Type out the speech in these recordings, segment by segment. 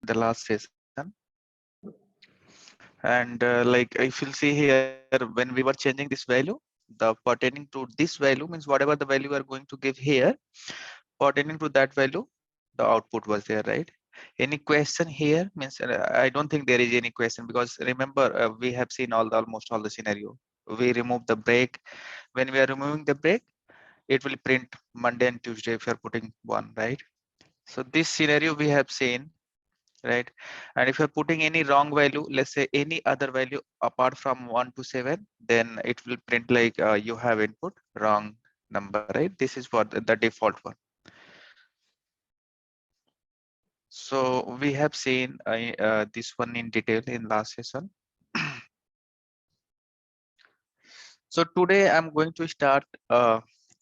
the last session. And like if you'll see here, when we were changing this value, the pertaining to this value means whatever the value we are going to give here, pertaining to that value, the output was there, right? Any question here? Means I don't think there is any question, because remember we have seen almost all the scenario. We remove the break. When we are removing the break, it will print Monday and Tuesday if you are putting one, right? So this scenario we have seen, right? And if you're putting any wrong value, let's say any other value apart from 1 to 7, then it will print like you have input wrong number, right? This is for the default one. So we have seen this one in detail in last session. So today I'm going to start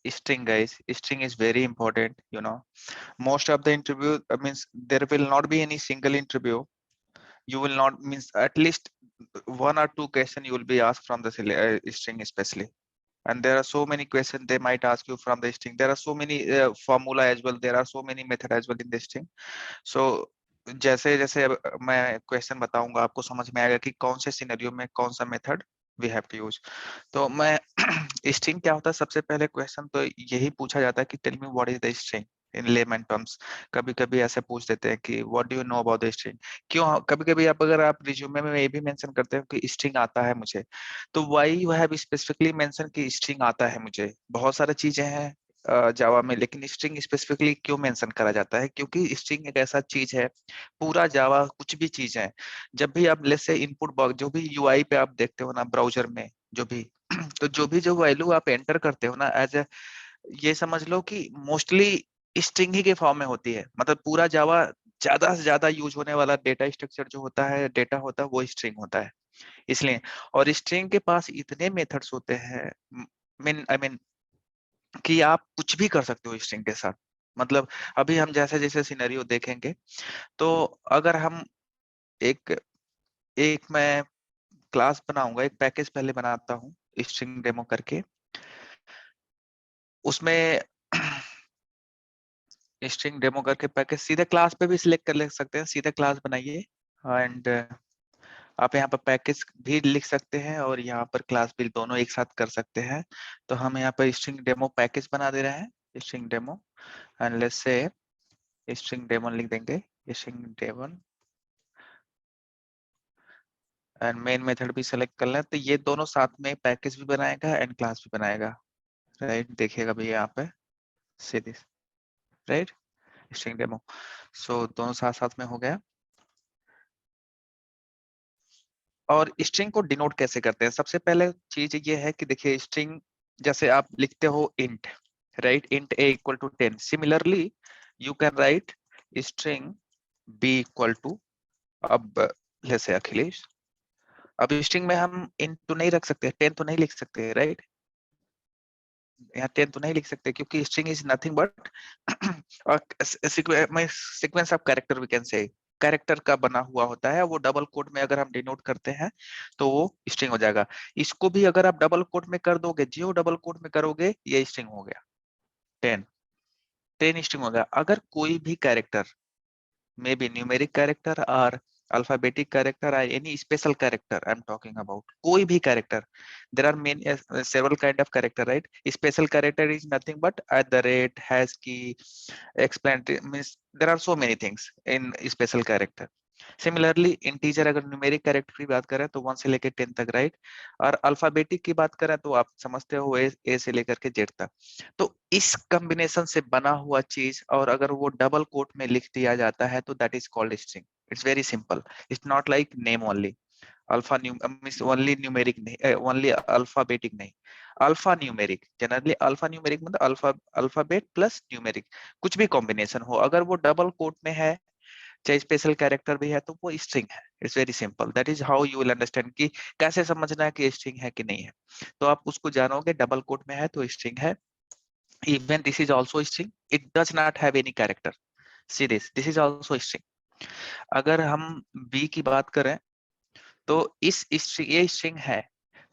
string, guys. String is very important, you know. Most of the interview means there will not be any single interview. You will not, means at least one or two questions you will be asked from the string especially. And there are so many questions they might ask you from the string. There are so many formula as well. There are so many method as well in the string. So जैसे जैसे अब मैं question बताऊंगा, आपको समझ में आएगा कि कौन से सिनेरियो में कौन सा method we have to use. तो मैं स्ट्रिंग क्या होता है, सबसे पहले क्वेश्चन तो यही पूछा जाता है कि tell me what is the string in layman terms. कभी कभी ऐसे पूछ देते हैं कि what do you know about the string. क्यों, कभी कभी आप अगर आप रिज्यूमे में ये भी मेंशन करते हो कि स्ट्रिंग आता है मुझे, तो why you have specifically mention कि स्ट्रिंग आता है मुझे. बहुत सारी चीजें हैं जावा में, लेकिन स्ट्रिंग स्पेसिफिकली क्यों मेंशन करा जाता है? क्योंकि स्ट्रिंग एक ऐसा चीज है, पूरा जावा कुछ भी चीज है, जब भी आप लेट्स से इनपुट बॉक्स, जो भी यूआई पे आप देखते हो ना ब्राउजर में, जो भी तो जो भी जो वैल्यू आप एंटर करते हो ना, एज ए ये समझ लो कि मोस्टली स्ट्रिंग ही के फॉर्म में होती है. मतलब पूरा जावा ज्यादा से ज्यादा यूज होने वाला डेटा स्ट्रक्चर जो होता है, डेटा होता है, वो स्ट्रिंग होता है. इसलिए, और स्ट्रिंग के पास इतने मेथड्स होते हैं, मीन आई मीन कि आप कुछ भी कर सकते हो स्ट्रिंग के साथ. मतलब अभी हम जैसे जैसे सिनेरियो देखेंगे, तो अगर हम एक एक मैं क्लास बनाऊंगा, एक पैकेज पहले बनाता हूँ स्ट्रिंग डेमो करके, उसमें स्ट्रिंग डेमो करके पैकेज सीधे क्लास पे भी सिलेक्ट कर ले सकते हैं. सीधे क्लास बनाइए एंड आप यहाँ पर पैकेज भी लिख सकते हैं और यहाँ पर क्लास भी, दोनों एक साथ कर सकते हैं. तो हम यहाँ पर स्ट्रिंग डेमो पैकेज बना दे रहे हैं, string demo, and let's say string demo लिख देंगे, string demo, and main method भी सेलेक्ट कर लें. तो ये दोनों साथ में पैकेज भी बनाएगा एंड क्लास भी बनाएगा, राइट? देखिएगा भैया यहाँ पे see this, right? String demo. So दोनों साथ साथ में हो गया. और स्ट्रिंग को डिनोट कैसे करते हैं? सबसे पहले चीज ये है कि देखिए, स्ट्रिंग जैसे आप लिखते हो int, right? Int a equal to 10. Similarly you can write string b equal to, अब जैसे अखिलेश, अब स्ट्रिंग में हम इंट तो नहीं रख सकते, 10 तो नहीं लिख सकते, राइट? यहाँ 10 तो नहीं लिख सकते, क्योंकि string is nothing but sequence of character, we can say character का बना हुआ होता है. वो डबल कोट में अगर हम डिनोट करते हैं तो वो स्ट्रिंग हो जाएगा. इसको भी अगर आप डबल कोट में कर दोगे, जियो डबल कोट में करोगे, ये स्ट्रिंग हो गया. 10 10 स्ट्रिंग हो गया. अगर कोई भी character, may be numeric character और alphabetic character or any special character I'm talking about, कोई भी character, there are many several kind of character, right? Special character is nothing but at the rate, hash key, explanatory, means there are so many things in special character. Similarly integer, अगर numeric character की बात करें तो 1 से लेकर 10 तक, right? और alphabetic की बात करें तो आप समझते हो ए से लेकर के जेड तक. तो इस कॉम्बिनेशन से बना हुआ चीज, और अगर वो डबल कोट में लिख दिया जाता है तो that is called string. It's very simple. It's not like name only. Alpha means only numeric नहीं, ओनली अल्फाबेटिक नहीं, alpha numeric. Generally alpha numeric मतलब अल्फाबेट प्लस न्यूमेरिक, कुछ भी कॉम्बिनेशन हो, अगर वो डबल कोट में है, चाहे स्पेशल कैरेक्टर भी है, तो वो स्ट्रिंग है. It's very simple. That is how you will understand कि कैसे समझना है कि स्ट्रिंग है कि नहीं है. तो आप उसको जानोगे, डबल कोट में है तो स्ट्रिंग है. Even this is also string. It does not have any character. See this. This is also string. अगर हम b की बात करें तो इस string, ये string है,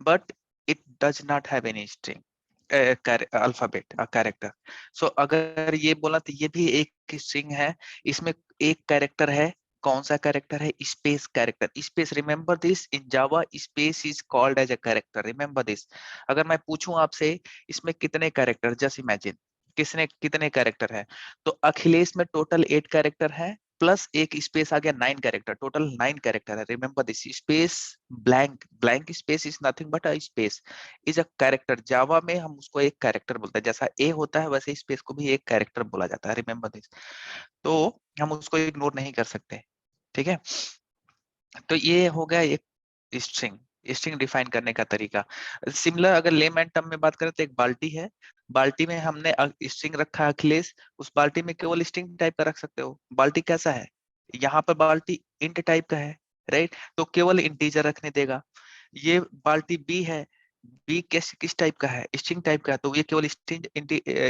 but it does not have any string, alphabet, character. So अगर ये बोला तो ये भी एक string है, इसमें एक कैरेक्टर है कौन सा कैरेक्टर है? Space character. Space, remember this, in Java space is called as a character, remember this. अगर मैं पूछूं आपसे इसमें कितने कैरेक्टर, जस्ट इमेजिन किसने कितने कैरेक्टर है, तो अखिलेश में टोटल 8 कैरेक्टर है, प्लस एक स्पेस आ गया 9 कैरेक्टर, टोटल 9 कैरेक्टर है। Remember this, space blank, blank space is nothing but a space is a character. Java में हम उसको एक कैरेक्टर बोलते हैं, जैसा ए होता है वैसे स्पेस को भी एक कैरेक्टर बोला जाता है, रिमेंबर दिस। तो हम उसको इग्नोर नहीं कर सकते, ठीक है। तो ये हो गया एक स्ट्रिंग, स्ट्रिंग डिफाइन करने का तरीका। सिमिलर अगर लेमैन टर्म में बात करें तो एक बाल्टी है, बाल्टी में हमने स्ट्रिंग रखा है अखिलेश, उस बाल्टी में केवल स्ट्रिंग टाइप का रख सकते हो। बाल्टी कैसा है, यहाँ पर बाल्टी इंट टाइप का है, राइट, तो केवल इंटीजर रखने देगा। ये बाल्टी बी है, बी किस टाइप का है, स्ट्रिंग टाइप का है, तो ये केवल स्ट्रिंग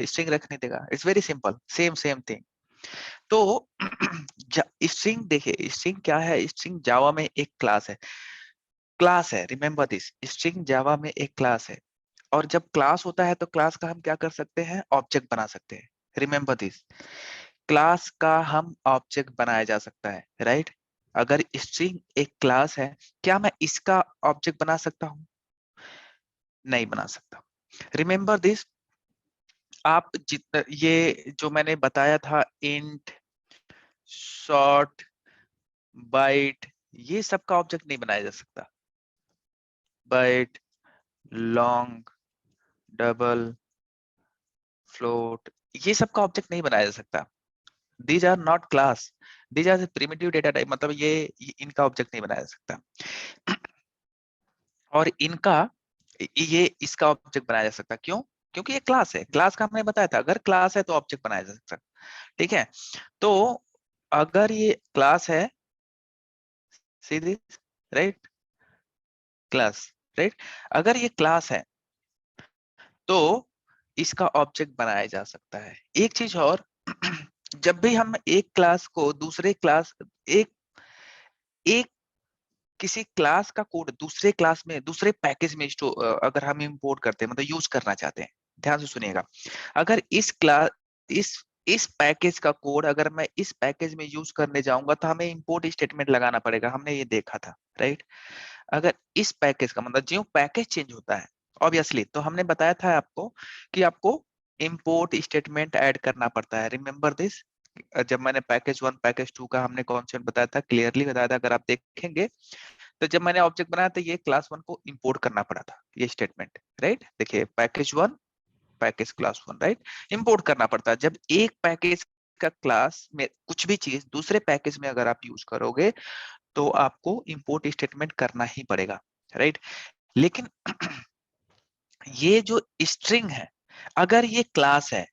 स्ट्रिंग रखने देगा। It's very simple, same same thing. तो स्ट्रिंग देखिए, स्ट्रिंग क्या है, स्ट्रिंग जावा में एक क्लास है, क्लास है, रिमेंबर दिस, स्ट्रिंग जावा में एक क्लास है। और जब क्लास होता है तो क्लास का हम क्या कर सकते हैं, ऑब्जेक्ट बना सकते हैं, रिमेंबर दिस, क्लास का हम ऑब्जेक्ट बनाया जा सकता है, राइट। अगर स्ट्रिंग एक क्लास है, क्या मैं इसका ऑब्जेक्ट बना सकता हूं? नहीं बना सकता। रिमेंबर दिस, आप जितना ये जो मैंने बताया था, इंट, शॉर्ट, बाइट, ये सब का ऑब्जेक्ट नहीं बनाया जा सकता। बाइट, लॉन्ग, डबल, फ्लोट, ये सब का ऑब्जेक्ट नहीं बनाया जा सकता। These are not class, these are primitive data type, मतलब ये इनका ऑब्जेक्ट नहीं बनाया जा सकता। और इनका, ये इसका ऑब्जेक्ट बनाया जा सकता, क्यों? क्योंकि ये क्लास है, क्लास का हमने बताया था, अगर क्लास है तो ऑब्जेक्ट बनाया जा सकता, ठीक है। तो अगर ये क्लास है, सी दिस, राइट, क्लास, राइट, अगर ये क्लास है तो इसका ऑब्जेक्ट बनाया जा सकता है। एक चीज और, जब भी हम एक क्लास को दूसरे क्लास, एक एक किसी क्लास का कोड दूसरे क्लास में, दूसरे पैकेज में अगर हम इंपोर्ट करते हैं, मतलब यूज करना चाहते हैं, ध्यान से सुनिएगा, अगर इस क्लास, इस पैकेज का कोड अगर मैं इस पैकेज में यूज करने जाऊंगा तो हमें इंपोर्ट स्टेटमेंट लगाना पड़ेगा, हमने ये देखा था, राइट। अगर इस पैकेज का मतलब जो पैकेज चेंज होता है ऑब्वियसली, तो हमने बताया था आपको कि आपको इंपोर्ट स्टेटमेंट ऐड करना पड़ता है, रिमेंबर दिस। जब मैंने पैकेज 1 पैकेज 2 का हमने कॉन्सेप्ट बताया था, क्लियरली बताया था, अगर आप देखेंगे तो जब मैंने ऑब्जेक्ट बनाया तो ये क्लास 1 को इंपोर्ट करना पड़ा था, ये स्टेटमेंट, राइट। देखिए package 1, package class 1, right, import करना पड़ता है। जब एक पैकेज का क्लास में कुछ भी चीज दूसरे पैकेज में अगर आप यूज करोगे तो आपको इंपोर्ट स्टेटमेंट करना ही पड़ेगा, राइट। लेकिन ये जो स्ट्रिंग है, अगर ये क्लास है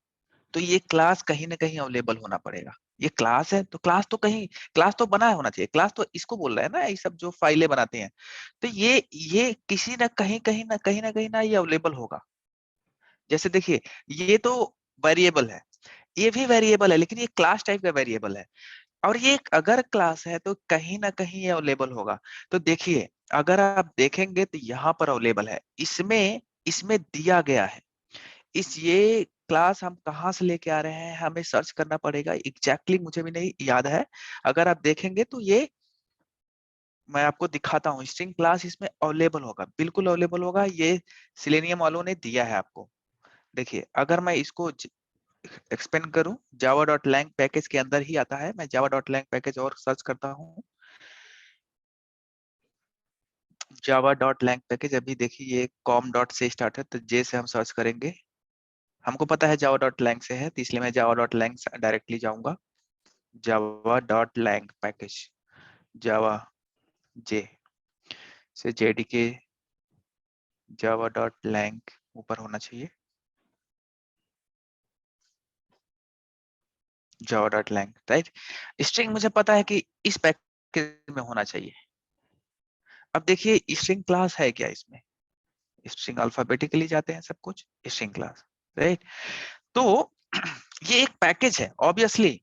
तो ये क्लास कहीं ना कहीं अवेलेबल होना पड़ेगा। ये क्लास है तो क्लास तो कहीं, क्लास तो बना होना चाहिए, क्लास तो इसको बोल रहा है ना, ये सब जो फाइलें बनाते हैं, तो ये किसी ना कहीं, कहीं ना कहीं ना कहीं ना ये अवेलेबल होगा। जैसे देखिए, ये तो वेरिएबल है, ये भी वेरिएबल है, लेकिन ये क्लास टाइप का वेरिएबल है, और ये अगर क्लास है तो कहीं ना कहीं ये अवेलेबल होगा। तो देखिए, अगर आप देखेंगे तो यहाँ पर अवेलेबल है, इसमें इसमें दिया गया है, इस ये क्लास हम कहाँ से लेके आ रहे हैं, हमें सर्च करना पड़ेगा, एग्जैक्टली मुझे भी नहीं याद है। अगर आप देखेंगे तो ये मैं आपको दिखाता हूँ, स्ट्रिंग क्लास इसमें अवेलेबल होगा, बिल्कुल अवेलेबल होगा, ये सिलेनियम वालों ने दिया है आपको। देखिए, अगर मैं इसको एक्सपेंड करूं, जावा डॉट लैंग पैकेज के अंदर ही आता है, मैं जावा डॉट लैंग पैकेज और सर्च करता हूँ, जावा डॉट लैंग पैकेज, अभी देखिए ये कॉम डॉट से स्टार्ट है, तो जे से हम सर्च करेंगे, हमको पता है जावा डॉट लैंग से है, तो इसलिए मैं जावा डॉट लैंग डायरेक्टली जाऊंगा, Java dot lang package, Java J से जेडीके, जावा डॉट लैंग ऊपर होना चाहिए, Java dot lang, right. String मुझे पता है कि इस पैकेज में होना चाहिए। अब देखिए स्ट्रिंग क्लास है क्या इसमें, स्ट्रिंग अल्फाबेटिकली जाते हैं सब कुछ, स्ट्रिंग क्लास, राइट। तो ये एक पैकेज है, ऑब्वियसली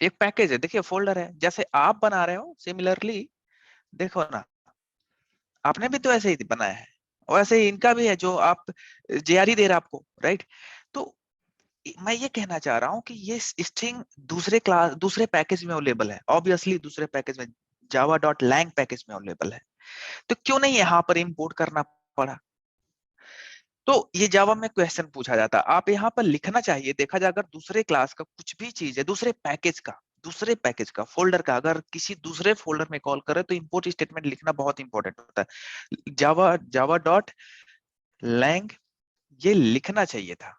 एक पैकेज है, देखिए फोल्डर है, जैसे आप बना रहे हो सिमिलरली, देखो ना, आपने भी तो ऐसे ही बनाया है, और ऐसे ही इनका भी है, जो आप जेआरई दे रहा आपको, राइट। तो मैं ये कहना चाह रहा हूं कि ये स्ट्रिंग दूसरे पैकेज में अवेलेबल है, ऑब्वियसली दूसरे पैकेज में, जावा डॉट लैंग पैकेज में अवेलेबल है, तो क्यों नहीं यहाँ पर इंपोर्ट करना पड़ा? तो ये जावा में क्वेश्चन पूछा जाता, आप यहाँ पर लिखना चाहिए, देखा जाए अगर दूसरे क्लास का कुछ भी चीज है, दूसरे पैकेज का फोल्डर का अगर किसी दूसरे फोल्डर में कॉल करे तो इंपोर्ट स्टेटमेंट लिखना बहुत इंपॉर्टेंट होता है। जावा डॉट लैंग ये लिखना चाहिए था।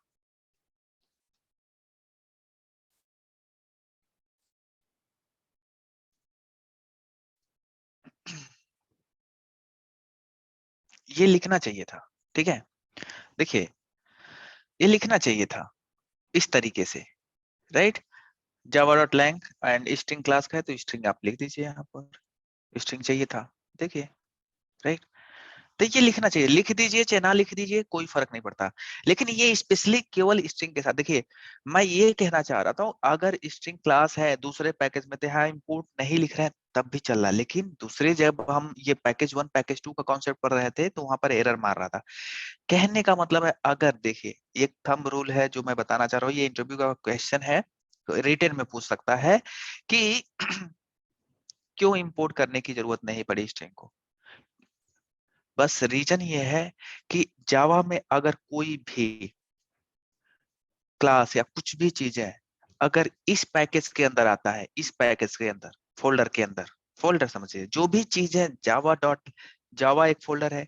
ये लिखना चाहिए था, ठीक है। देखिए, ये लिखना चाहिए था इस तरीके से, right. Java dot lang and string class का है तो स्ट्रिंग आप लिख दीजिए, यहाँ पर स्ट्रिंग चाहिए था, देखिए, राइट। तो ये लिखना चाहिए, लिख दीजिए चाहे ना लिख दीजिए, कोई फर्क नहीं पड़ता। लेकिन ये स्पेशली केवल स्ट्रिंग के साथ, देखिए मैं ये कहना चाह रहा था, अगर स्ट्रिंग क्लास है दूसरे पैकेज में तो यहाँ इंपोर्ट नहीं लिख रहे हैं तब भी चल रहा है, लेकिन दूसरे जब हम ये पैकेज 1 पैकेज 2 का कॉन्सेप्ट पढ़ रहे थे तो वहां पर एरर मार रहा था। कहने का मतलब है, अगर देखिए एक थंब रूल है जो मैं बताना चाह रहा हूँ, ये इंटरव्यू का क्वेश्चन है, रिटन में पूछ सकता है कि क्यों इंपोर्ट करने की जरूरत नहीं पड़ी स्ट्रिंग को। बस रीजन ये है कि जावा में अगर कोई भी क्लास या कुछ भी चीज है, अगर इस पैकेज के अंदर आता है, इस पैकेज के अंदर, फोल्डर के अंदर, फोल्डर समझिए, जो भी चीज है जावा एक फोल्डर है,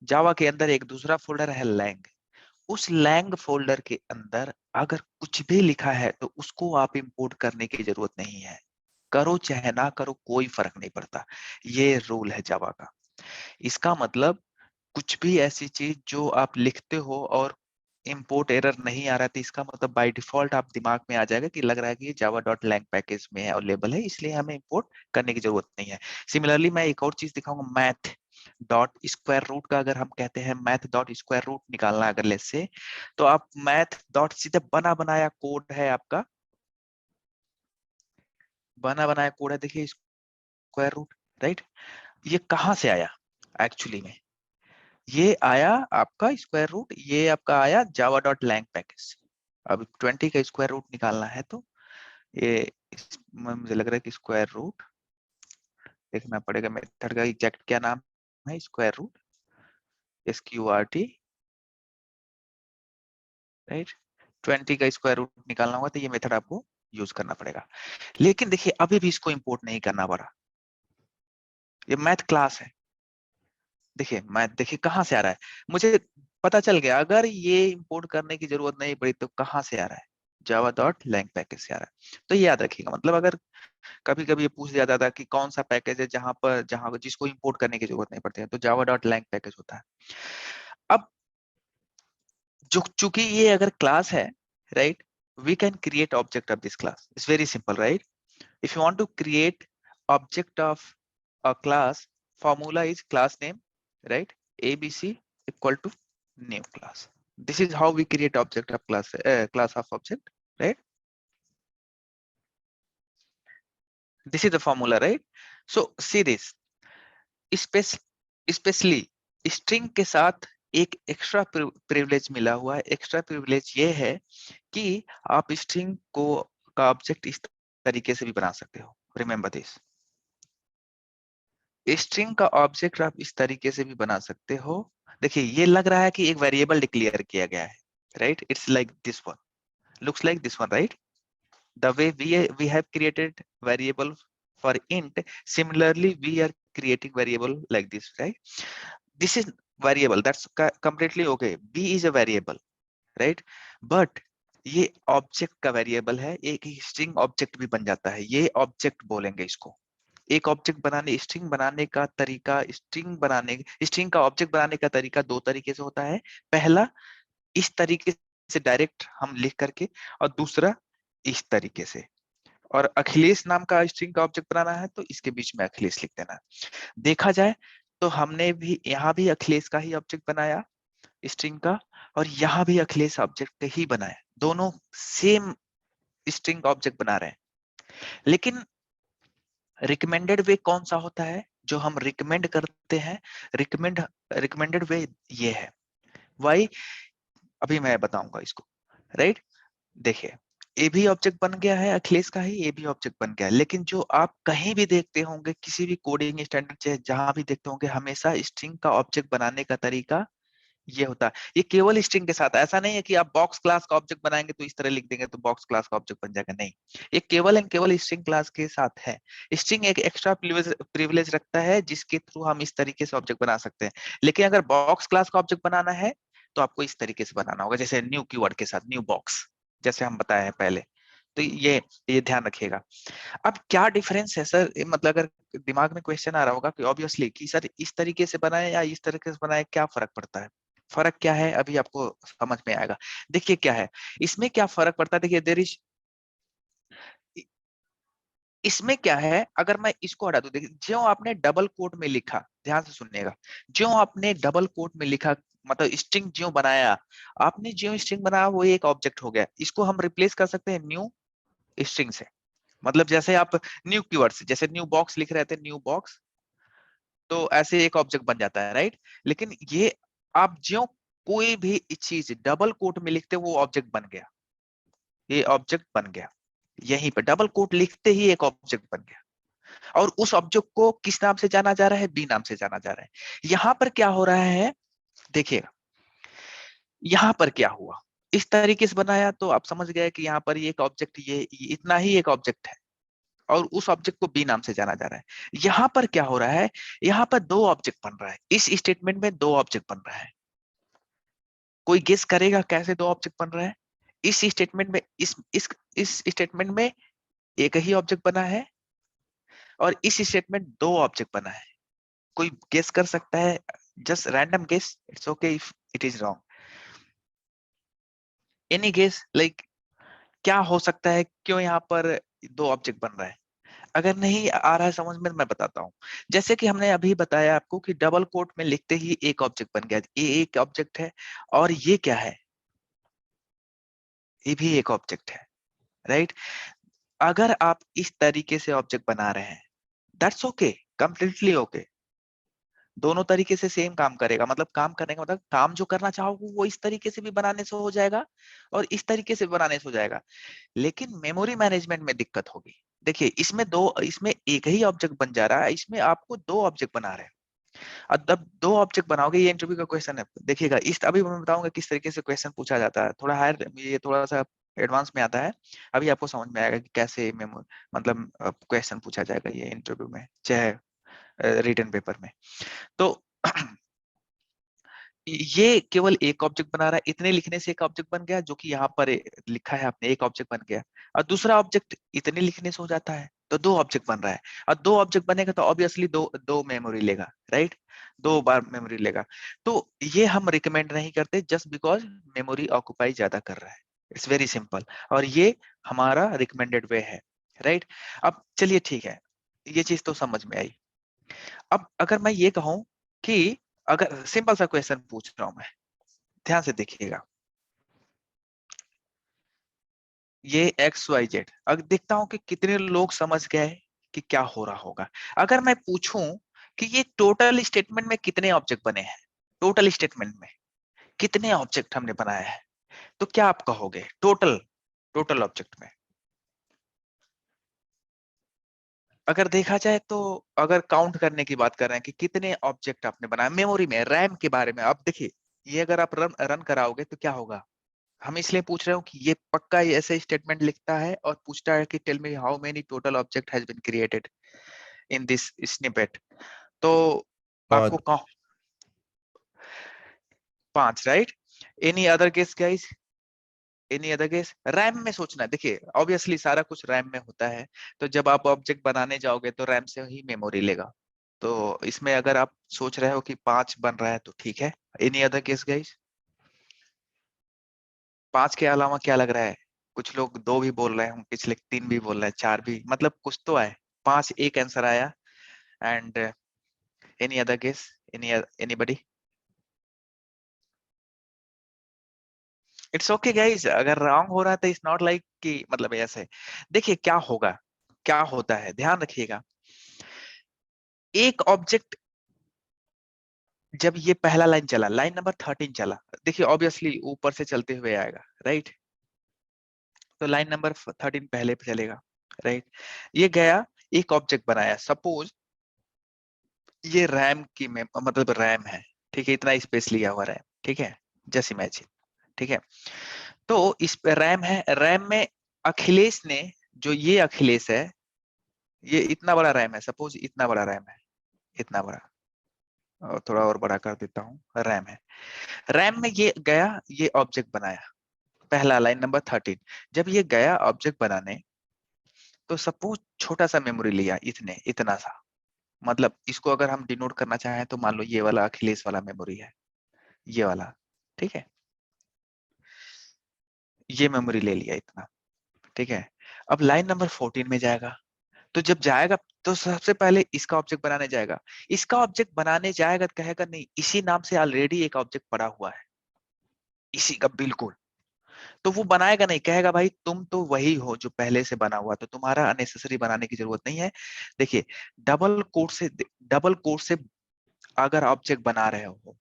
जावा के अंदर एक दूसरा फोल्डर है लैंग, उस लैंग फोल्डर के अंदर अगर कुछ भी लिखा है तो उसको आप इंपोर्ट करने की जरूरत नहीं है, करो चाहे ना करो कोई फर्क नहीं पड़ता। ये रूल है जावा का। इसका मतलब कुछ भी ऐसी चीज जो आप लिखते हो और इंपोर्ट एरर नहीं आ रहा था, इसका मतलब बाय डिफॉल्ट आप दिमाग में आ जाएगा कि लग रहा है कि ये जावा डॉट लैंग पैकेज में है, अवेलेबल है, इसलिए हमें इंपोर्ट करने की जरूरत नहीं है। सिमिलरली मैं एक और चीज दिखाऊंगा, मैथ डॉट स्क्वायर रूट का, अगर हम कहते हैं मैथ डॉट स्क्वायर रूट निकालना अगर लेट से, तो आप मैथ डॉट सीधे बना बनाया कोड है आपका, बना बनाया कोड है, देखिए स्क्वायर रूट, राइट। ये कहाँ से आया एक्चुअली में? ये आया आपका स्क्वायर रूट, ये आपका आया जावा डॉट लैंग पैकेज। अब 20 का स्क्वायर रूट निकालना है तो ये मुझे लग रहा है कि स्क्वायर रूट देखना पड़ेगा, मेथड का एग्जैक्ट क्या नाम है, स्क्वायर रूट, SQRT, राइट। 20 का स्क्वायर रूट निकालना होगा तो ये मेथड आपको यूज करना पड़ेगा। लेकिन देखिए अभी भी इसको इंपोर्ट नहीं करना पड़ा, ये मैथ क्लास है, देखिए मैथ, देखिए कहाँ से आ रहा है, मुझे पता चल गया अगर ये इंपोर्ट करने की जरूरत नहीं पड़ी तो कहाँ से आ रहा है, जावा डॉट लैंग पैकेज से आ रहा है। तो ये याद रखिएगा, मतलब अगर कभी कभी ये पूछ दिया जाता है कि कौन सा पैकेज है जहां जिसको इंपोर्ट करने की जरूरत नहीं पड़ती है, तो जावा डॉट लैंग पैकेज होता है। अब जो चूंकि ये अगर क्लास है, right, we can create object of this class, it's very simple, right. If you want to create object of a class, formula is class name, right, abc equal to new class. This is how we create object of class of object, right. This is the formula, right. So see this, specially string के साथ एक extra privilege मिला हुआ है। Extra privilege ये है कि आप स्ट्रिंग को का ऑब्जेक्ट इस तरीके से भी बना सकते हो, रिमेंबर दिस, स्ट्रिंग का ऑब्जेक्ट आप इस तरीके से भी बना सकते हो। देखिए ये लग रहा है कि एक वेरिएबल डिक्लेयर किया गया है, right, it's like this one, looks like this one, right. The way we have created variable for int, similarly we are creating variable like this, right. This is variable, that's completely okay, b is a variable, right, but ये object का variable है, एक string object भी बन जाता है, ये object बोलेंगे इसको। एक ऑब्जेक्ट बनाने, स्ट्रिंग बनाने का तरीका, स्ट्रिंग का ऑब्जेक्ट बनाने का तरीका दो तरीके से होता है। पहला इस तरीके से डायरेक्ट हम लिख करके, और दूसरा इस तरीके से। और अखिलेश नाम का स्ट्रिंग का ऑब्जेक्ट बनाना है तो इसके बीच में अखिलेश लिख देना है। देखा जाए तो हमने भी यहाँ भी अखिलेश का ही ऑब्जेक्ट बनाया स्ट्रिंग का, और यहाँ भी अखिलेश ऑब्जेक्ट ही बनाया, दोनों सेम स्ट्रिंग ऑब्जेक्ट बना रहे हैं। लेकिन रिकमेंडेड वे कौन सा होता है जो हम रिकमेंड करते हैं? रिकमेंडेड वे ये है, वाई, अभी मैं बताऊंगा इसको, राइट। देखिए ए भी ऑब्जेक्ट बन गया है, अखिलेश का ही ए भी ऑब्जेक्ट बन गया है, लेकिन जो आप कहीं भी देखते होंगे किसी भी कोडिंग स्टैंडर्ड से जहां भी देखते होंगे, हमेशा स्ट्रिंग का ऑब्जेक्ट बनाने का तरीका ये होता है। ये केवल स्ट्रिंग के साथ, ऐसा नहीं है कि आप बॉक्स क्लास का ऑब्जेक्ट बनाएंगे तो इस तरह लिख देंगे तो बॉक्स क्लास का ऑब्जेक्ट बन जाएगा, नहीं। ये केवल एंड केवल स्ट्रिंग क्लास के साथ है। स्ट्रिंग एक एक्स्ट्रा प्रिविलेज रखता है जिसके थ्रू हम इस तरीके से ऑब्जेक्ट बना सकते हैं। लेकिन अगर बॉक्स क्लास का ऑब्जेक्ट बनाना है तो आपको इस तरीके से बनाना होगा, जैसे न्यू कीवर्ड के साथ न्यू बॉक्स, जैसे हम बताए हैं पहले। तो ये ध्यान रखिएगा। अब क्या डिफरेंस है सर, मतलब अगर दिमाग में क्वेश्चन आ रहा होगा कि ऑब्वियसली कि सर इस तरीके से बनाए या इस तरीके से बनाए, क्या फर्क पड़ता है? फर्क क्या है अभी आपको समझ में आएगा। देखिए क्या है इसमें, क्या फर्क पड़ता है। देखिए देर इज, इसमें क्या है, अगर मैं इसको हटा दूं, देखिए जो आपने डबल कोट में लिखा, ध्यान से सुनिएगा, जो आपने डबल कोट में लिखा, मतलब स्ट्रिंग जो बनाया, आपने जो स्ट्रिंग बनाया वो एक ऑब्जेक्ट हो गया। इसको हम रिप्लेस कर सकते हैं न्यू स्ट्रिंग से। मतलब जैसे आप न्यू कीवर्ड से, जैसे न्यू बॉक्स लिख रहे थे, न्यू बॉक्स, तो ऐसे एक ऑब्जेक्ट बन जाता है, राइट। लेकिन ये आप जो कोई भी चीज डबल कोट में लिखते वो ऑब्जेक्ट बन गया, ये ऑब्जेक्ट बन गया। यहीं पे डबल कोट लिखते ही एक ऑब्जेक्ट बन गया, और उस ऑब्जेक्ट को किस नाम से जाना जा रहा है? बी नाम से जाना जा रहा है। यहां पर क्या हो रहा है, देखिएगा यहां पर क्या हुआ। इस तरीके से बनाया तो आप समझ गए कि यहाँ पर ये एक ऑब्जेक्ट, ये इतना ही एक ऑब्जेक्ट है, और उस ऑब्जेक्ट को बी नाम से जाना जा रहा है। यहां पर क्या हो रहा है, यहाँ पर दो ऑब्जेक्ट बन रहा है, इस स्टेटमेंट में दो ऑब्जेक्ट बन रहा है। कोई गेस करेगा कैसे दो ऑब्जेक्ट बन रहा है? इस स्टेटमेंट में, इस स्टेटमेंट में एक ही ऑब्जेक्ट बना है, और इस स्टेटमेंट दो ऑब्जेक्ट बना है। कोई गेस कर सकता है? Just random guess, it's okay if it is wrong. Any guess, like क्या हो सकता है, क्यों यहाँ पर दो ऑब्जेक्ट बन रहा है? अगर नहीं आ रहा है समझ में, मैं बताता हूँ। जैसे कि हमने अभी बताया आपको कि डबल कोट में लिखते ही एक ऑब्जेक्ट बन गया, ये एक ऑब्जेक्ट है, और ये क्या है, ये भी एक ऑब्जेक्ट है, राइट। अगर आप इस तरीके से ऑब्जेक्ट बना रहे हैं, दैट्स ओके, कंप्लीटली ओके। दोनों तरीके से सेम काम करेगा, मतलब काम करने का मतलब काम जो करना चाहोगे वो इस तरीके से भी बनाने से हो जाएगा, और इस तरीके से बनाने से हो जाएगा। लेकिन मेमोरी मैनेजमेंट में दिक्कत होगी। देखिए इसमें एक ही ऑब्जेक्ट बन जा रहा है, इसमें आपको दो ऑब्जेक्ट बना रहे हैं। और जब दो ऑब्जेक्ट बनाओगे, ये इंटरव्यू का क्वेश्चन है, देखिएगा इस अभी मैं बताऊंगा किस तरीके से क्वेश्चन पूछा जाता है, थोड़ा हायर, ये थोड़ा सा एडवांस में आता है। अभी आपको समझ में आएगा कि कैसे मेमो मतलब क्वेश्चन पूछा जाएगा ये इंटरव्यू में, चाहे रिटन पेपर में। तो ये केवल एक ऑब्जेक्ट बना रहा है, इतने लिखने से एक ऑब्जेक्ट बन गया, जो कि यहाँ पर लिखा है आपने, एक ऑब्जेक्ट बन गया। और दूसरा ऑब्जेक्ट इतने लिखने से हो जाता है, तो दो ऑब्जेक्ट बन रहा है। और दो ऑब्जेक्ट बनेगा तो ऑब्वियसली दो दो मेमोरी लेगा, राइट, दो बार मेमोरी लेगा। तो ये हम रिकमेंड नहीं करते, जस्ट बिकॉज मेमोरी ऑक्युपाई ज्यादा कर रहा है, इट्स वेरी सिंपल। और ये हमारा रिकमेंडेड वे है, राइट। अब चलिए ठीक है, ये चीज तो समझ में आई। अब अगर मैं ये कहूं कि, अगर सिंपल सा क्वेश्चन पूछ रहा हूं मैं, ध्यान से देखिएगा, ये एक्स वाई जेड, अब देखता हूं कि कितने लोग समझ गए कि क्या हो रहा होगा। अगर मैं पूछूं कि ये टोटल स्टेटमेंट में कितने ऑब्जेक्ट बने हैं, टोटल स्टेटमेंट में कितने ऑब्जेक्ट हमने बनाया है, तो क्या आप कहोगे टोटल, टोटल ऑब्जेक्ट में? अगर देखा जाए तो, अगर काउंट करने की बात कर रहे हैं कि कितने ऑब्जेक्ट आपने बनाया मेमोरी में, रैम के बारे में, अब देखिए ये अगर आप रन रन कराओगे तो क्या होगा। हम इसलिए पूछ रहे हो कि ये पक्का ये ऐसे स्टेटमेंट लिखता है और पूछता है कि tell me how many total object has been created in this snippet. तो आपको पाँच। कौन, पांच, right. Any other case guys, any other case? RAM में सोचना है, देखिए ऑब्वियसली सारा कुछ रैम में होता है, तो जब आप ऑब्जेक्ट बनाने जाओगे तो रैम से ही मेमोरी लेगा। तो इसमें अगर आप सोच रहे हो कि पांच बन रहा है तो ठीक है। Any other case guys? पांच के अलावा क्या लग रहा है? कुछ लोग दो भी बोल रहे हैं, पिछले तीन भी बोल रहे हैं, चार भी, मतलब कुछ तो आए। पांच एक आंसर आया। And any other guess, anybody? It's okay guys, अगर रॉन्ग हो रहा है तो इट्स नॉट लाइक कि मतलब ऐसे। देखिए क्या होगा, क्या होता है, ध्यान रखिएगा। एक ऑब्जेक्ट, जब ये पहला लाइन चला, लाइन नंबर 13 चला, देखिए ऑब्वियसली ऊपर से चलते हुए आएगा, राइट। तो लाइन नंबर 13 पहले पे चलेगा, राइट। ये गया, एक ऑब्जेक्ट बनाया, सपोज ये रैम की मतलब रैम है, ठीक है, इतना स्पेस लिया हुआ रैम, ठीक है, जस्ट इमेजिन, ठीक है। तो इस पे रैम है, रैम में अखिलेश ने, जो ये अखिलेश है, ये इतना बड़ा रैम है, सपोज इतना बड़ा रैम है, इतना बड़ा, और थोड़ा और बड़ा कर देता हूँ, रैम है, रैम में ये गया, ये ऑब्जेक्ट बनाया, पहला लाइन नंबर 13। जब ये गया ऑब्जेक्ट बनाने, तो सपोज छोटा सा मेमोरी लिया, इतना सा, मतलब इसको अगर हम डिनोट करना चाहें तो मान लो ये वाला अखिलेश वाला मेमोरी है, ये वाला, ठीक है, ये मेमोरी ले लिया इतना, ठीक है। अब लाइन नंबर 14 में जाएगा, तो जब जाएगा तो सबसे पहले इसका ऑब्जेक्ट बनाने जाएगा, इसका ऑब्जेक्ट बनाने जाएगा तो कहेगा नहीं, इसी नाम से ऑलरेडी एक ऑब्जेक्ट पड़ा हुआ है, इसी का बिल्कुल, तो वो बनाएगा नहीं, कहेगा भाई तुम तो वही हो जो पहले से बना हुआ, तो तुम्हारा अननेसेसरी बनाने की जरूरत नहीं है। देखिए, डबल कोड से अगर ऑब्जेक्ट बना रहे हो,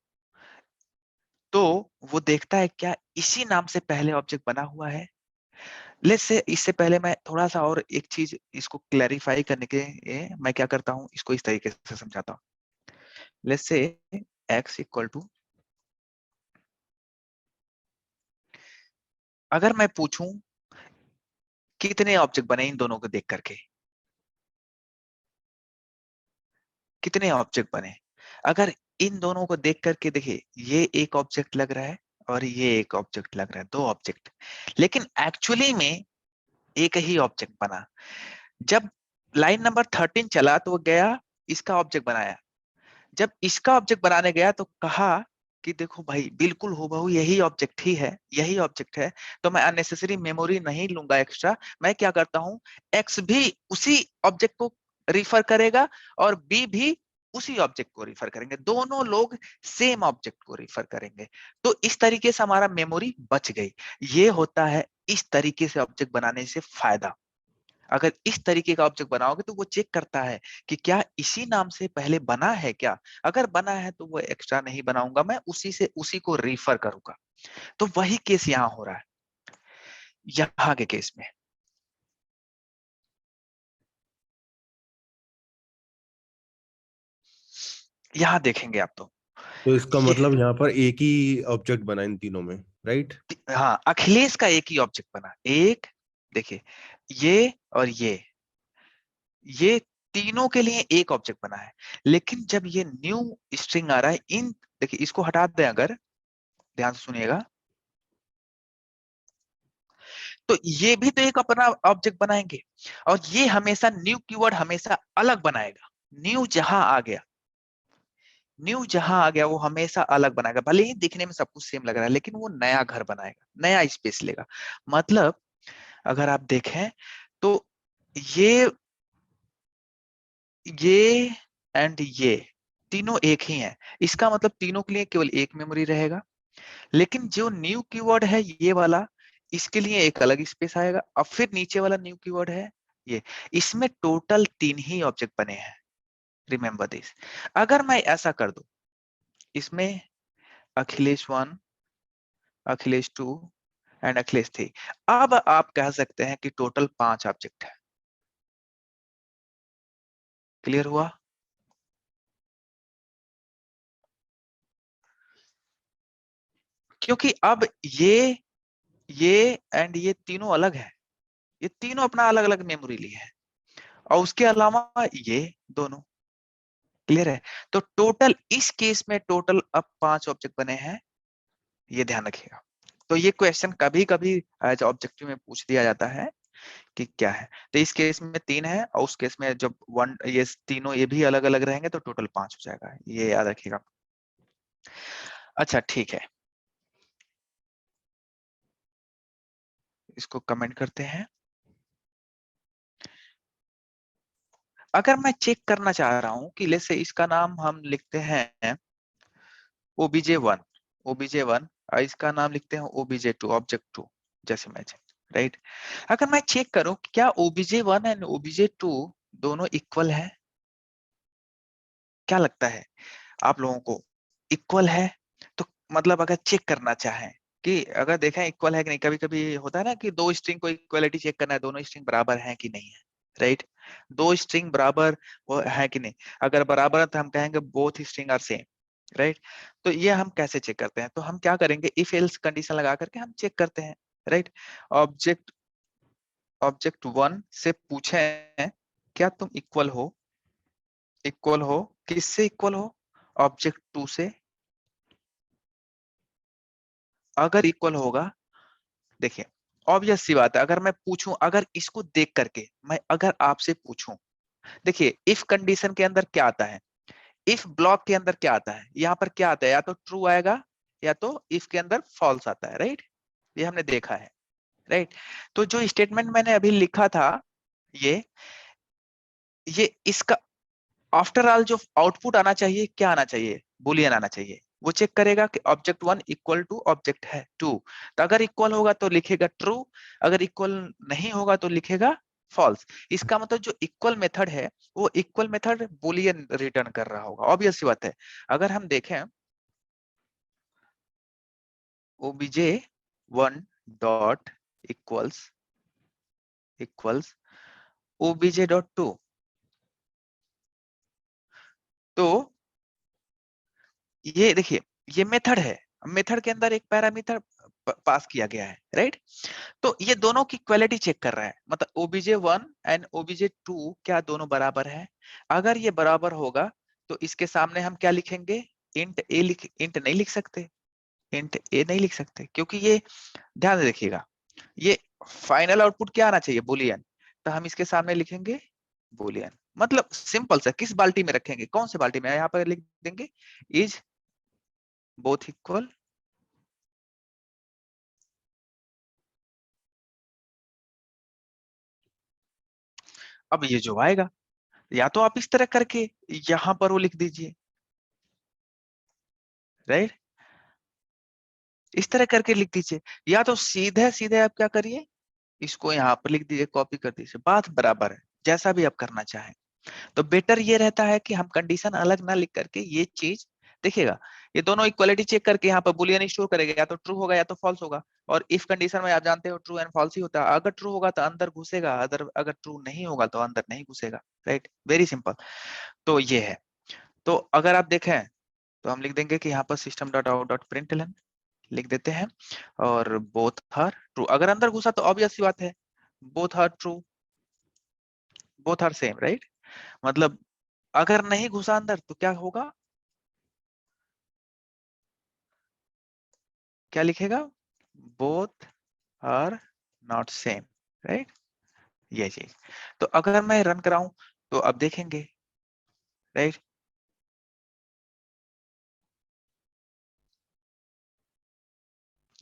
तो वो देखता है क्या इसी नाम से पहले ऑब्जेक्ट बना हुआ है। लेट्स से, इससे पहले मैं थोड़ा सा और एक चीज इसको क्लैरिफाई करने के लिए मैं क्या करता हूँ, इसको इस तरीके से समझाता हूँ। Let's say x equal to, अगर मैं पूछूं कितने ऑब्जेक्ट बने इन दोनों को देख करके, कितने ऑब्जेक्ट बने, अगर इन दोनों को देख करके देखिए, ये एक ऑब्जेक्ट लग रहा है और ये एक ऑब्जेक्ट लग रहा है, दो ऑब्जेक्ट, लेकिन एक्चुअली में एक ही ऑब्जेक्ट बना। जब लाइन नंबर 13 चला तो वो गया, इसका ऑब्जेक्ट बनाया, जब इसका ऑब्जेक्ट बनाने गया तो कहा कि देखो भाई बिल्कुल हूबहू यही ऑब्जेक्ट ही है, यही ऑब्जेक्ट है, तो मैं अननेसेसरी मेमोरी नहीं लूंगा एक्स्ट्रा, मैं क्या करता हूं, एक्स भी उसी ऑब्जेक्ट को रिफर करेगा और बी भी उसी ऑब्जेक्ट को रिफर करेंगे, दोनों लोग सेम ऑब्जेक्ट को रिफर करेंगे, तो इस तरीके से हमारा मेमोरी बच गई। ये होता है इस तरीके से ऑब्जेक्ट बनाने से फायदा। अगर इस तरीके का ऑब्जेक्ट बनाओगे तो वो चेक करता है कि क्या इसी नाम से पहले बना है क्या, अगर बना है तो वो एक्स्ट्रा नहीं बनाऊंगा, मैं उसी से उसी को रेफर करूंगा। तो वही केस यहाँ हो रहा है, यहाँ के केस में। यहाँ देखेंगे आप तो तो इसका ये, मतलब यहाँ पर एक ही ऑब्जेक्ट बना इन तीनों में, राइट? हाँ अखिलेश का एक ही ऑब्जेक्ट बना, एक, देखिए ये और ये तीनों के लिए एक ऑब्जेक्ट बना है, लेकिन जब ये न्यू स्ट्रिंग आ रहा है, इन, देखिए इसको हटा दें अगर, ध्यान से सुनिएगा, तो ये भी तो एक अपना ऑब्जेक्ट बनाएंगे, और ये हमेशा न्यू कीवर्ड हमेशा अलग बनाएगा, न्यू जहां आ गया, न्यू जहां आ गया वो हमेशा अलग बनाएगा, भले ही दिखने में सब कुछ सेम लग रहा है, लेकिन वो नया घर बनाएगा, नया स्पेस लेगा। मतलब अगर आप देखें तो ये ये एंड ये तीनों एक ही हैं, इसका मतलब तीनों के लिए केवल एक मेमोरी रहेगा, लेकिन जो न्यू कीवर्ड है ये वाला, इसके लिए एक अलग स्पेस आएगा, अब फिर नीचे वाला न्यू कीवर्ड है ये, इसमें टोटल 3 ही ऑब्जेक्ट बने हैं, रिमेंबर दिस। अगर मैं ऐसा कर दूं, इसमें अखिलेश 1, अखिलेश 2 एंड अखिलेश 3, अब आप कह सकते हैं कि टोटल 5 ऑब्जेक्ट है। क्लियर हुआ? क्योंकि अब ये एंड ये तीनों अलग है, ये तीनों अपना अलग अलग मेमोरी लिए है, और उसके अलावा ये दोनों, क्लियर है? तो टोटल इस केस में टोटल अब 5 ऑब्जेक्ट बने हैं, ये ध्यान रखिएगा। तो ये क्वेश्चन कभी कभी एज ऑब्जेक्टिव में पूछ दिया जाता है कि क्या है, तो इस केस में 3 है, और उस केस में जब वन, ये तीनों ये भी अलग अलग रहेंगे तो टोटल 5 हो जाएगा, ये याद रखिएगा। अच्छा ठीक है, इसको कमेंट करते हैं। अगर मैं चेक करना चाह रहा हूं कि जैसे इसका नाम हम लिखते हैं OBJ1, OBJ1, और इसका नाम लिखते हैं OBJ2, ऑब्जेक्ट 2, जैसे मैं, राइट। अगर मैं चेक करूं कि क्या OBJ1 एंड OBJ2 दोनों इक्वल है, क्या लगता है आप लोगों को, इक्वल है? तो मतलब अगर चेक करना चाहें कि अगर देखें इक्वल है कि नहीं, कभी कभी होता है ना कि दो स्ट्रिंग को इक्वलिटी चेक करना है, दोनों स्ट्रिंग बराबर है कि नहीं है, राइट। दो स्ट्रिंग बराबर वो है कि नहीं, अगर बराबर है तो हम कहेंगे both string are same, right. तो ये हम कैसे चेक करते हैं, तो हम क्या करेंगे, इफ एल्स कंडीशन लगा करके हम चेक करते हैं, राइट। ऑब्जेक्ट ऑब्जेक्ट 1 से पूछें क्या तुम इक्वल हो, इक्वल हो, किससे इक्वल हो, ऑब्जेक्ट 2 से। अगर इक्वल होगा, देखिए ऑब्वियस सी बात है, अगर मैं पूछूं, अगर इसको देख करके मैं अगर आपसे पूछूं, देखिए इफ कंडीशन के अंदर क्या आता है, इफ ब्लॉक के अंदर क्या आता है, यहाँ पर क्या आता है, या तो ट्रू आएगा या तो इफ के अंदर फॉल्स आता है, राइट। ये हमने देखा है, राइट। तो जो स्टेटमेंट मैंने अभी लिखा था, ये ये इसका आफ्टर ऑल जो आउटपुट आना चाहिए, क्या आना चाहिए, बुलियन आना चाहिए। वो चेक करेगा कि ऑब्जेक्ट 1 इक्वल टू ऑब्जेक्ट है 2, तो अगर इक्वल होगा तो लिखेगा ट्रू, अगर इक्वल नहीं होगा तो लिखेगा फॉल्स। इसका मतलब जो इक्वल मेथड है, वो इक्वल मेथड बुलियन रिटर्न कर रहा होगा, ऑब्वियस सी बात है। अगर हम देखें obj1 dot equals equals obj.2, तो ये देखिए ये मेथड है, मेथड के अंदर एक पैरामीटर पास किया गया है, राइट। तो ये दोनों की क्वालिटी चेक कर रहा है, मतलब obj1 एंड obj2 क्या दोनों बराबर है। अगर ये बराबर होगा तो इसके सामने हम क्या लिखेंगे, इंट नहीं लिख सकते, इंट ए नहीं लिख सकते, क्योंकि ये ध्यान से देखिएगा, ये फाइनल आउटपुट क्या आना चाहिए, बुलियन। तो हम इसके सामने लिखेंगे बुलियन, मतलब सिंपल सा, किस बाल्टी में रखेंगे, कौन से बाल्टी में, यहाँ पर लिख देंगे इज बोथ इक्वल। अब ये जो आएगा, या तो आप इस तरह करके यहां पर वो लिख दीजिए, राइट, इस तरह करके लिख दीजिए, या तो सीधे सीधे आप क्या करिए, इसको यहाँ पर लिख दीजिए, कॉपी कर दीजिए, बात बराबर है, जैसा भी आप करना चाहें। तो बेटर ये रहता है कि हम कंडीशन अलग ना लिख करके ये चीज देखिएगा, ये दोनों इक्वालिटी चेक करके यहाँ पर बुलियन स्टोर करेगा, या तो ट्रू होगा या तो फॉल्स होगा। और इफ कंडीशन में आप जानते हो ट्रू एंड फॉल्स ही होता है, अगर ट्रू होगा तो अंदर घुसेगा, अदर अगर ट्रू नहीं होगा तो अंदर नहीं घुसेगा, राइट, वेरी सिंपल। तो ये है, तो अगर आप देखें तो हम लिख देंगे कि यहाँ पर system dot out dot println लिख देते हैं, और बोथ आर ट्रू, अगर अंदर घुसा तो ऑब्वियस सी बात है, both are true, both are same, right. मतलब अगर नहीं घुसा अंदर तो क्या होगा, क्या लिखेगा, both are not same, right, ये चीज। तो अगर मैं रन कराऊं तो अब देखेंगे, राइट,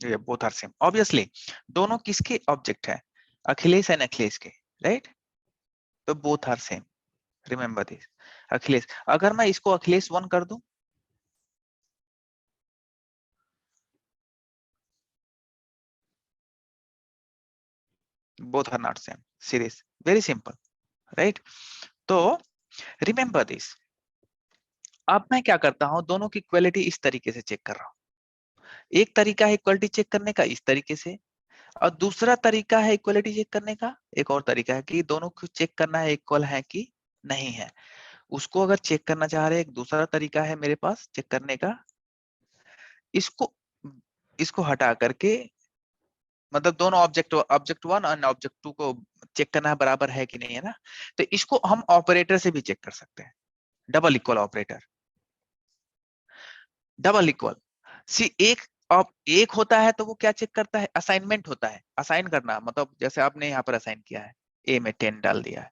ये बोथ आर सेम, ऑब्वियसली दोनों किसके ऑब्जेक्ट है, अखिलेश एंड अखिलेश के, राइट। तो both are same, remember this, Akhilesh, अगर मैं इसको अखिलेश 1 कर दूं, both are not same, series, very simple, right। तो रिमेंबर दिस, अब मैं क्या करता हूं, दोनों की क्वालिटी इस तरीके से चेक कर रहा हूं, एक तरीका है इक्वालिटी चेक करने का इस तरीके से, और दूसरा तरीका है इक्वालिटी चेक करने का, एक और तरीका है कि दोनों को चेक करना है इक्वल है कि नहीं है। उसको अगर चेक करना चाह रहे हैं, एक दूसरा तरीका है मेरे पास चेक करने का, इसको इसको हटा करके, मतलब दोनों ऑब्जेक्ट 1 और ऑब्जेक्ट 2 को चेक करना है बराबर है कि नहीं, है ना। तो इसको हम ऑपरेटर से भी चेक कर सकते हैं, double equal operator, double equal, सी एक, अब एक होता है तो वो क्या चेक करता है, असाइनमेंट होता है, असाइन करना, मतलब जैसे आपने यहाँ पर असाइन किया है, ए में 10 डाल दिया है,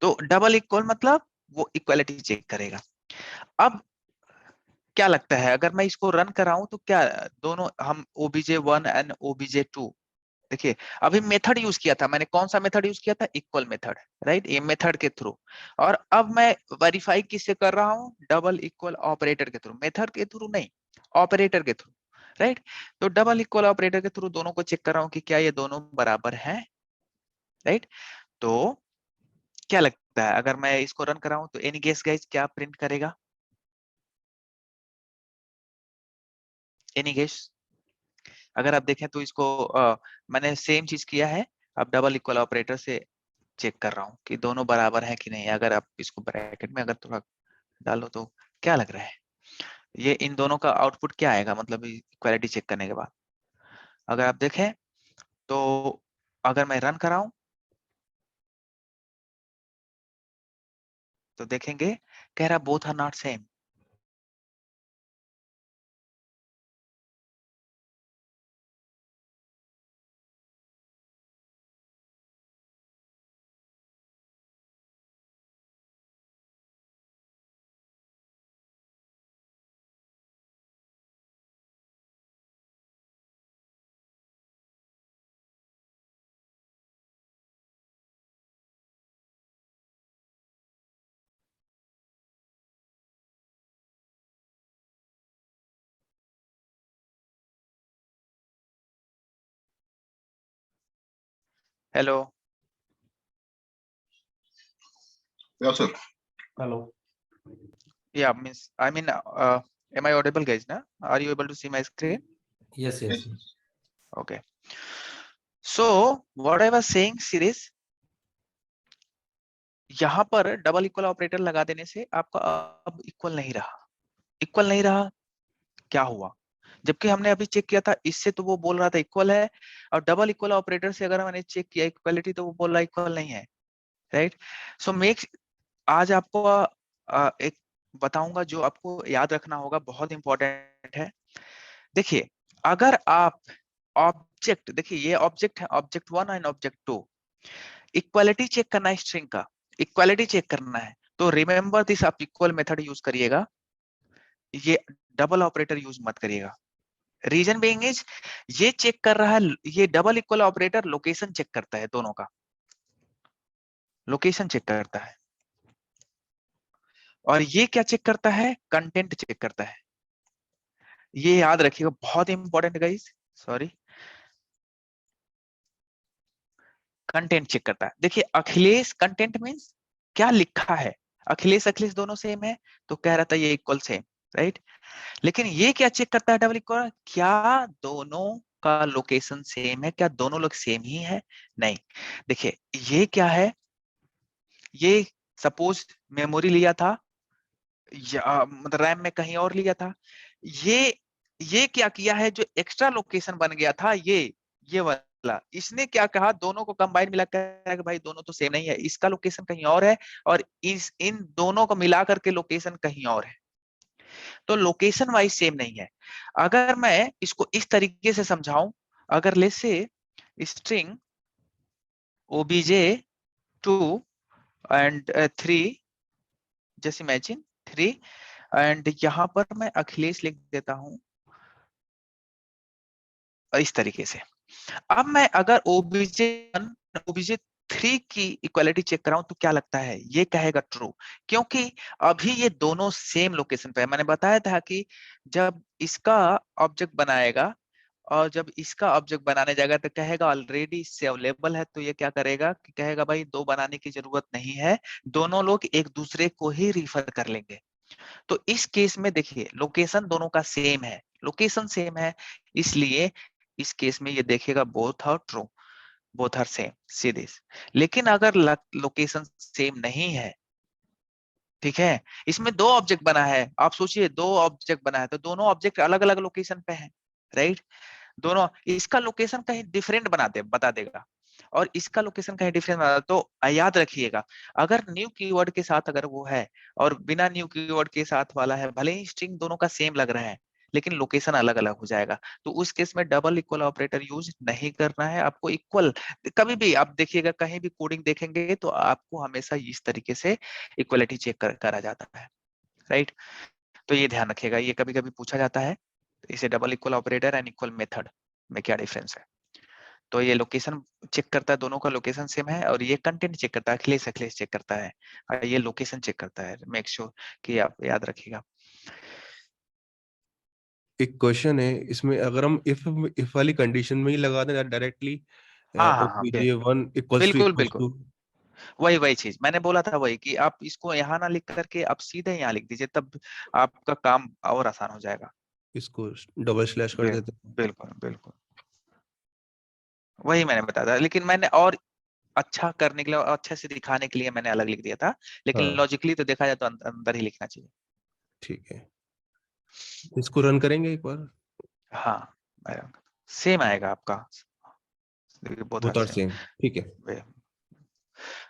तो डबल इक्वल मतलब वो इक्वालिटी चेक करेगा। अब क्या लगता है, अगर मैं इसको रन कराऊं तो क्या, दोनों हम obj1 एंड obj2, देखिए अभी मेथड यूज किया था मैंने, कौन सा मेथड यूज किया था, इक्वल मेथड, राइट, ये मेथड के थ्रू। और अब मैं वेरीफाई किससे कर रहा हूँ, डबल इक्वल ऑपरेटर के थ्रू, मेथड के थ्रू नहीं, ऑपरेटर के थ्रू, राइट। तो डबल इक्वल ऑपरेटर के थ्रू दोनों को चेक कर रहा हूँ कि क्या ये दोनों बराबर हैं, राइट। तो क्या लगता है, अगर मैं इसको रन कराऊं तो एनी गेस गाइस क्या प्रिंट करेगा, एनी गेस, अगर आप देखें तो इसको मैंने सेम चीज किया है, अब डबल इक्वल ऑपरेटर से चेक कर रहा हूँ कि दोनों बराबर है कि नहीं। अगर आप इसको ब्रैकेट में अगर थोड़ा डालो तो क्या लग रहा है, ये इन दोनों का आउटपुट क्या आएगा, मतलब इक्वालिटी चेक करने के बाद अगर आप देखें तो अगर मैं रन कराऊं तो देखेंगे कह रहा both are not same. Hello, Yeah, sir. Hello. yeah, means I mean am I audible guys na? Are you able to see my screen? Yes, yes. Okay, so what I was saying series, यहाँ पर double equal operator लगा देने से आपका अब equal नहीं रहा। Equal नहीं रहा, क्या हुआ, जबकि हमने अभी चेक किया था इससे तो वो बोल रहा था इक्वल है, और डबल इक्वल ऑपरेटर से अगर मैंने चेक किया इक्वालिटी तो वो बोल रहा इक्वल नहीं है, राइट। सो मेक, आज आपको एक बताऊंगा जो आपको याद रखना होगा, बहुत इंपॉर्टेंट है। देखिए अगर आप ऑब्जेक्ट, देखिए ये ऑब्जेक्ट है, object 1 and object 2, equality check करना है, स्ट्रिंग का इक्वालिटी चेक करना है, तो रिमेंबर दिस, आप इक्वल मेथड यूज करिएगा, ये डबल ऑपरेटर यूज मत करिएगा। रीजन बीइंग इज, ये चेक कर रहा है, ये double equal operator location check करता है, दोनों का लोकेशन चेक करता है, और ये क्या चेक करता है, कंटेंट चेक करता है। ये याद रखिएगा, बहुत important guys, sorry, content check करता है। देखिए अखिलेश, कंटेंट मींस क्या लिखा है, अखिलेश अखिलेश दोनों सेम है तो कह रहा था ये इक्वल सेम, राइट। लेकिन ये क्या चेक करता है डबल इक्वल, क्या दोनों का लोकेशन सेम है, क्या दोनों लोग सेम ही है, नहीं। देखिए ये क्या है, ये सपोज मेमोरी लिया था या मतलब रैम में कहीं और लिया था, ये क्या किया है, जो एक्स्ट्रा लोकेशन बन गया था ये वाला, इसने क्या कहा, दोनों को कंबाइन मिला कर कि भाई दोनों तो सेम नहीं है, इसका लोकेशन कहीं और है और इन दोनों को मिला करके लोकेशन कहीं और है, तो लोकेशन वाइज सेम नहीं है। अगर मैं इसको इस तरीके से समझाऊं, अगर ले से स्ट्रिंग obj2 एंड 3, जैसे इमेजिन 3, एंड यहाँ पर मैं अखिलेश लिख देता हूं इस तरीके से। अब मैं अगर obj3 की इक्वालिटी चेक कराऊं तो क्या लगता है, ये कहेगा ट्रू, क्योंकि अभी ये दोनों सेम लोकेशन पे है। मैंने बताया था कि जब इसका ऑब्जेक्ट बनाएगा और जब इसका ऑब्जेक्ट बनाने जाएगा तो कहेगा ऑलरेडी इससे अवेलेबल है, तो ये क्या करेगा कि कहेगा भाई दो बनाने की जरूरत नहीं है, दोनों लोग एक दूसरे को ही रिफर कर लेंगे। तो इस केस में देखिए लोकेशन दोनों का सेम है, लोकेशन सेम है, इसलिए इस केस में ये देखेगा both are true, both are same, see this. लेकिन अगर लोकेशन सेम नहीं है, ठीक है, इसमें दो ऑब्जेक्ट बना है, आप सोचिए दो ऑब्जेक्ट बना है तो दोनों ऑब्जेक्ट अलग अलग लोकेशन पे है, राइट। दोनों, इसका लोकेशन कहीं डिफरेंट बता देगा और इसका लोकेशन कहीं डिफरेंट बता, तो याद रखिएगा अगर न्यू कीवर्ड के साथ अगर वो है और बिना न्यू कीवर्ड के साथ वाला है, भले ही स्ट्रिंग दोनों का सेम लग रहा है लेकिन लोकेशन अलग अलग हो जाएगा, तो उस केस में डबल इक्वल ऑपरेटर यूज नहीं करना है आपको। इक्वल कभी भी आप देखिएगा, कहीं भी कोडिंग देखेंगे तो आपको हमेशा इस तरीके से इक्वलिटी चेक करा जाता है, राइट। तो ये ध्यान रखिएगा, ये कभी कभी पूछा जाता है, इसे double equal operator and equal method में क्या डिफरेंस है। तो ये लोकेशन चेक करता है, दोनों का लोकेशन सेम है, और ये कंटेंट चेक करता है, अखिलेश अखिलेश चेक करता है, और ये लोकेशन चेक करता है। मेक श्योर कि आप याद रखिएगा। एक क्वेश्चन है इसमें, अगर हम इफ वाली कंडीशन में ही लगा दें डायरेक्टली हाँ हाँ हाँ, obj1 इक्वल्स बिल्कुल टू, बिल्कुल, वही चीज मैंने बोला था, वही कि आप इसको यहाँ ना लिख करके आप सीधे यहाँ लिख दीजिए, तब आपका काम और आसान हो जाएगा। इसको डबल स्लैश कर देते हैं। बिल्कुल बिल्कुल। वही मैंने बताया था, लेकिन मैंने और अच्छा करने के लिए और अच्छे से दिखाने के लिए मैंने अलग लिख दिया था, लेकिन हाँ लॉजिकली तो देखा जाए तो अंदर ही लिखना चाहिए। ठीक है, इसको रन करेंगे एक बार। हाँ, सेम आएगा आपका, both are both are same. Same, ठीक है।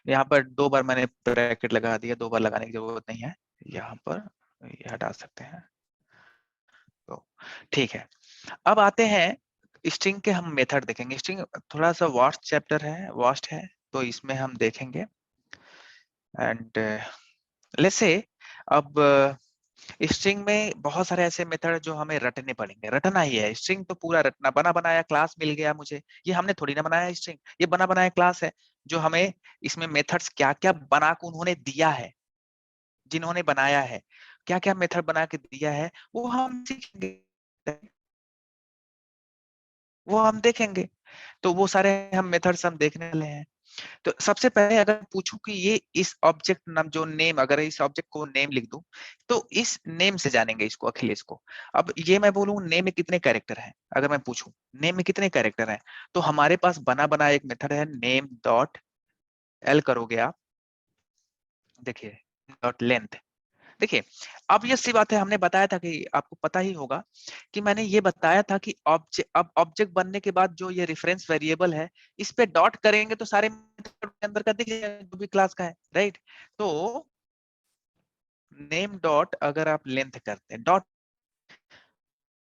यहाँ पर 2 बार मैंने ब्रैकेट लगा दिया, 2 बार लगाने की जरूरत नहीं है, यहाँ पर ये हटा सकते हैं। तो ठीक है, अब आते हैं स्ट्रिंग के, हम मेथड देखेंगे। स्ट्रिंग थोड़ा सा वास्ट चैप्टर है, वास्ट है, तो इसमें हम देखेंगे। एंड लेट्स से अब स्ट्रिंग में बहुत सारे ऐसे मेथड जो हमें रटने पड़ेंगे, रटना ही है। स्ट्रिंग तो पूरा रटना, बना बनाया क्लास मिल गया मुझे, ये हमने थोड़ी ना बनाया स्ट्रिंग, ये बना बनाया क्लास है। जो हमें इसमें मेथड्स क्या क्या बना के उन्होंने दिया है, जिन्होंने बनाया है क्या क्या मेथड बना के दिया है, वो हम सीखेंगे, वो हम देखेंगे। तो वो सारे हम मेथड्स हम देखने वाले हैं। तो सबसे पहले अगर पूछूं कि ये इस ऑब्जेक्ट नाम जो नेम, अगर इस ऑब्जेक्ट को नेम लिख दूं, तो इस नेम से जानेंगे इसको, अखिलेश को। अब ये मैं बोलूं नेम में कितने कैरेक्टर हैं, अगर मैं पूछूं नेम में कितने कैरेक्टर हैं, तो हमारे पास बना बना एक मेथड है नेम डॉट एल, करोगे आप, देखिए डॉट लेंथ। देखिए अब ये सी बात है, हमने बताया था कि आपको पता ही होगा कि मैंने ये बताया था कि ऑब्जेक्ट, अब ऑब्जेक्ट बनने के बाद जो ये रेफरेंस वेरिएबल है, इस पे डॉट करेंगे तो सारे मेथड के अंदर का दिख जाएगा जो भी क्लास का है, राइट। तो नेम डॉट अगर आप लेंथ करते हैं डॉट,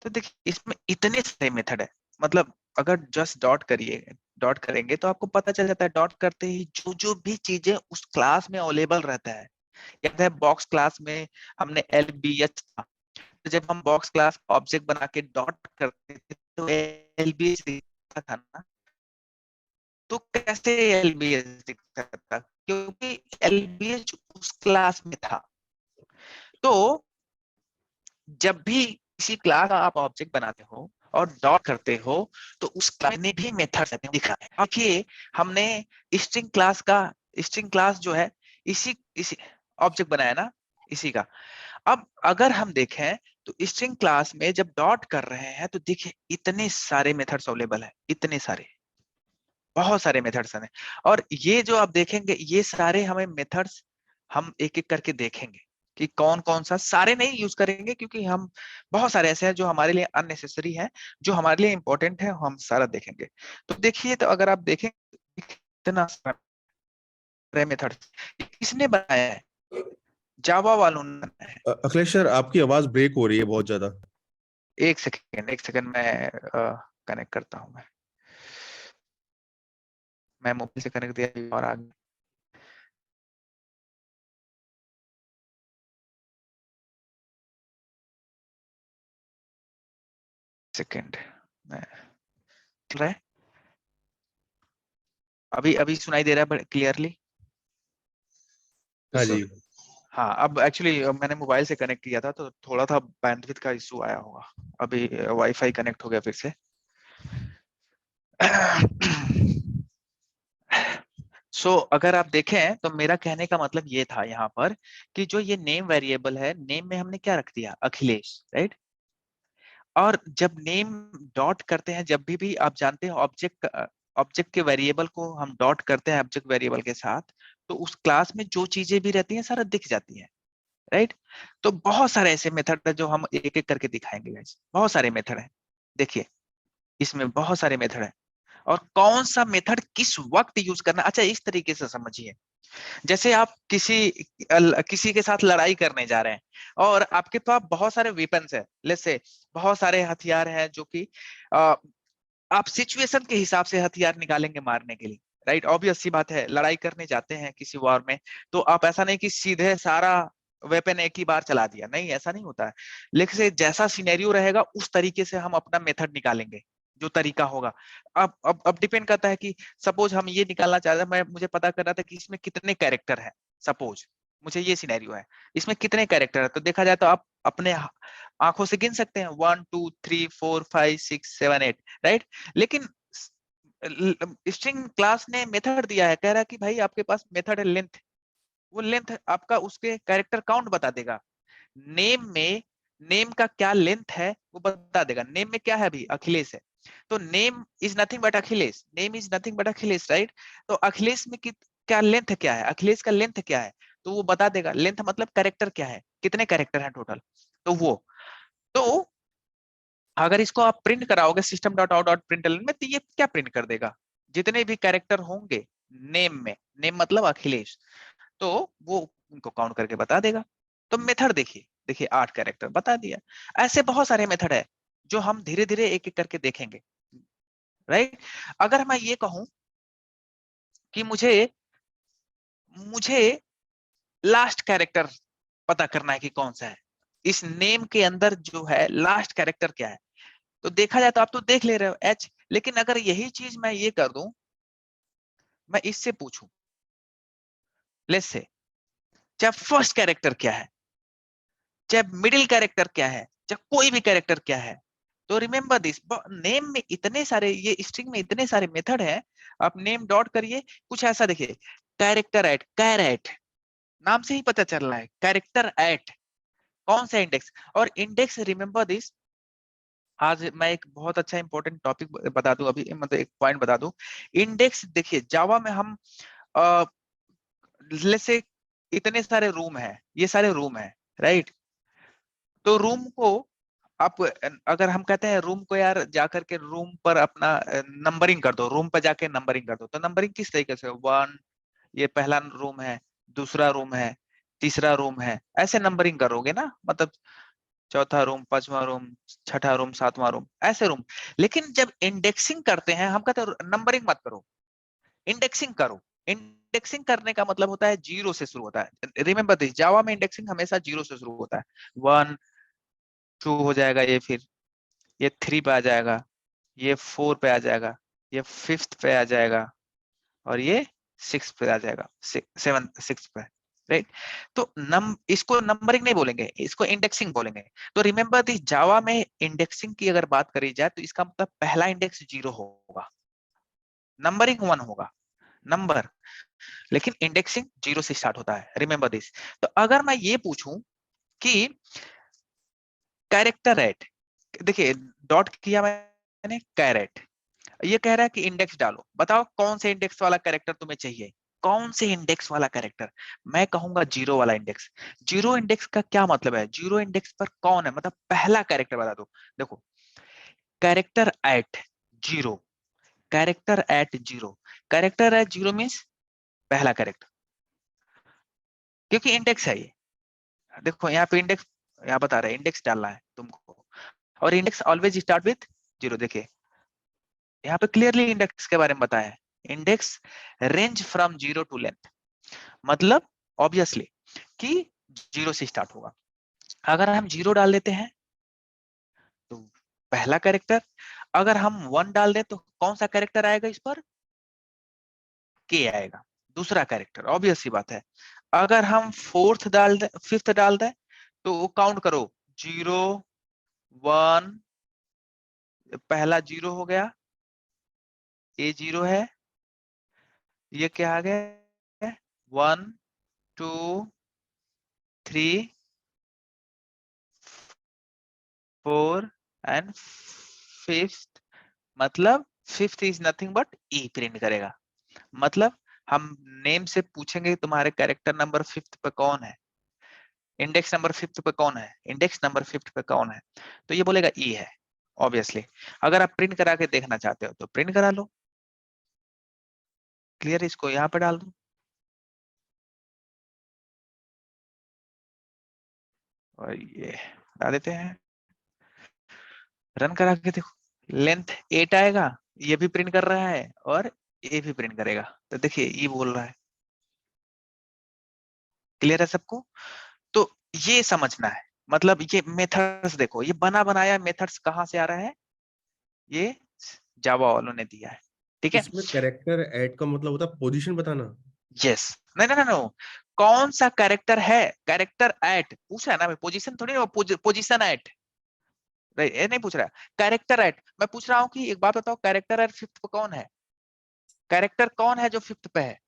तो देखिए इसमें इतने सारे मेथड है, मतलब अगर जस्ट डॉट करिए, डॉट करेंगे तो आपको पता चल जाता है डॉट करते ही जो जो भी चीजें उस क्लास में अवेलेबल रहता है। याद है बॉक्स क्लास में हमने एल बी एच था, तो जब हम बॉक्स क्लास ऑब्जेक्ट बना के डॉट करते थे तो एल बी एच दिखता था ना। तो कैसे एल बी एच दिखता था, क्योंकि एल बी एच उस क्लास में था। तो जब भी किसी क्लास का आप ऑब्जेक्ट बनाते हो और डॉट करते हो, तो उस क्लास में भी मेथड्स दिख रहा है। देखिए हमने स्ट्रिंग क्लास का, स्ट्रिंग क्लास जो है इसी इसी ऑब्जेक्ट बनाया ना, इसी का। अब अगर हम देखें तो स्ट्रिंग क्लास में जब डॉट कर रहे हैं तो देखिए इतने सारे मेथड्स अवेलेबल है, इतने सारे, बहुत सारे मेथड्स हैं। और ये जो आप देखेंगे ये सारे हमें मेथड्स हम एक एक करके देखेंगे कि कौन कौन सा, सारे नहीं यूज करेंगे क्योंकि हम बहुत सारे ऐसे हैं जो हमारे लिए अननेसेसरी है, जो हमारे लिए इंपॉर्टेंट है, हम सारा देखेंगे। तो देखिए, तो अगर आप देखें इतना सारे मेथड्स किसने बनाया है, जावा वालों ने बनाया है। अखिलेश सर, आपकी आवाज ब्रेक हो रही है बहुत ज्यादा। एक सेकेंड, एक सेकेंड, मैं कनेक्ट करता हूँ। मैं मोबाइल से कनेक्ट दिया और आगे सेकेंड मैं चल रहा है, अभी अभी सुनाई दे रहा है क्लियरली। हाँ Yes, जी। sir. हाँ, अब एक्चुअली मैंने मोबाइल से कनेक्ट किया था तो थोड़ा था बैंडविड्थ का इशू आया होगा। अभी वाईफाई कनेक्ट हो गया फिर से। सो अगर आप देखें तो मेरा कहने का मतलब ये था यहाँ पर कि जो ये नेम वेरिएबल है, नेम में हमने क्या रख दिया, अखिलेश, राइट। और जब नेम डॉट करते हैं, जब भी आप जानते हैं ऑब्जेक्ट, ऑब्जेक्ट के वेरिएबल को हम डॉट करते हैं ऑब्जेक्ट वेरिएबल के साथ, तो उस क्लास में जो चीजें भी रहती हैं सारा दिख जाती है, राइट। तो बहुत सारे ऐसे मेथड है जो हम एक एक करके दिखाएंगे गाइस, बहुत सारे मेथड है। देखिए इसमें बहुत सारे मेथड है, और कौन सा मेथड किस वक्त यूज करना, अच्छा इस तरीके से समझिए। जैसे आप किसी के साथ लड़ाई करने जा रहे हैं और आपके पास बहुत सारे वेपन्स है, लेट्स से बहुत सारे हथियार हैं जो कि आप सिचुएशन के हिसाब से हथियार निकालेंगे मारने के लिए, राइट। ऑब्वियस सी बात है, लड़ाई करने जाते हैं किसी वॉर में, तो आप ऐसा नहीं कि सीधे सारा वेपन एक ही बार चला दिया, नहीं ऐसा नहीं होता है। लेकिन जैसा सिनेरियो रहेगा उस तरीके से हम अपना मेथड निकालेंगे, जो तरीका होगा। अब डिपेंड करता है कि सपोज हम ये निकालना चाह रहे हैं, मैं मुझे पता करना था कि इसमें कितने कैरेक्टर है, सपोज मुझे ये सिनेरियो है, इसमें कितने कैरेक्टर है, तो देखा जाए तो आप अपने आंखों से गिन सकते हैं 1 2 3 4 5 6 7 8, राइट। लेकिन स्ट्रिंग क्लास ने मेथड दिया है, कह रहा है कि भाई आपके पास मेथड है लेंथ, वो लेंथ आपका उसके कैरेक्टर काउंट बता देगा। नेम में नेम का क्या लेंथ है वो बता देगा। नेम में क्या है, अभी अखिलेश है, तो name is nothing but Akhilesh, name is nothing but Akhilesh, right. तो अखिलेश में क्या लेंथ क्या है, अखिलेश का लेंथ क्या है, तो वो बता देगा। लेंथ मतलब कैरेक्टर क्या है, कितने कैरेक्टर हैं टोटल, तो वो। तो अगर इसको आप प्रिंट कराओगे system dot out dot println में, तो ये क्या प्रिंट कर देगा, जितने भी कैरेक्टर होंगे नेम में, नेम मतलब अखिलेश, तो वो उनको काउंट करके बता देगा। तो मेथड देखिए, देखिए 8 कैरेक्टर बता दिया। ऐसे बहुत सारे मेथड है जो हम धीरे धीरे एक एक करके देखेंगे, राइट। अगर मैं ये कहूं कि मुझे लास्ट कैरेक्टर पता करना है कि कौन सा है, इस नेम के अंदर जो है लास्ट कैरेक्टर क्या है, तो देखा जाए तो आप तो देख ले रहे हो एच, लेकिन अगर यही चीज मैं ये कर दूं, मैं इससे पूछूं लेट्स से, चाहे फर्स्ट कैरेक्टर क्या है, चाहे मिडिल कैरेक्टर क्या है, चाहे कोई भी कैरेक्टर क्या है, तो रिमेंबर दिस, नेम में इतने सारे, ये स्ट्रिंग में इतने सारे मेथड है। आप नेम डॉट करिए, कुछ ऐसा देखिए, कैरेक्टर एट, कैर एट, नाम से ही पता चल रहा है कैरेक्टर एट कौन सा इंडेक्स। और इंडेक्स रिमेंबर दिस, आज मैं एक बहुत अच्छा इंपॉर्टेंट टॉपिक बता दूं, अभी मतलब एक पॉइंट बता दूं। इंडेक्स देखिए जावा में हम जैसे इतने सारे रूम है, ये सारे रूम है, राइट। तो रूम को आप, अगर हम कहते हैं रूम को यार जाकर के रूम पर अपना नंबरिंग कर दो, रूम पर जाके नंबरिंग कर दो, तो नंबरिंग किस तरीके से, 1, ये पहला रूम है, दूसरा रूम है, तीसरा रूम है, ऐसे नंबरिंग करोगे ना, मतलब चौथा रूम, पांचवा रूम, छठा रूम, सातवां रूम, ऐसे रूम। लेकिन जब इंडेक्सिंग करते हैं हम कहते हैं नंबरिंग मत करो, इंडेक्सिंग करो। इंडेक्सिंग करने का मतलब होता है जीरो से शुरू होता है। रिमेंबर दिस, जावा में इंडेक्सिंग हमेशा जीरो से शुरू होता है। 1 2 हो जाएगा, ये फिर ये 3 पे आ जाएगा, ये 4 पे आ जाएगा, ये 5th पे आ जाएगा, और ये 6 पे आ जाएगा, 6 पे, राइट। तो इसको नंबरिंग नहीं बोलेंगे, इसको इंडेक्सिंग बोलेंगे। तो रिमेंबर दिस, जावा में इंडेक्सिंग की अगर बात करी जाए तो इसका मतलब पहला इंडेक्स 0 होगा, नंबरिंग 1 होगा, नंबर, लेकिन इंडेक्सिंग 0 से स्टार्ट होता है, रिमेंबर दिस। तो अगर मैं ये पूछूं कि कैरेक्टर एट, देखिए डॉट किया मैंने, कैरेट, ये कह रहा है कि इंडेक्स डालो, बताओ कौन से इंडेक्स वाला कैरेक्टर तुम्हें चाहिए, कौन से इंडेक्स वाला कैरेक्टर। मैं कहूंगा 0 वाला इंडेक्स। 0 इंडेक्स का क्या मतलब है, 0 इंडेक्स पर कौन है, मतलब पहला कैरेक्टर बता दो। देखो character eight 0, character eight 0, character eight 0 means पहला कैरेक्टर, क्योंकि इंडेक्स है ये। देखो यहाँ पे इंडेक्स, यहाँ बता रहे इंडेक्स डालना है तुमको, और इंडेक्स ऑलवेज स्टार्ट विथ 0। देखिए यहाँ पे क्लियरली इंडेक्स के बारे में बताया है, index range from 0 to length, मतलब ऑब्वियसली कि 0 से स्टार्ट होगा। अगर हम 0 डाल देते हैं तो पहला कैरेक्टर, अगर हम 1 डाल दें तो कौन सा कैरेक्टर आएगा इस पर, के आएगा, दूसरा कैरेक्टर, ऑब्वियस सी बात है। अगर हम 4th डाल दें, 5th डाल दें, तो काउंट करो, 0 1, पहला 0 हो गया, ये 0 है, ये क्या आ गया, 1 2 3 4 एंड 5th, मतलब 5th is nothing but E print करेगा। मतलब हम नेम से पूछेंगे तुम्हारे कैरेक्टर नंबर 5th पे कौन है, इंडेक्स नंबर 5th पे कौन है, इंडेक्स नंबर 5th पे कौन है, तो ये बोलेगा ई है, ऑब्वियसली। अगर आप प्रिंट करा के देखना चाहते हो तो प्रिंट करा लो, क्लियर, इसको यहाँ पे डाल दो, और ये डाल देते हैं, रन करा के देखो, लेंथ 8 आएगा, ये भी प्रिंट कर रहा है और ये भी प्रिंट करेगा, तो देखिए ये बोल रहा है, क्लियर है सबको। तो ये समझना है, मतलब ये मेथड्स देखो, ये बना बनाया मेथड्स कहाँ से आ रहा है, ये जावा वालों ने दिया है, ठीक है। इसमें कैरेक्टर ऐड का मतलब होता है पोजीशन बताना। यस, नहीं नहीं नहीं, कौन सा कैरेक्टर है, कैरेक्टर एट पूछ रहा है ना, पोजीशन थोड़ी ना, पोजीशन एट, ये नहीं पूछ रहा, कैरेक्टर एट। मैं पूछ रहा हूँ कि एक बात बताओ, कैरेक्टर एट 5th पे कौन है, कैरेक्टर कौन है जो 5th पे है,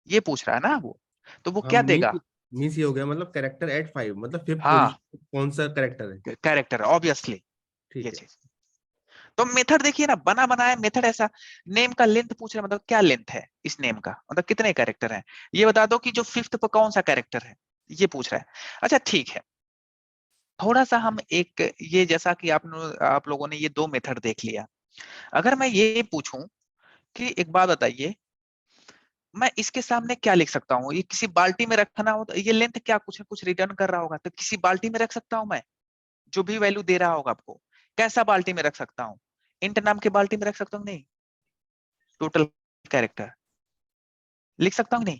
ये पूछ रहा है ना वो, तो वो हाँ, क्या देगा। मीन्स ये हो गया, मतलब कैरेक्टर एट 5 मतलब 5th हाँ पोजीशन कौन सा कैरेक्टर है। कैरेक्टर, ऑब्वियसली ठीक ये है। चीज। तो मेथड देखिए ना, बना बनाया मेथड ऐसा। नेम का लेंथ पूछ रहे, मतलब क्या लेंथ है इस नेम का, मतलब कितने कैरेक्टर हैं, ये बता दो कि जो फिफ्थ पर कौन सा कैरेक्टर है, ये पूछ रहा है। अच्छा ठीक है, थोड़ा सा हम एक, ये जैसा कि आप लोगों ने ये दो मेथड देख लिया, अगर मैं ये पूछूं कि एक बात बताइए, मैं इसके सामने क्या लिख सकता हूँ, ये किसी बाल्टी में रखना हो तो ये लेंथ क्या कुछ रिटर्न कर रहा होगा, तो किसी बाल्टी में रख सकता हूँ मैं, जो भी वैल्यू दे रहा होगा आपको, कैसा बाल्टी में रख सकता हूँ, इंट नाम के बाल्टी में रख सकता हूँ नहीं, टोटल कैरेक्टर लिख सकता हूँ नहीं,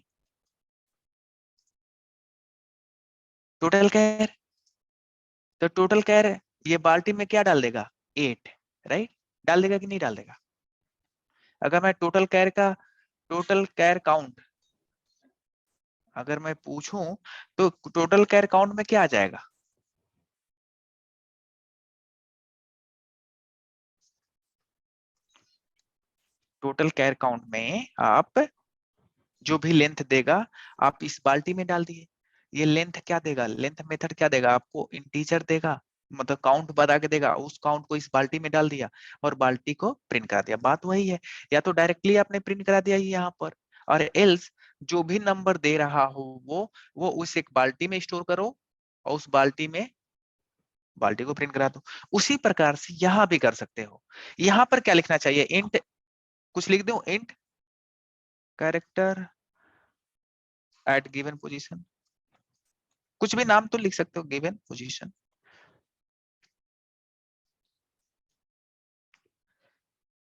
टोटल कैर, तो टोटल कैर ये बाल्टी में क्या डाल देगा, 8, राइट, डाल देगा कि नहीं डाल देगा। अगर मैं टोटल कैर काउंट अगर मैं पूछूं तो टोटल कैर काउंट में क्या आ जाएगा, टोटल कैर काउंट में आप जो भी लेंथ देगा आप इस बाल्टी में डाल दिए, ये लेंथ क्या देगा, लेंथ मेथड क्या देगा आपको, इंटीजर देगा, मतलब काउंट बता के देगा, उस काउंट को इस बाल्टी में डाल दिया और बाल्टी को प्रिंट करा दिया, बात वही है। या तो डायरेक्टली आपने प्रिंट करा दिया यहाँ पर, और एल्स जो भी नंबर दे रहा हो वो उस एक बाल्टी में स्टोर करो और उस बाल्टी को प्रिंट करा दो। उसी प्रकार से यहाँ भी कर सकते हो। यहाँ पर क्या लिखना चाहिए, इंट कुछ लिख दो, int character eight given position, कुछ भी नाम तो लिख सकते हो, गिवन पोजीशन,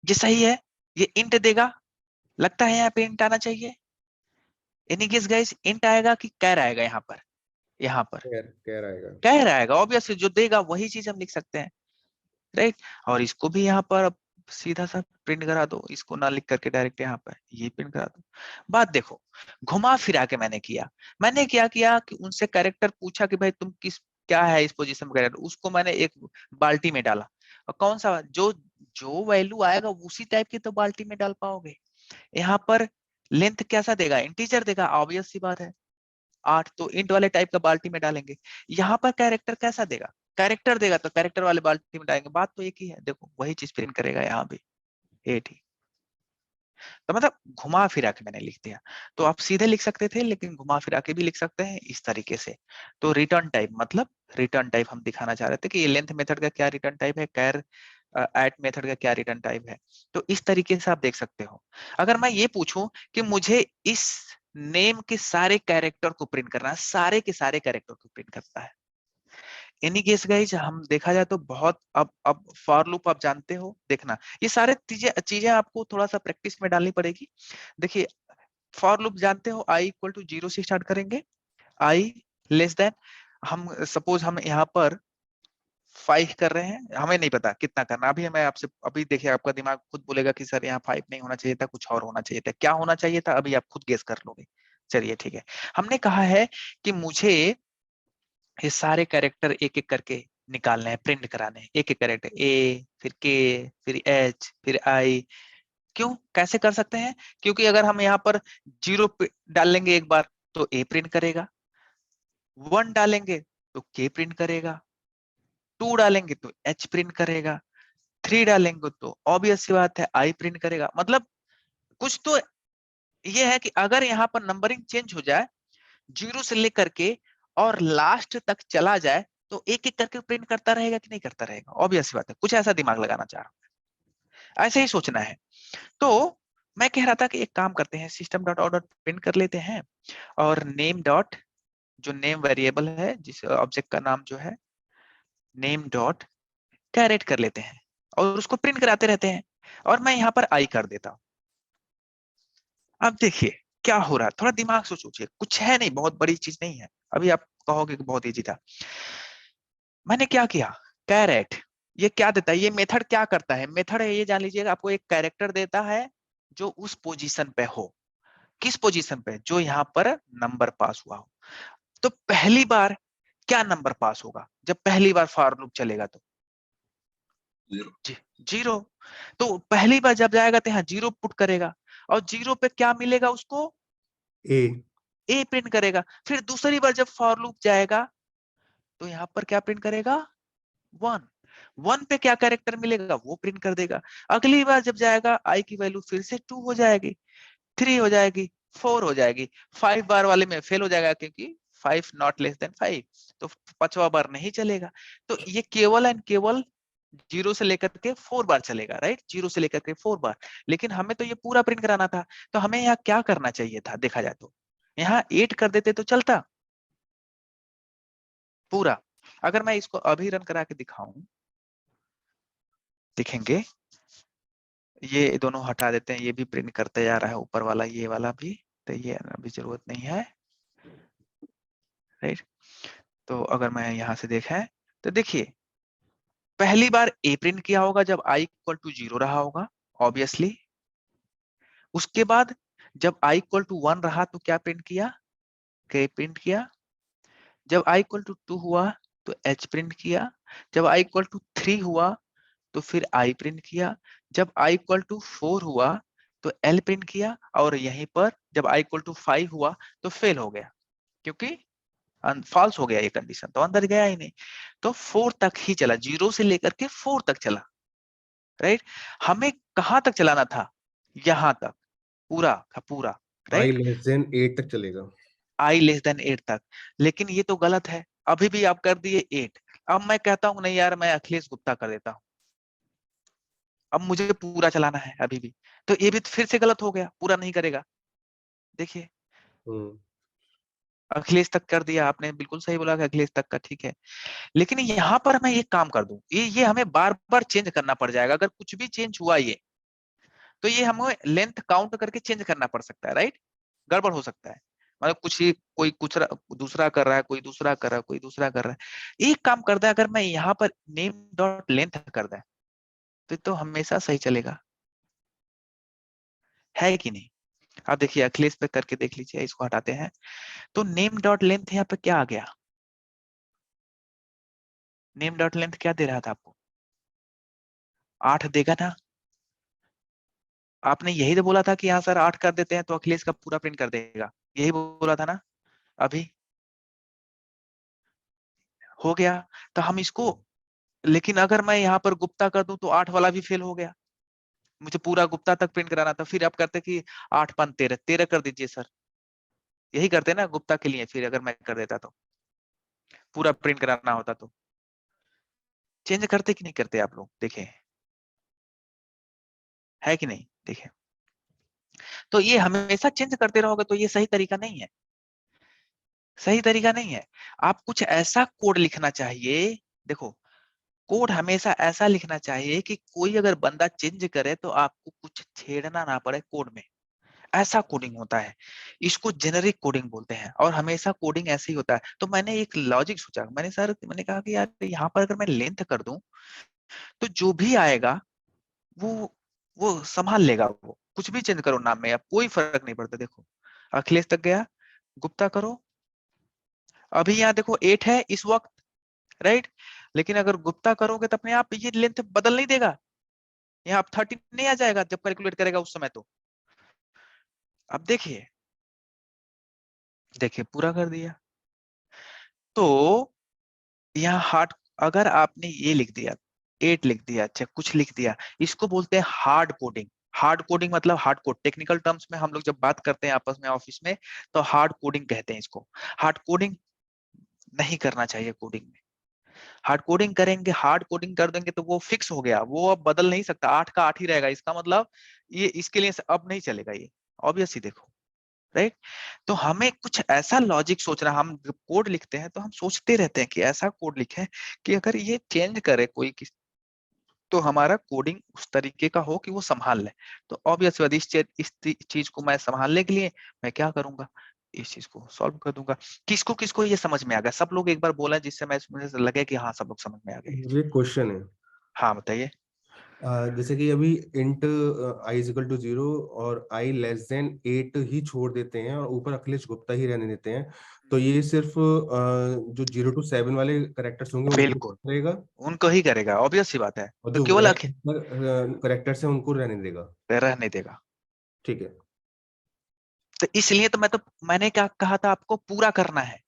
ये सही है, ये इंट देगा, लगता है यहाँ पे इंट आना चाहिए, एनी गेस गाइस, इंट आएगा कि कैर आएगा, यहाँ पर कह रहेगा। कैर आएगा, ऑब्वियसली जो देगा वही चीज हम लिख सकते हैं, राइट। और इसको भी यहाँ पर अब सीधा सा प्रिंट करा दो, इसको ना लिख करके डायरेक्ट यहाँ पर ये प्रिंट करा दो। बात देखो, घुमा फिरा के मैंने क्या किया कि उनसे कैरेक्टर पूछा कि भाई तुम क्या है इस पोजीशन में कैरेक्टर, उसको मैंने एक बाल्टी में डाला, और कौन सा जो जो वैल्यू आएगा उसी टाइप की तो बाल्टी में डाल पाओगे। यहाँ पर लेंथ कैसा देगा, इंटीजर देगा, ऑब्वियस सी बात है, 8, तो इंट वाले टाइप का बाल्टी में डालेंगे। यहाँ पर कैरेक्टर कैसा देगा, कैरेक्टर देगा तो कैरेक्टर वाले बाल्टी में डालेंगे, बात तो एक ही है, देखो वही चीज प्रिंट करेगा यहाँ भी, 8 ही। तो मतलब घुमा फिरा के मैंने लिख दिया, तो आप सीधे लिख सकते थे लेकिन घुमा फिरा के भी लिख सकते हैं इस तरीके से। तो रिटर्न टाइप, मतलब रिटर्न टाइप हम दिखाना चाह रहे थे कि ये लेंथ मेथड का क्या रिटर्न टाइप है, कैर एट मेथड का क्या रिटर्न टाइप है, तो इस तरीके से आप देख सकते हो। अगर मैं ये पूछूं कि मुझे इस नेम के सारे कैरेक्टर को प्रिंट करना है, सारे के सारे कैरेक्टर को प्रिंट करता है, एनी केस गाइज हम देखा जाए तो बहुत, अब फॉर लूप आप जानते हो, देखना ये सारे चीजें चीजें आपको थोड़ा सा प्रैक्टिस में डालनी पड़ेगी। देखिए फॉर लूप जानते हो, आई इक्वल टू 0 से स्टार्ट करेंगे, आई लेस देन, हम सपोज हम यहाँ पर 5 कर रहे हैं, हमें नहीं पता कितना करना, अभी मैं आपसे, अभी देखिए आपका दिमाग खुद बोलेगा कि सर यहाँ 5 नहीं होना चाहिए था, कुछ और होना चाहिए था, क्या होना चाहिए था, अभी आप खुद गेस कर लोगे। चलिए ठीक है, हमने कहा है कि मुझे ये सारे कैरेक्टर एक एक करके निकालने हैं, प्रिंट कराने हैं, एक एक कैरेक्टर, ए फिर के फिर एच फिर आई। क्यों, कैसे कर सकते हैं, क्योंकि अगर हम यहाँ पर 0 डालेंगे एक बार तो ए प्रिंट करेगा, 1 डालेंगे तो के प्रिंट करेगा, 2 डालेंगे तो एच प्रिंट करेगा, 3 डालेंगे तो ऑब्वियस सी बात है आई प्रिंट करेगा। मतलब कुछ तो ये है कि अगर यहाँ पर नंबरिंग चेंज हो जाए 0 से लेकर के और लास्ट तक चला जाए तो एक एक करके प्रिंट करता रहेगा कि नहीं करता रहेगा, ऑब्वियस बात है, कुछ ऐसा दिमाग लगाना चाह रहा हूं, ऐसे ही सोचना है। तो मैं कह रहा था कि एक काम करते हैं, system dot out dot print कर लेते हैं, और नेम डॉट, जो नेम वेरिएबल है, जिस ऑब्जेक्ट का नाम जो है, नेम डॉट कैरेट कर लेते हैं और उसको प्रिंट कराते रहते हैं, और मैं यहाँ पर आई कर देता हूँ। अब देखिए क्या हो रहा है, थोड़ा दिमाग से सोचिए, कुछ है नहीं, बहुत बड़ी चीज नहीं है, अभी आप कहोगे कि बहुत इजी था। मैंने क्या किया, कैरेट, ये क्या देता है, ये मेथड क्या करता है, मेथड है ये जान लीजिएगा, आपको एक कैरेक्टर देता है जो उस पोजीशन पे हो, किस पोजीशन पे, जो यहाँ पर नंबर पास हुआ हो। तो पहली बार क्या नंबर पास होगा, जब पहली बार फॉर लूप चलेगा तो 0 0। तो पहली बार जब जाएगा तो यहाँ 0 पुट करेगा, और 0 पे क्या मिलेगा उसको, ए ए प्रिंट करेगा। फिर दूसरी बार जब फॉर लूप जाएगा तो यहाँ पर क्या प्रिंट करेगा, 1। 1 पे क्या कैरेक्टर मिलेगा वो प्रिंट कर देगा। अगली बार जब जाएगा आई की वैल्यू फिर से 2 हो जाएगी, 3 हो जाएगी, 4 हो जाएगी, 5 बार वाले में फेल हो जाएगा क्योंकि 5 नॉट लेस देन 5, तो 5वां बार नहीं चलेगा। तो ये केवल एंड केवल 0 से लेकर के 4 बार चलेगा, राइट, 0 से लेकर के 4 बार। लेकिन हमें तो ये पूरा प्रिंट कराना था, तो हमें यहाँ क्या करना चाहिए था, देखा जाए तो यहाँ 8 कर देते तो चलता पूरा। अगर मैं इसको अभी रन करा के दिखाऊं, दिखेंगे ये दोनों हटा देते हैं, ये भी प्रिंट करते जा रहा है ऊपर वाला, ये वाला भी, तो ये अभी जरूरत नहीं है, राइट। तो अगर मैं यहाँ से देखें तो देखिए पहली बार ए प्रिंट किया होगा जब i इक्वल टू 0 रहा होगा, ऑब्वियसली। उसके बाद जब i इक्वल टू 1 रहा तो क्या प्रिंट किया, के प्रिंट किया। जब i इक्वल टू 2 हुआ तो h प्रिंट किया। जब i इक्वल टू 3 हुआ तो फिर i प्रिंट किया। जब i इक्वल टू 4 हुआ तो l प्रिंट किया। और यहीं पर जब i इक्वल टू 5 हुआ तो फेल हो गया, क्योंकि फॉल्स हो गया ये कंडीशन, तो अंदर गया ही नहीं। तो 4 तक ही चला, 0 से लेकर के 4 तक चला, राइट। हमें कहां तक चलाना था, यहां तक, पूरा का पूरा, आई राइट, लेस देन 8 तक चलेगा। i लेस देन 8 तक। लेकिन ये तो गलत है, अभी भी आप कर दिए 8। अब मैं कहता हूं नहीं यार, मैं अखिलेश गुप्ता कर देता हूं, अब मुझे पूरा चलाना है अभी भी, तो ये भी फिर से गलत हो गया, पूरा नहीं करेगा। देखिए अखिलेश तक कर दिया आपने, बिल्कुल सही बोला कि अखिलेश तक का ठीक है। लेकिन यहाँ पर मैं एक काम कर दूं, ये हमें बार बार चेंज करना पड़ जाएगा। अगर कुछ भी चेंज हुआ ये, तो ये हमें लेंथ काउंट करके चेंज करना पड़ सकता है, राइट। गड़बड़ हो सकता है, मतलब कुछ ही कोई कुछ दूसरा कर रहा है, कोई दूसरा कर रहा है, कोई दूसरा कर रहा है। एक काम करता है, अगर मैं यहाँ पर नेम डॉट लेंथ कर दें तो हमेशा सही चलेगा, है कि नहीं। आप देखिए अखिलेश पे करके देख लीजिए, इसको हटाते हैं तो नेम डॉट लेंथ यहाँ पे क्या आ गया, नेम डॉट लेंथ क्या दे रहा था आपको, 8 देगा ना। आपने यही तो बोला था कि यहाँ सर 8 कर देते हैं तो अखिलेश का पूरा प्रिंट कर देगा, यही बोला था ना। अभी हो गया, तो हम इसको, लेकिन अगर मैं यहाँ पर गुप्ता कर दूं तो 8 वाला भी फेल हो गया, मुझे पूरा गुप्ता तक प्रिंट कराना था। फिर आप करते कि 8 5 13 13 कर दीजिए सर, यही करते ना गुप्ता के लिए। फिर अगर मैं कर देता तो पूरा प्रिंट कराना होता, तो चेंज करते कि नहीं करते आप लोग, देखें, है कि नहीं, देखें। तो ये हमेशा चेंज करते रहोगे तो ये सही तरीका नहीं है, सही तरीका नहीं है। आप कुछ ऐसा कोड लिखना चाहिए, देखो कोड हमेशा ऐसा लिखना चाहिए कि कोई अगर बंदा चेंज करे तो आपको कुछ छेड़ना ना पड़े कोड में, ऐसा कोडिंग होता है। इसको जेनरिक कोडिंग बोलते हैं, और हमेशा कोडिंग ऐसे ही होता है। तो मैंने एक लॉजिक सोचा, मैंने कहा कि यार यहाँ पर अगर मैं लेंथ कर दूं तो जो भी आएगा वो वो संभाल लेगा, वो कुछ भी चेंज करो नाम में, अब कोई फर्क नहीं पड़ता। देखो अखिलेश तक गया, गुप्ता करो, अभी यहाँ देखो 8 है इस वक्त, राइट। लेकिन अगर गुप्ता करोगे तो अपने आप ये लेंथ बदल नहीं देगा, यहाँ अब 13 नहीं आ जाएगा जब कैलकुलेट करेगा उस समय। तो अब देखिए, देखिए पूरा कर दिया। तो यहाँ हार्ड, अगर आपने ये लिख दिया 8 लिख दिया, अच्छा कुछ लिख दिया, इसको बोलते हैं हार्ड कोडिंग। हार्ड कोडिंग मतलब हार्ड कोड, टेक्निकल टर्म्स में हम लोग जब बात करते हैं आपस में ऑफिस में तो हार्ड कोडिंग कहते हैं इसको। हार्ड कोडिंग नहीं करना चाहिए कोडिंग में। हार्ड कोडिंग करेंगे, हार्ड कोडिंग कर देंगे तो वो फिक्स हो गया, वो अब बदल नहीं सकता, 8 का 8 ही रहेगा। इसका मतलब ये इसके लिए अब नहीं चलेगा ये, ऑब्वियस ही देखो, राइट। तो हमें कुछ ऐसा लॉजिक सोचना, हम जब कोड लिखते हैं तो हम सोचते रहते हैं कि ऐसा कोड लिखें कि अगर ये चेंज करे कोई तो हमारा कोडिंग उस तरीके का हो कि वो संभाल ले। तो ऑब्वियस बात, इस चीज को मैं संभालने के लिए मैं क्या करूंगा, इस चीज को सॉल्व कर दूंगा। किसको किसको ये समझ में आ गया, सब लोग एक बार बोला जिससे मैं मुझे लगे कि हाँ सब लोग समझ में आ गए। मुझे एक क्वेश्चन है। हाँ बताइए। जैसे कि अभी int I is equal to 0 और आई लेस देन 8 ही छोड़ देते हैं और ऊपर अखिलेश गुप्ता ही रहने देते हैं, तो ये सिर्फ जो 0 to 7 वाले करेक्टर्स होंगे उनको बिल्कुल रहेगा उनको ही करेगा, ऑब्वियस सी बात है। और तो जो केवल करेक्टर्स हैं उनको रहने देगा। रहने देगा। ठीक है। तो इसलिए तो मैंने क्या कहा था, आपको पूरा करना है।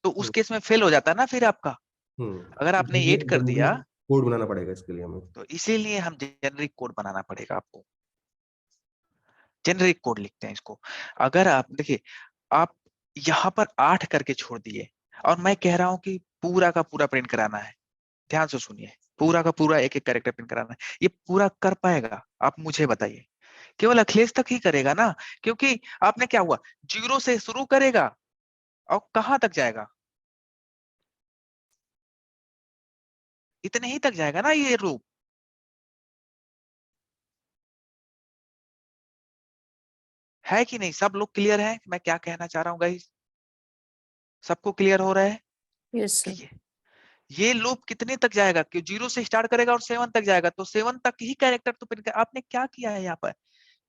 तो उस हम्म केस में फेल हो जाता है ना फिर आपका, हम्म। अगर आपने जब ये 8 कर जब ये दिया। कोड बनाना पड़ेगा इसके लिए हमें। तो इसीलिए हम जेनरिक कोड बनाना पड़ेगा आपको। जेनरिक कोड लिखते हैं इसको। अगर आप देखिए, आप यहाँ पर 8 करके छोड़ दिए और मैं कह रहा हूं कि पूरा का पूरा प्रिंट कराना है, ध्यान से सुनिए, पूरा का पूरा एक एक कैरेक्टर प्रिंट कराना है, ये पूरा कर पाएगा? आप मुझे बताइए। केवल अखिलेश तक ही करेगा ना, क्योंकि आपने क्या हुआ, 0 से शुरू करेगा और कहां तक जाएगा, इतने ही तक जाएगा ना ये रूप। है कि नहीं? सब लोग क्लियर है मैं क्या कहना चाह रहा हूँ गाइस? सबको क्लियर हो रहा है यस कि सर। ये लूप कितने तक जाएगा? कि 0 से स्टार्ट करेगा और 7 तक जाएगा, तो 7 तक ही कैरेक्टर तो प्रिंट कर। आपने क्या किया है यहाँ पर?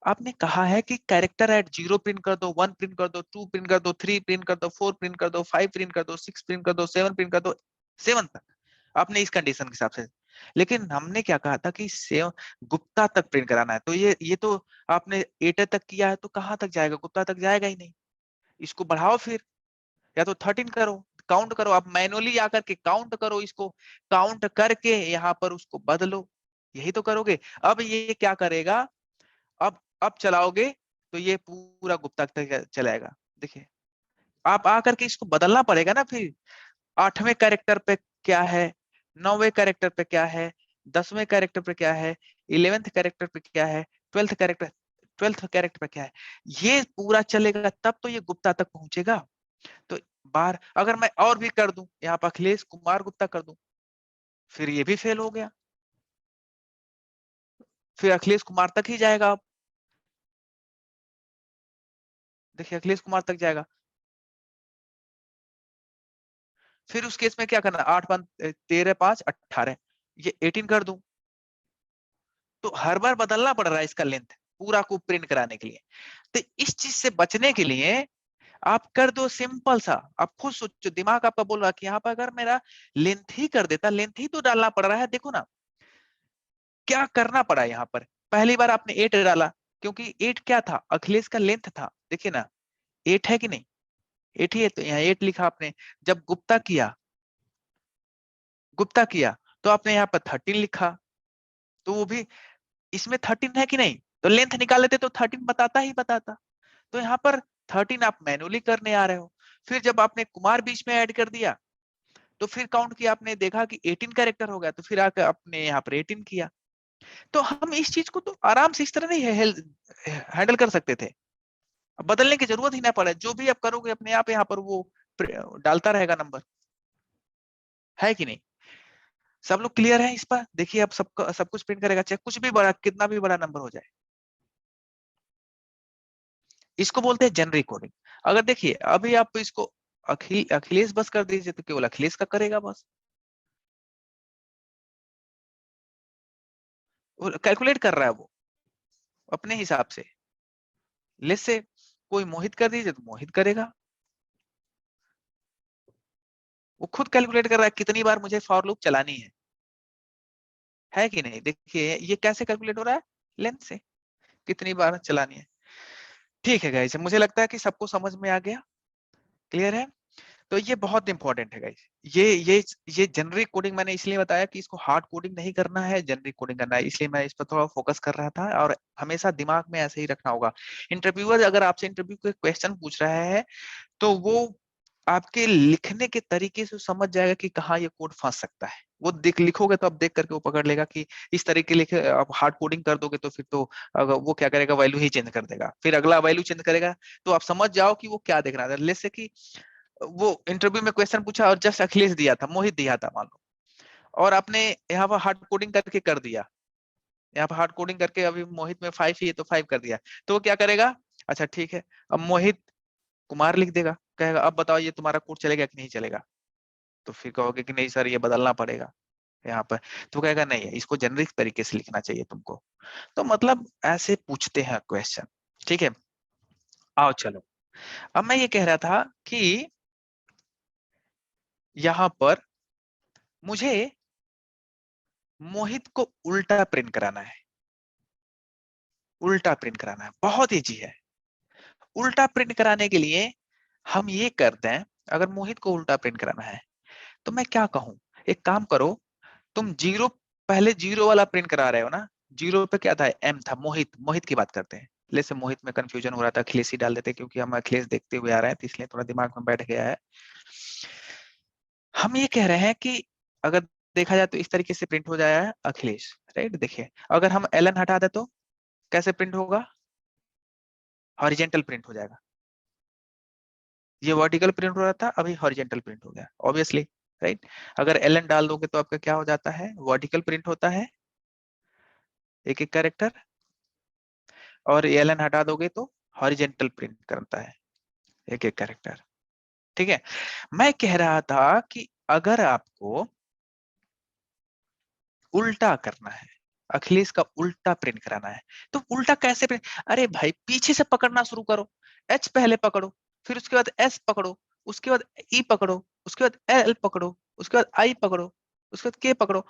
आपने कहा है कि कैरेक्टर एट 0 प्रिंट कर दो, 1 प्रिंट कर दो, 2 प्रिंट कर दो, 3 प्रिंट कर दो, 4 प्रिंट कर दो, 5 प्रिंट कर दो, 6 प्रिंट कर दो, 7 प्रिंट कर दो, 7 तक आपने इस कंडीशन के हिसाब से। लेकिन हमने क्या कहा था कि 7 गुप्ता तक प्रिंट कराना है, तो ये तो आपने 8 तक किया है, तो कहां तक जाएगा? गुप्ता तक जाएगा ही नहीं। इसको बढ़ाओ फिर, या तो 13 करो, काउंट करो, आप मैनुअली आकर के काउंट करो, इसको काउंट करके यहाँ पर उसको बदलो, यही तो करोगे। अब ये क्या करेगा, अब चलाओगे तो ये पूरा गुप्ता तक चलाएगा। देखिए, आप आकर के इसको बदलना पड़ेगा ना फिर। 8वें कैरेक्टर पे क्या है, 9वें कैरेक्टर पे क्या है, 10वें कैरेक्टर पे क्या है, 11th कैरेक्टर पे क्या है, 12th कैरेक्टर पे क्या है, ये पूरा चलेगा तब तो ये गुप्ता तक पहुंचेगा। तो बार अगर मैं और भी कर दूं, यहाँ पर अखिलेश कुमार गुप्ता कर दूं, फिर ये भी फेल हो गया, फिर अखिलेश कुमार तक ही जाएगा। अब देखिए, अखिलेश कुमार तक जाएगा। फिर उस केस में क्या करना, 8 5 13 5 18, ये 18 कर दूं, तो हर बार बदलना पड़ रहा है इसका लेंथ पूरा को प्रिंट कराने के लिए। तो इस चीज से बचने के लिए आप कर दो सिंपल सा। आप खुद सोचो, दिमाग आपका बोल रहा है कि यहाँ पर अगर मेरा लेंथ ही कर देता, लेंथ ही तो डालना पड़ रहा है। देखो ना क्या करना पड़ा यहाँ पर। पहली बार आपने 8 डाला, क्योंकि 8 क्या था, अखिलेश का लेंथ था। देखिए ना 8 है कि नहीं, 8 ही है, तो यहाँ 8 लिखा आपने। जब गुप्ता किया तो आपने यहाँ पर 13 लिखा, तो वो भी इसमें 13 है कि नहीं, तो लेंथ निकाल लेते तो 13 बताता ही बताता। तो यहाँ पर 13 आप मैनुअली करने आ रहे हो। फिर जब आपने कुमार बीच में ऐड कर दिया, तो फिर काउंट किया, आपने देखा कि 18 कैरेक्टर हो गया, तो फिर आकर आपने यहाँ पर 18 किया। तो हम इस चीज को तो आराम से इस तरह नहीं हैंडल कर सकते थे। बदलने की जरूरत ही ना पड़े, जो भी आप करोगे अपने आप यहाँ पर वो डालता रहेगा नंबर। है कि नहीं? सब लोग क्लियर है इस पर? देखिए अब सब कुछ प्रिंट करेगा, चाहे कुछ भी बड़ा, कितना भी बड़ा नंबर हो जाए। इसको बोलते हैं जेनरिक कोडिंग। अगर देखिए अभी आप इसको अखिलेश बस कर दीजिए, तो केवल अखिलेश का करेगा बस, कैलकुलेट कर रहा है वो अपने हिसाब से। लेस से कोई मोहित कर दीजिए तो मोहित करेगा, वो खुद कैलकुलेट कर रहा है कितनी बार मुझे फॉर लूप चलानी है कि नहीं। देखिए ये कैसे कैलकुलेट हो रहा है, लेंथ से कितनी बार चलानी है। ठीक है गाइस, मुझे लगता है कि सबको समझ में आ गया, क्लियर है। तो ये बहुत इंपॉर्टेंट है गाइस। ये जेनरिक कोडिंग मैंने इसलिए बताया कि इसको हार्ड कोडिंग नहीं करना है, जेनरिक कोडिंग करना है, इसलिए मैं इस पर थोड़ा फोकस कर रहा था। और हमेशा दिमाग में ऐसे ही रखना होगा। इंटरव्यूअर अगर आपसे इंटरव्यू के क्वेश्चन पूछ रहा है, तो वो आपके लिखने के तरीके से समझ जाएगा कि कहाँ ये कोड फंस सकता है। वो लिखोगे तो आप देख करके वो पकड़ लेगा कि इस तरीके लिखे। आप हार्ड कोडिंग कर दोगे तो फिर तो वो क्या करेगा, वैल्यू ही चेंज कर देगा, फिर अगला वैल्यू चेंज करेगा। तो आप समझ जाओ कि वो क्या देख रहा है। जैसे कि वो इंटरव्यू में क्वेश्चन पूछा और जस्ट अखिलेश दिया था, मोहित दिया था मान लो, और आपने यहाँ पर हार्ड कोडिंग करके कर दिया, यहाँ पर हार्ड कोडिंग करके अभी मोहित में 5 ही है तो 5 कर दिया, तो वो क्या करेगा, अच्छा ठीक है, अब मोहित कुमार लिख देगा, कहेगा अब बताओ ये तुम्हारा कोड चलेगा कि नहीं चलेगा। तो फिर कहोगे कि नहीं सर ये बदलना पड़ेगा यहाँ पर, तो कहेगा नहीं इसको जेनरिक तरीके से लिखना चाहिए तुमको। तो मतलब ऐसे पूछते हैं क्वेश्चन। ठीक है, आओ चलो। अब मैं ये कह रहा था कि यहाँ पर मुझे मोहित को उल्टा प्रिंट कराना है। उल्टा प्रिंट कराना है, बहुत ईजी है। उल्टा प्रिंट कराने के लिए हम ये करते हैं, अगर मोहित को उल्टा प्रिंट कराना है तो मैं क्या कहूं, एक काम करो, तुम जीरो, पहले जीरो वाला प्रिंट करा रहे हो ना, जीरो पे क्या था, एम था, मोहित की बात करते हैं, से मोहित में कंफ्यूजन हो रहा था, अखिलेश ही डाल देते क्योंकि हम अखिलेश देखते हुए आ रहे हैं तो इसलिए थोड़ा दिमाग में बैठ गया है। हम ये कह रहे हैं कि अगर देखा जाए तो इस तरीके से प्रिंट हो जाएगा अखिलेश, राइट। देखिए अगर हम एलन हटा दे तो कैसे प्रिंट होगा, हॉरिजेंटल प्रिंट हो जाएगा। ये वर्टिकल प्रिंट हो रहा था, अभी हॉरिजेंटल प्रिंट हो गया ऑब्वियसली, राइट। अगर एलन डाल दोगे तो आपका क्या हो जाता है, वर्टिकल प्रिंट होता है एक एक कैरेक्टर, और एलन हटा दोगे तो हॉरिजेंटल प्रिंट करता है एक एक कैरेक्टर, ठीक है। मैं कह रहा था कि अगर आपको उल्टा करना है, अखिलेश का उल्टा प्रिंट कराना है, तो उल्टा कैसे प्रिंट, अरे भाई पीछे से पकड़ना शुरू करो, एच पहले पकड़ो, फिर उसके बाद एस पकड़ो, उसके बाद ई पकड़ो, उसके बाद एल पकड़ो, उसके बाद आई पकड़ो, उसके बाद के पकड़ो,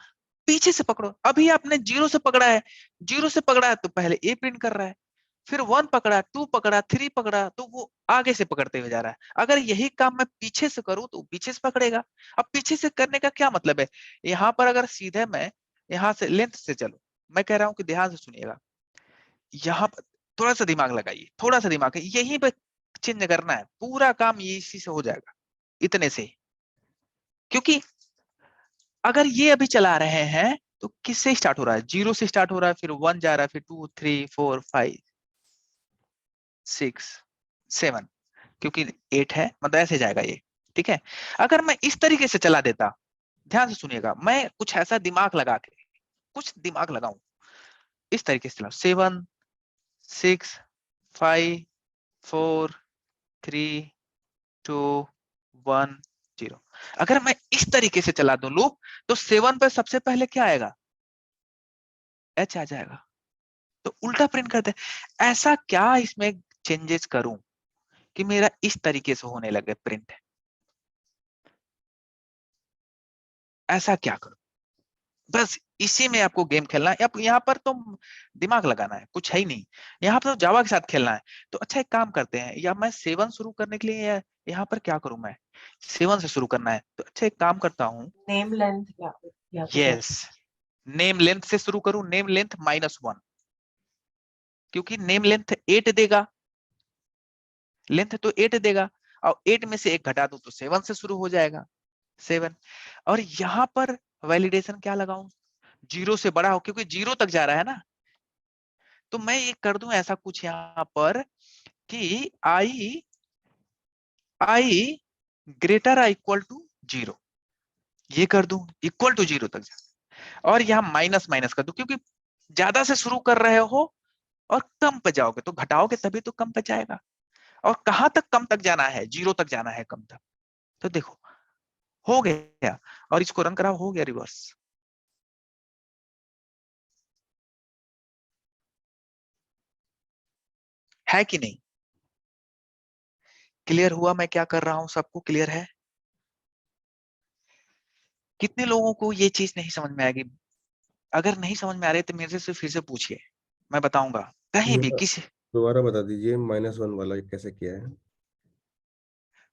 पीछे से पकड़ो। अभी आपने जीरो से पकड़ा है, जीरो से पकड़ा है तो पहले ए प्रिंट कर रहा है, फिर 1 पकड़ा, 2 पकड़ा, 3 पकड़ा, तो वो आगे से पकड़ते हुए जा रहा है। अगर यही काम मैं पीछे से करूं तो पीछे से पकड़ेगा। अब पीछे से करने का क्या मतलब है, यहाँ पर अगर सीधे मैं यहाँ से लेंथ से चलो, मैं कह रहा हूं कि ध्यान से सुनिएगा, यहाँ पर थोड़ा सा दिमाग लगाइए, थोड़ा सा दिमाग, यहीं पे चेंज करना है, पूरा काम ये इसी से हो जाएगा, इतने से। क्योंकि अगर ये अभी चला रहे हैं तो किससे स्टार्ट हो रहा है, जीरो से स्टार्ट हो रहा है, फिर 1 जा रहा है, फिर 2 3 4 5 6 7, क्योंकि 8 है, मतलब ऐसे जाएगा ये, ठीक है। अगर मैं इस तरीके से चला देता, ध्यान से सुनिएगा, मैं कुछ ऐसा दिमाग लगा के, कुछ दिमाग लगाऊं, इस तरीके से चलाऊं, 7 6 5 4 3 2 1 0। अगर मैं इस तरीके से चला दूं लूप, तो 7 पे सबसे पहले क्या आएगा, एच आ जाएगा, तो उल्टा प्रिंट करते हैं। ऐसा क्या इसमें चेंजेस करूं कि मेरा इस तरीके से होने लगे प्रिंट, ऐसा क्या करूं, बस इसी में आपको गेम खेलना है। अब यहाँ पर तो दिमाग लगाना है, कुछ है ही नहीं, यहाँ पर तो जावा के साथ खेलना है। तो अच्छा एक काम करते हैं, या मैं 7 शुरू करने के लिए, यहाँ पर क्या करूं, मैं 7 से शुरू करना है, तो अच्छा एक काम करता हूँ, नेम लेंथ क्या यस, नेम लेंथ से शुरू करूं, नेम लेंथ -1, क्योंकि नेम लेंथ 8 देगा, लेंथ तो 8 देगा, और 8 में से 1 घटा दूं तो 7 से शुरू हो जाएगा, 7। और यहाँ पर वैलिडेशन क्या लगाऊं, जीरो से बड़ा हो, क्योंकि जीरो तक जा रहा है ना, तो मैं ये कर दूं ऐसा कुछ यहाँ पर कि आई ग्रेटर इक्वल टू 0, ये कर दूं, इक्वल टू 0 तक जा, और यहाँ माइनस माइनस कर दूं, क्योंकि ज्यादा से शुरू कर रहे हो और कम पे जाओगे तो घटाओगे तभी तो कम पे जाएगा। और कहां तक कम तक जाना है, 0 तक जाना है कम तक। तो देखो हो गया, और इसको रन कराओ, हो गया रिवर्स। है कि नहीं, क्लियर हुआ मैं क्या कर रहा हूं, सबको क्लियर है। कितने लोगों को ये चीज नहीं समझ में आएगी, अगर नहीं समझ में आ रही तो मेरे से फिर से पूछिए, मैं बताऊंगा कहीं भी किसी। दोबारा बता दीजिए -1 वाला कैसे किया है।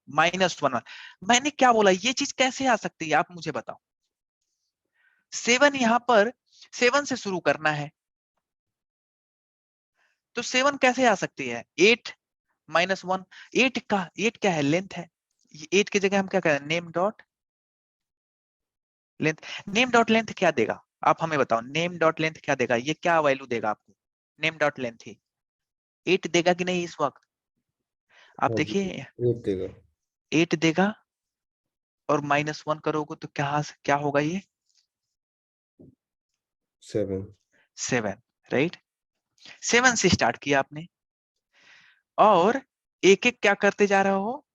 -1, मैंने क्या बोला, ये चीज कैसे आ सकती है आप मुझे बताओ। 7 यहाँ पर 7 से शुरू करना है, तो 7 कैसे आ सकती है, 8 -1, 8 क्या है, लेंथ है, 8 की जगह हम क्या करें, name dot length. Name dot length क्या देगा, आप हमें बताओ, नेम डॉट लेंथ क्या देगा, ये क्या वैल्यू देगा आपको, नेम डॉट लेंथ ही 8 देगा कि नहीं इस वक्त, आप हाँ जी, देखिए 8 देगा। 8 देगा, और -1 करोगे तो क्या होगा, ये 7 7, राइट। 7 से स्टार्ट किया आपने, और एक एक क्या करते जा रहे हो,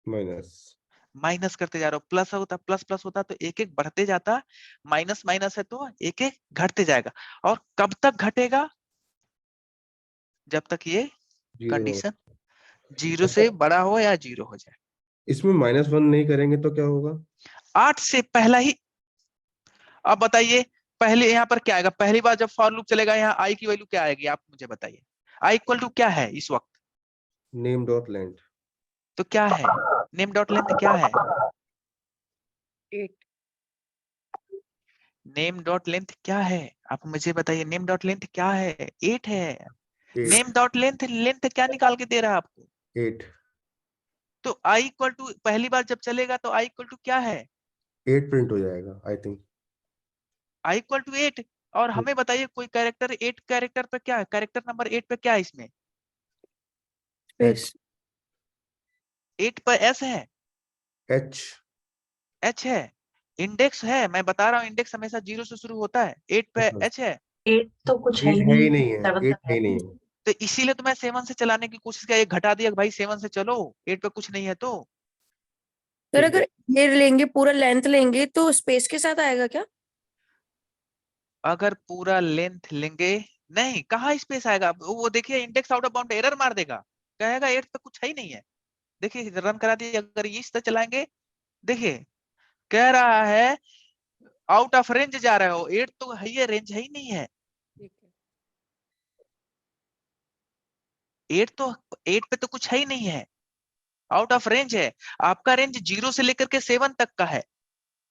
माइनस। माइनस करते जा रहे हो, प्लस होता, प्लस प्लस होता तो एक एक बढ़ते जाता, माइनस माइनस है तो एक एक घटते जाएगा। और कब तक घटेगा, जब तक ये 0 हो। कंडीशन 0 अच्छा, से बड़ा हो या 0 हो जाए। इसमें -1 नहीं करेंगे तो क्या होगा। 8 से पहला ही, अब बताइए पहले यहाँ पर क्या आएगा, पहली बार जब फॉर लूप चलेगा यहाँ आई की वैल्यू क्या आएगी, आप मुझे बताइए, आई इक्वल टू क्या है इस वक्त, नेम डॉट लेंथ। तो क्या है, नेम डॉट लेंथ क्या है, 8 नेम डॉट लेंथ क्या है? आप मुझे बताइए, नेम डॉट लेंथ क्या है? 8 है। 8 नेम डॉट लेंथ लेंथ क्या निकाल के दे रहा है आपको? 8 तो आई इक्वल टू पहली बार जब चलेगा तो आई इक्वल टू क्या है? 8 प्रिंट हो जाएगा I think. I equal to 8। और हमें बताइए कोई कैरेक्टर 8 कैरेक्टर पे क्या है? कैरेक्टर नंबर 8 पे क्या है इसमें? स्पेस 8 पर एस है, H एच है, इंडेक्स है। मैं बता रहा हूँ इंडेक्स हमेशा 0 से शुरू होता है। 8 पे एच है। 8 तो कुछ है 8 ही है ही नहीं, नहीं है, 7 8 तक है है। ही नहीं है। तो इसीलिए तो मैं 7 से चलाने की कोशिश किया, एक घटा दिया कि भाई 7 से चलो, 8 पे कुछ नहीं है। तो सर ठीक है। अगर ये लेंगे पूरा लेंथ लेंगे तो स्पेस के साथ आएगा क्या? अगर पूरा लेंथ लेंगे, नहीं, कहाँ स्पेस आएगा? वो देखिए index out of bound error मार देगा, कहेगा 8 पे कुछ है ही नहीं है। देखिए रन करा दिए, अगर इस तरह चलाएंगे, देखिए कह रहा है आउट ऑफ रेंज जा रहे हो। 8 तो है, ये रेंज है ही नहीं है। ठीक है। 8 तो 8 पे तो कुछ है ही नहीं है, आउट ऑफ रेंज है। आपका रेंज 0 से लेकर के 7 तक का है।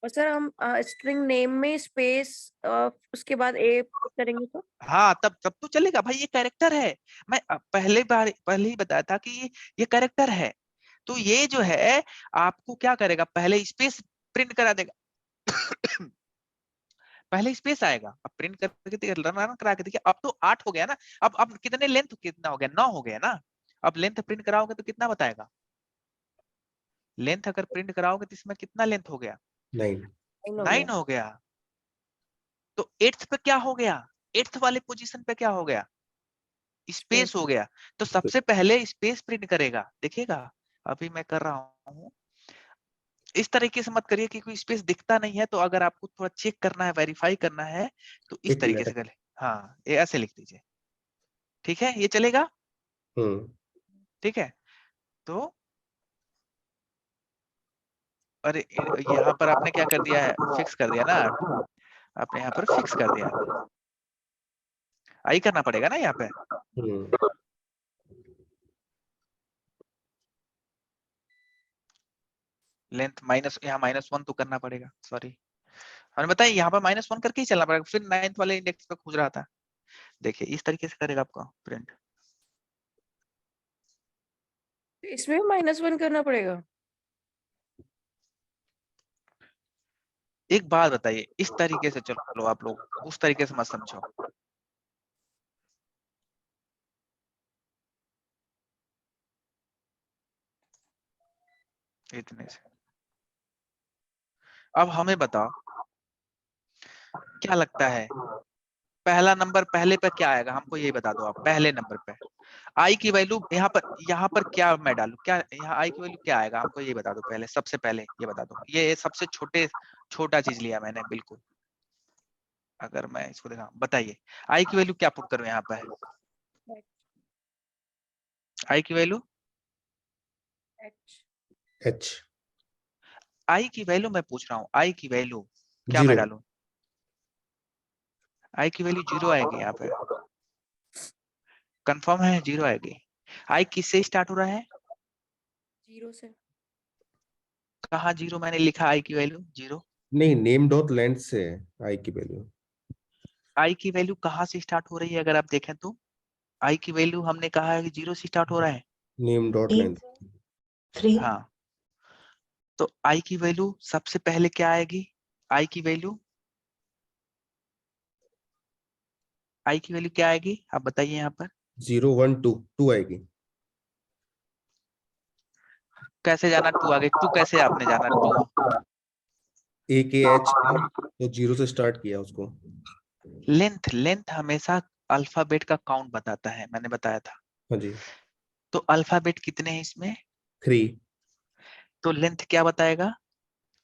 और सर हम स्ट्रिंग नेम में स्पेस उसके बाद ए करेंगे तो हाँ, तब तब तो चलेगा भाई, ये कैरेक्टर है। मैं पहले ही बताया था कि ये कैरेक्टर है। तो ये जो है आपको क्या करेगा, पहले स्पेस प्रिंट करा देगा। पहले स्पेस आएगा, अब प्रिंट करके रन करा के देखिए, अब तो 8 हो गया ना। अब कितने लेंथ कितना हो गया? 9 हो गया ना। अब लेंथ प्रिंट कराओगे तो कितना बताएगा? लेंथ अगर प्रिंट कराओगे तो इसमें कितना लेंथ हो गया? 9 9 हो गया। तो 8th पे क्या हो गया? 8th वाले पोजीशन पे क्या हो गया? स्पेस हो गया। तो सबसे पहले स्पेस प्रिंट करेगा, देखिएगा। अभी मैं कर रहा हूँ। इस तरीके से मत करिए कि कोई स्पेस दिखता नहीं है, तो अगर आपको थोड़ा चेक करना है, वेरीफाई करना है, तो इस एक तरीके से मिनट। कर। हाँ, ये ऐसे लिख दीजिए। ठीक है, ये चलेगा? ठीक है। तो अरे यहाँ पर आपने क्या कर दिया है? फिक्स कर दिया ना। आपने यहाँ पर फिक्स कर दिया। आई करना पड़ेगा ना यहाँ पे। लेंथ माइनस, यहाँ -1 तो करना पड़ेगा, सॉरी। हमने बताया यहाँ पर -1 करके ही चलना पड़ेगा, फिर 9th वाले इंडेक्स पे खोज रहा था। देखिए इस तरीके से करेगा आपका प्रिंट। इसमें -1 करना पड़ेगा। एक बात बताइए, इस तरीके से चलो आप लोग, उस तरीके से मत समझो। इतने से अब हमें बताओ क्या लगता है, पहला नंबर पहले पे क्या आएगा? हमको यही बता दो आप। पहले नंबर पे आई की वैल्यू यहाँ पर क्या मैं डालूं? क्या यहाँ आई की वैल्यू क्या आएगा? हमको यही बता दो पहले, सबसे पहले ये बता दो। ये सबसे छोटा चीज लिया मैंने, बिल्कुल। अगर मैं इसको देखा, बताइए आई की वैल्यू क्या पुट करूं यहाँ पे? आई की वैल्यू, H आई की वैल्यू मैं पूछ रहा हूँ, आई की वैल्यू क्या मैं 0 डालूं? आई की वैल्यू 0 आएगी यहाँ पे, कंफर्म है? 0 आएगी। आई किससे स्टार्ट हो रहा है? 0 से। कहाँ 0 मैंने लिखा? आई की वैल्यू 0? नहीं, नेम डॉट लेंथ से है आई की वैल्यू। आई की वैल्यू कहाँ से स्टार्ट हो रही है? अगर आप देखें तो आई की वैल्यू हमने कहा है कि 0 से स्टार्ट हो रहा है। नेम डॉट 8 लेंथ 3 हाँ, तो आई की वैल्यू सबसे पहले क्या आएगी? आई की वैल्यू, आई की वैल्यू क्या आएगी? आप बताइए यहाँ पर। 0 1 2 2 आएगी। कैसे जाना 2 आगे? 2 कैसे आपने जाना 2? AKH है, तो 0 से स्टार्ट किया उसको। लेंथ, लेंथ हमेशा अल्फाबेट का काउंट बताता है, मैंने बताया था। हाँ जी। तो अल्फाबेट कितने हैं इसमें? 3 तो लेंथ क्या बताएगा?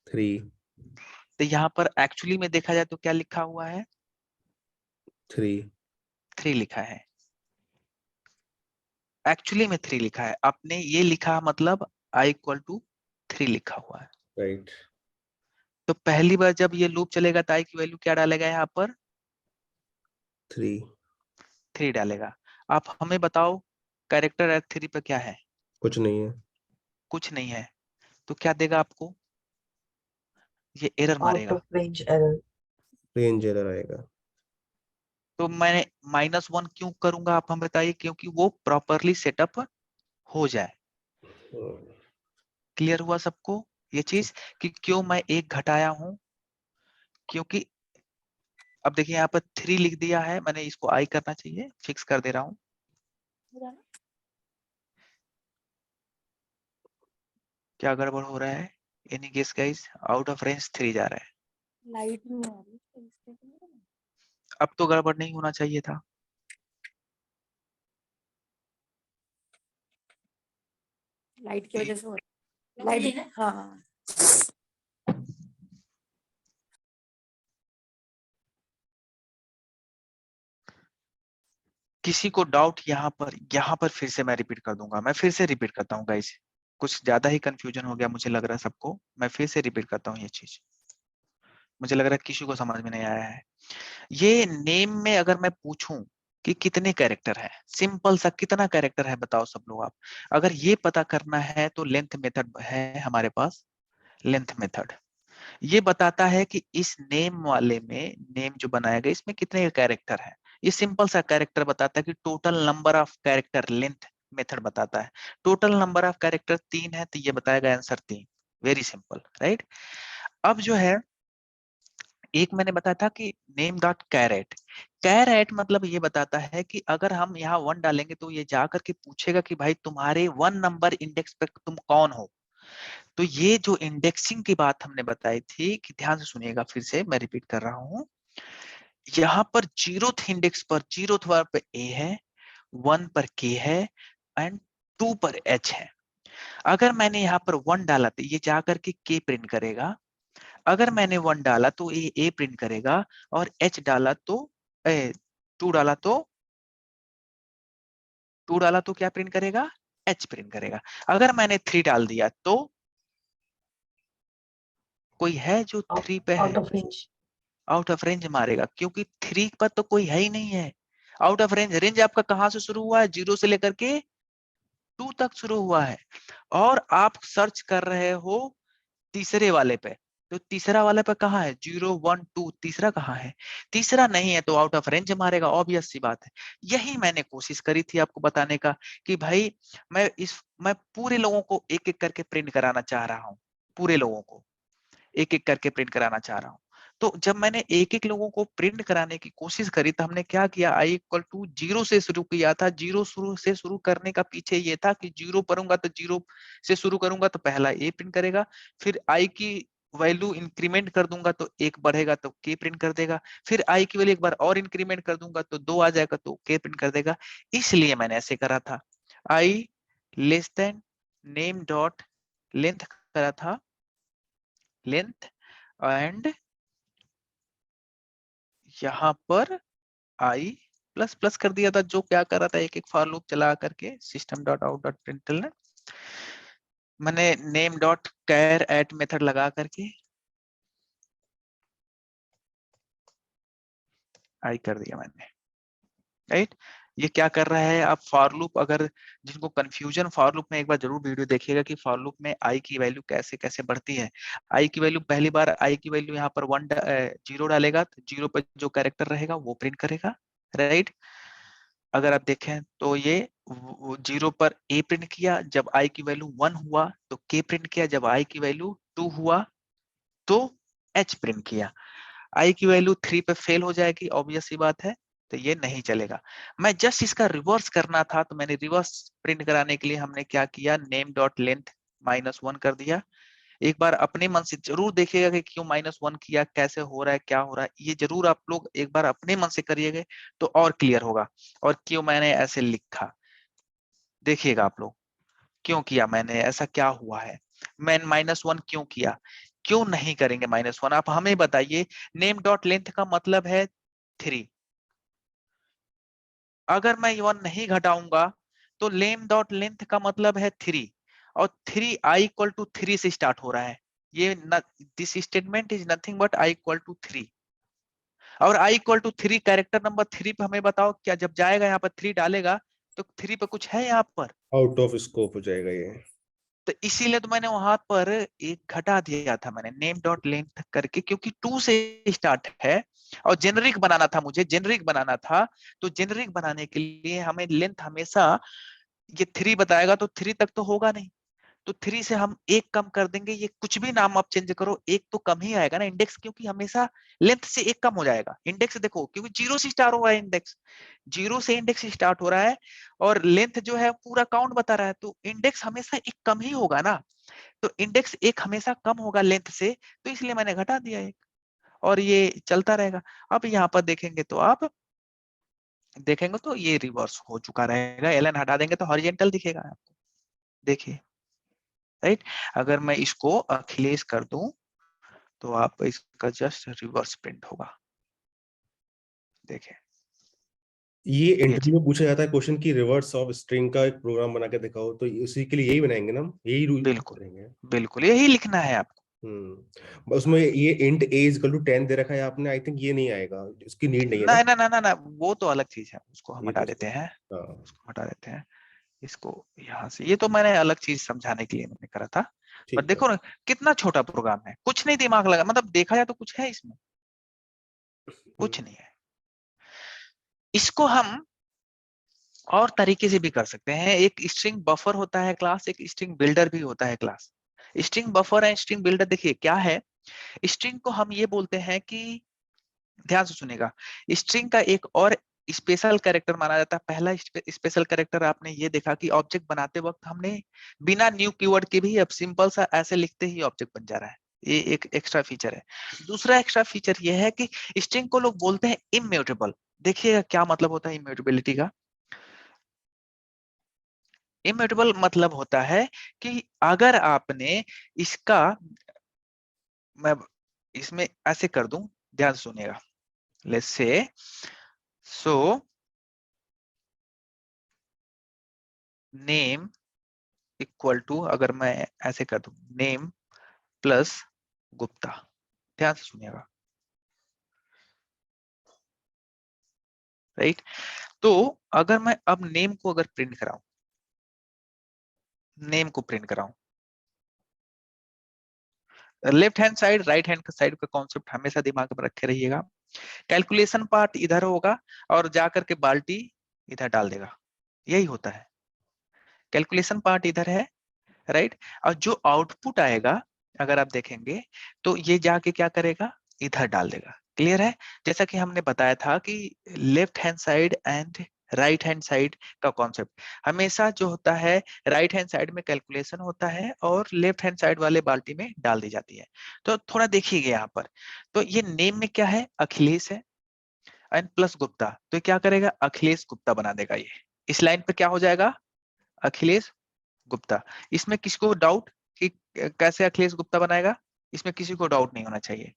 3 तो यहाँ पर एक्चुअली में देखा जाए तो क्या लिखा हुआ है? 3 3 लिखा है। एक्चुअली में 3 लिखा है, आपने ये लिखा मतलब i इक्वल टू 3 लिखा हुआ है। राइट। तो पहली बार जब ये लूप चलेगा तो i की वैल्यू क्या डालेगा? यहाँ पर 3 डालेगा। आप हमें बताओ कैरेक्टर एट 3 पे क्या है? कुछ नहीं है। कुछ नहीं है। तो क्या देगा आपको? ये एरर आउट मारेगा। Of range error. Range error आएगा। तो मैंने -1 क्यों करूंगा आप हम बताइए, क्योंकि वो प्रॉपरली सेटअप हो जाए। क्लियर हुआ सबको ये चीज कि क्यों मैं 1 घटाया हूं? क्योंकि अब देखिए यहाँ पर 3 लिख दिया है मैंने, इसको आई करना चाहिए, फिक्स कर दे रहा हूं। क्या गड़बड़ हो रहा है? Any guess guys? Out of range 3 जा रहा है। लाइट नहीं आ रही तो इसलिए तो नहीं। अब तो गड़बड़ नहीं होना चाहिए था। लाइट की वजह से हो रहा है। लाइट हाँ। किसी को डाउट यहाँ पर फिर से मैं रिपीट कर दूंगा। मैं फिर से रिपीट करता हूँ गाइस, कुछ ज्यादा ही कंफ्यूजन हो गया मुझे लग रहा है सबको। मैं फिर से रिपीट करता हूँ ये चीज, मुझे लग रहा है किसी को समझ में नहीं आया है। ये नेम में अगर मैं पूछूं कि कितने कैरेक्टर है, सिंपल सा कितना कैरेक्टर है बताओ सब लोग आप। अगर ये पता करना है तो लेंथ मेथड है हमारे पास। लेंथ मेथड ये बताता है कि इस नेम वाले में, नेम जो बनाया गया इसमें कितने कैरेक्टर है। ये सिंपल सा कैरेक्टर बताता है कि total number of character. Length method बताता है टोटल नंबर ऑफ कैरेक्टर 3 है, तो ये बताएगा आंसर 3। Very simple, right. अब जो है एक मैंने बताया था कि नेम डॉट कैरेट। कैरेट मतलब ये बताता है कि अगर हम यहाँ 1 डालेंगे तो ये जाकर के पूछेगा कि भाई तुम्हारे 1 नंबर इंडेक्स पे तुम कौन हो। तो ये जो इंडेक्सिंग की बात हमने बताई थी, कि ध्यान से सुनिएगा, फिर से मैं रिपीट कर रहा हूँ। यहाँ पर 0th इंडेक्स पर 0th वाले पे ए है, 1 पर के है एंड 2 पर एच है। अगर मैंने यहाँ पर 1 डाला तो ये जाकर के के प्रिंट करेगा। अगर मैंने 1 डाला तो ये ए प्रिंट करेगा, और एच डाला तो 2 डाला तो 2 डाला तो क्या प्रिंट करेगा? एच प्रिंट करेगा। अगर मैंने 3 डाल दिया तो कोई है जो 3 पे है? Out of range. Out of range मारेगा, क्योंकि 3 पर तो कोई है ही नहीं है। आउट ऑफ रेंज, रेंज आपका कहां से शुरू हुआ है? 0 से लेकर के 2 तक शुरू हुआ है, और आप सर्च कर रहे हो तीसरे वाले पे। तो तीसरा वाले पे कहाँ है? 0 1 2, तीसरा कहाँ है? तीसरा नहीं है, तो आउट ऑफ रेंज मारेगा, ऑब्वियस सी बात है। यही मैंने कोशिश करी थी आपको बताने का कि भाई मैं पूरे लोगों को एक एक करके प्रिंट कराना चाह रहा हूँ। पूरे लोगों को एक एक करके प्रिंट कराना चाह रहा हूँ। तो जब मैंने एक एक लोगों को प्रिंट कराने की कोशिश करी तो हमने क्या किया, i = 0 से शुरू किया था। 0 से शुरू करने का पीछे ये था कि 0 पढ़ूंगा तो 0 से शुरू करूंगा तो पहला ए प्रिंट करेगा, फिर i की वैल्यू इंक्रीमेंट कर दूंगा तो 1 बढ़ेगा तो के प्रिंट कर देगा, फिर i की वैल्यू एक बार और इंक्रीमेंट कर दूंगा तो 2 आ जाएगा तो के प्रिंट कर देगा। इसलिए मैंने ऐसे करा था, i less than name dot length करा था, लेंथ, एंड यहाँ पर आई प्लस प्लस कर दिया था। जो क्या कर रहा था, एक एक फॉर लूप चला करके system dot out dot println, मैंने name dot char at method लगा करके आई कर दिया मैंने, राइट। ये क्या कर रहा है, आप फॉर लूप, अगर जिनको कंफ्यूजन फॉर लूप में, एक बार जरूर वीडियो देखिएगा कि फॉर लूप में आई की वैल्यू कैसे कैसे बढ़ती है। आई की वैल्यू, पहली बार आई की वैल्यू यहाँ पर 0 डालेगा तो 0 पर जो कैरेक्टर रहेगा वो प्रिंट करेगा, राइट। अगर आप देखें तो ये 0 पर ए प्रिंट किया, जब आई की वैल्यू 1 हुआ तो के प्रिंट किया, जब आई की वैल्यू 2 हुआ तो एच प्रिंट किया। आई की वैल्यू 3 पे फेल हो जाएगी, ऑब्वियस सी बात है, तो ये नहीं चलेगा। मैं जस्ट इसका रिवर्स करना था, तो मैंने रिवर्स प्रिंट कराने के लिए हमने क्या किया, नेम डॉट लेंथ -1 कर दिया। एक बार अपने मन से जरूर देखिएगा कि क्यों -1 किया, कैसे हो रहा है, क्या हो रहा है, ये जरूर आप लोग एक बार अपने मन से करिएगा तो और क्लियर होगा। और क्यों मैंने ऐसे लिखा देखिएगा आप लोग, क्यों किया मैंने ऐसा, क्या हुआ है, मैं -1 क्यों किया। क्यों नहीं करेंगे -1, आप हमें बताइए। नेम डॉट लेंथ का मतलब है 3, अगर मैं 1 नहीं घटाऊंगा तो नेम डॉट लेंथ का मतलब है 3, और 3 i = 3 से स्टार्ट हो रहा है। ये this statement is nothing but i = 3, और i = 3 कैरेक्टर नंबर 3 पे हमें बताओ, क्या जब जाएगा यहाँ पर 3 डालेगा तो 3 पे कुछ है यहाँ पर? आउट ऑफ स्कोप हो जाएगा ये। तो इसीलिए तो मैंने वहां पर एक घटा दिया था मैंने नेम डॉट लेंथ करके, क्योंकि 2 से स्टार्ट है और जेनरिक बनाना था, मुझे जेनरिक बनाना था, तो जेनरिक बनाने के लिए हमें लेंथ हमेशा ये 3 बताएगा तो 3 तक तो होगा नहीं, तो 3 से हम 1 कम कर देंगे। ये कुछ भी नाम आप चेंज करो, 1 तो कम ही आएगा ना इंडेक्स, क्योंकि हमेशा लेंथ से 1 कम हो जाएगा। इंडेक्स देखो, क्योंकि 0 से स्टार्ट हो रहा है, इंडेक्स 0 से इंडेक्स स्टार्ट हो रहा है, और लेंथ जो है पूरा काउंट बता रहा है, तो इंडेक्स हमेशा 1 कम ही होगा ना। तो इंडेक्स 1 हमेशा कम होगा लेंथ से, तो इसलिए मैंने घटा दिया 1, और ये चलता रहेगा। अब यहाँ पर देखेंगे तो आप देखेंगे तो ये रिवर्स हो चुका रहेगा, एलन हटा देंगे तो हॉरिजेंटल दिखेगा आपको, देखिए, राइट। अगर मैं इसको अखिलेश कर दूं तो आप इसका जस्ट रिवर्स प्रिंट होगा, देखिए ये ये इंटरव्यू में पूछा जाता है क्वेश्चन की रिवर्स ऑफ स्ट्रिंग का एक प्रोग्राम बना के दिखाओ, तो उसी के लिए यही बनाएंगे ना हम, यही रूल बिल्कुल करेंगे। बिल्कुल यही लिखना है आपको। उसमें ये इंट a इक्वल टू 10 दे रखा है आपने, आई थिंक ये नहीं आएगा, इसकी नीड नहीं है ना ना। ना ना ना ना, वो तो अलग चीज है, उसको हम ये हटा तो देते हैं, हाँ उसको हटा देते हैं। इसको यहाँ से, ये तो मैंने अलग चीज समझाने के लिए मैंने करा था। पर ठीक है। देखो ना कितना छोटा प्रोग्राम है, कुछ नहीं दिमाग लगा, मतलब देखा जाए तो कुछ है इसमें, कुछ नहीं है। इसको हम और तरीके से भी कर सकते हैं। एक स्ट्रिंग बफर होता है क्लास, एक स्ट्रिंग बिल्डर भी होता है class. String buffer and string builder देखिए क्या है। स्ट्रिंग को हम ये बोलते हैं कि, ध्यान से सुनेगा, स्ट्रिंग का एक और स्पेशल कैरेक्टर माना जाता है। पहला स्पेशल कैरेक्टर आपने ये देखा कि ऑब्जेक्ट बनाते वक्त हमने बिना न्यू कीवर्ड के भी अब सिंपल सा ऐसे लिखते ही ऑब्जेक्ट बन जा रहा है, ये एक एक्स्ट्रा फीचर है। दूसरा एक्स्ट्रा फीचर ये है कि स्ट्रिंग को लोग बोलते हैं इम्यूटेबल। देखिएगा क्या मतलब होता है इम्यूटेबिलिटी का। इम्यूटेबल मतलब होता है कि अगर आपने इसका, मैं इसमें ऐसे कर दूं, ध्यान से सुनिएगा, let's say so name equal to, अगर मैं ऐसे कर दूं नेम प्लस गुप्ता, ध्यान से सुनिएगा, राइट। तो अगर मैं अब नेम को अगर प्रिंट कराऊं, नेम को प्रिंट कराऊं, left hand side right hand side का कॉन्सेप्ट हमेशा दिमाग में रखे रहिएगा। कैलकुलेशन पार्ट इधर होगा और जाकर के बाल्टी इधर डाल देगा, यही होता है। कैलकुलेशन पार्ट इधर है, राइट। और जो आउटपुट आएगा अगर आप देखेंगे तो ये जाके क्या करेगा, इधर डाल देगा। क्लियर है। जैसा कि हमने बताया था कि left hand side and right hand side का कॉन्सेप्ट हमेशा जो होता है, राइट हैंड साइड में कैलकुलेशन होता है और लेफ्ट हैंड साइड वाले बाल्टी में डाल दी जाती है। तो थोड़ा देखिएगा यहाँ पर, तो ये नेम में क्या है, अखिलेश है एंड प्लस गुप्ता, तो क्या करेगा, अखिलेश गुप्ता बना देगा। ये इस लाइन पे क्या हो जाएगा, अखिलेश गुप्ता। इसमें किसको डाउट कि कैसे अखिलेश गुप्ता बनाएगा, इसमें किसी को डाउट नहीं होना चाहिए।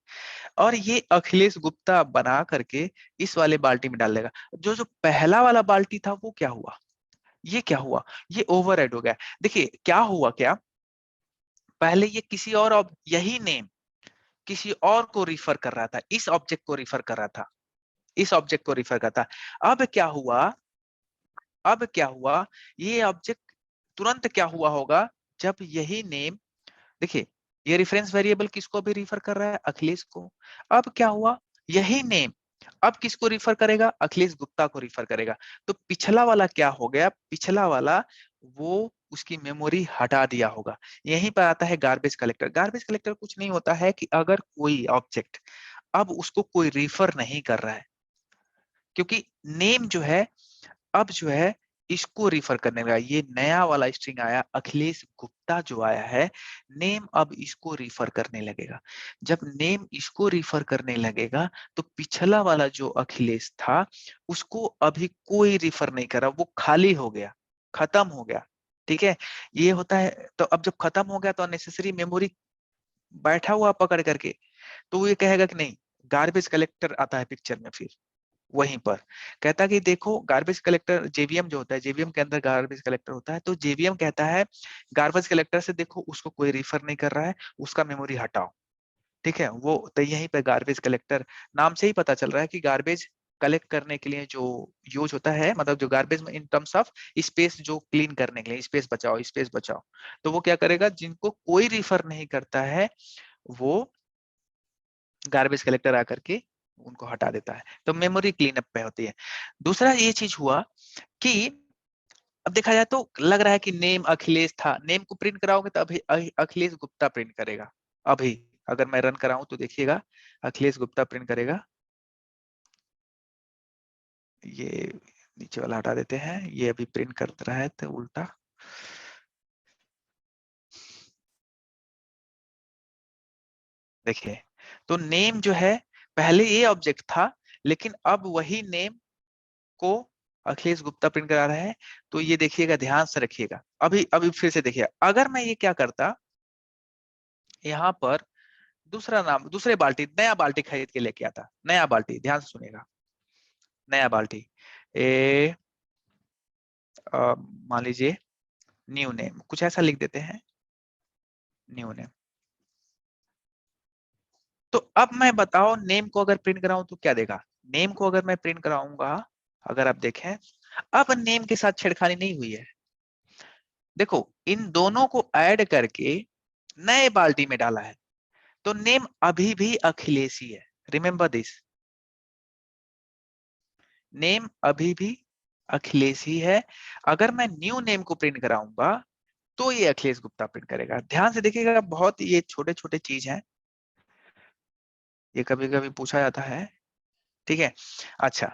और ये अखिलेश गुप्ता बना करके इस वाले बाल्टी में डाल देगा। जो जो पहला वाला बाल्टी था वो क्या हुआ, ये क्या हुआ, ये ओवरराइड हो गया। देखिए क्या हुआ, क्या पहले ये किसी और यही नेम किसी और को रिफर कर रहा था, इस ऑब्जेक्ट को रिफर कर रहा था, इस ऑब्जेक्ट को रिफर करता। अब क्या हुआ, अब क्या हुआ, ये ऑब्जेक्ट तुरंत क्या हुआ होगा, जब यही नेम, देखिए ये रेफरेंस वेरिएबल किसको भी रिफर कर रहा है, अखिलेश को। अब क्या हुआ, यही नेम अब किसको रिफर करेगा, अखिलेश गुप्ता को रिफर करेगा। तो पिछला वाला क्या हो गया, पिछला वाला वो उसकी मेमोरी हटा दिया होगा। यहीं पर आता है गार्बेज कलेक्टर। गार्बेज कलेक्टर कुछ नहीं होता है कि अगर कोई ऑब्जेक्ट अब उसको कोई रिफर नहीं कर रहा है, क्योंकि नेम जो है अब जो है इसको रिफर करने लगा, ये नया वाला स्ट्रिंग आया अखिलेश गुप्ता जो आया है, नेम अब इसको रिफर करने लगेगा। जब नेम इसको रिफर करने लगेगा तो पिछला वाला जो अखिलेश था उसको अभी कोई रिफर नहीं कर रहा, वो खाली हो गया, खत्म हो गया। ठीक है, ये होता है। तो अब जब खत्म हो गया तो अननेसेसरी मेमोरी बैठा हुआ पकड़ करके, तो वो ये कहेगा कि नहीं, गार्बेज कलेक्टर आता है पिक्चर में। फिर वहीं पर कहता कि देखो गार्बेज कलेक्टर जेवीएम जो होता है, जेवीएम के अंदर गार्बेज कलेक्टर होता है, तो जेवीएम कहता है गार्बेज कलेक्टर से देखो उसको कोई रिफर नहीं कर रहा है, उसका मेमोरी हटाओ। ठीक है, वो तो यहीं पे गार्बेज कलेक्टर नाम से ही पता चल रहा है कि गार्बेज कलेक्ट करने के लिए जो यूज होता है, मतलब जो गार्बेज में इन टर्म्स ऑफ स्पेस जो क्लीन करने के लिए, स्पेस बचाओ स्पेस बचाओ, तो वो क्या करेगा, जिनको कोई रिफर नहीं करता है वो गार्बेज कलेक्टर आकर के उनको हटा देता है, तो मेमोरी क्लीनअप पे होती है। दूसरा ये चीज हुआ कि अब देखा जाए तो लग रहा है कि नेम अखिलेश था, नेम को प्रिंट कराओगे तो अभी अखिलेश गुप्ता प्रिंट करेगा। अभी अगर मैं रन कराऊं तो देखिएगा अखिलेश गुप्ता प्रिंट करेगा। ये नीचे वाला हटा देते हैं, ये अभी प्रिंट कर रहा है तो उल्टा। देखिए तो नेम जो है पहले ये ऑब्जेक्ट था, लेकिन अब वही नेम को अखिलेश गुप्ता प्रिंट करा रहा है। तो ये देखिएगा, ध्यान से रखिएगा। अभी अभी फिर से देखिए, अगर मैं ये क्या करता, यहाँ पर दूसरा नाम, दूसरे बाल्टी, नया बाल्टी खरीद के लेके आता, नया बाल्टी, ध्यान से सुनिएगा, नया बाल्टी ए मान लीजिए न्यू नेम, कुछ ऐसा लिख देते हैं, न्यू नेम। तो अब मैं बताओ नेम को अगर प्रिंट कराऊं तो क्या देगा? नेम को अगर मैं प्रिंट कराऊंगा, अगर आप देखें, अब नेम के साथ छेड़खानी नहीं हुई है। देखो इन दोनों को ऐड करके नए बाल्टी में डाला है, तो नेम अभी भी अखिलेश ही है। रिमेंबर दिस, नेम अभी भी अखिलेश ही है। अगर मैं न्यू नेम को प्रिंट कराऊंगा तो ये अखिलेश गुप्ता प्रिंट करेगा। ध्यान से देखिएगा, बहुत ये छोटे छोटे चीज हैं, ये कभी कभी पूछा जाता है, ठीक है। अच्छा,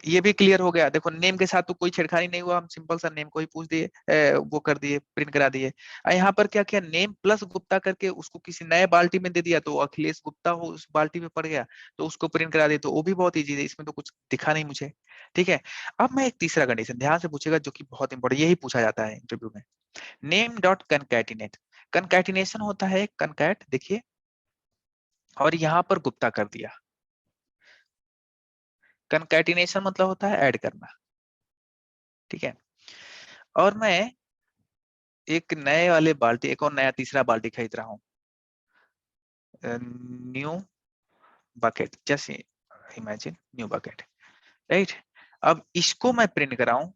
ये भी क्लियर हो गया। देखो नेम के साथ तो कोई छेड़खानी नहीं हुआ, हम सिंपल सा नेम को ही पूछ दिए, वो कर दिए, प्रिंट करा दिए। यहाँ पर क्या किया, नेम प्लस गुप्ता करके उसको किसी नए बाल्टी में दे दिया, तो अखिलेश गुप्ता हो उस बाल्टी में पड़ गया, तो उसको प्रिंट करा दिया। तो वो भी बहुत ईजी है, इसमें तो कुछ दिखा नहीं मुझे, ठीक है। अब मैं एक तीसरा कंडीशन ध्यान से पूछेगा, जो कि बहुत इंपॉर्टेंट, यही पूछा जाता है इंटरव्यू में। नेम डॉट कनकैटिनेट, कनकैटिनेशन होता है कनकैट, देखिए, और यहाँ पर गुप्ता कर दिया। कनकैटिनेशन मतलब होता है ऐड करना, ठीक है। और मैं एक नए वाले बाल्टी, एक और नया तीसरा बाल्टी खरीद रहा हूँ, न्यू बकेट, जैसे इमेजिन न्यू बकेट, राइट। अब इसको मैं प्रिंट कराऊं,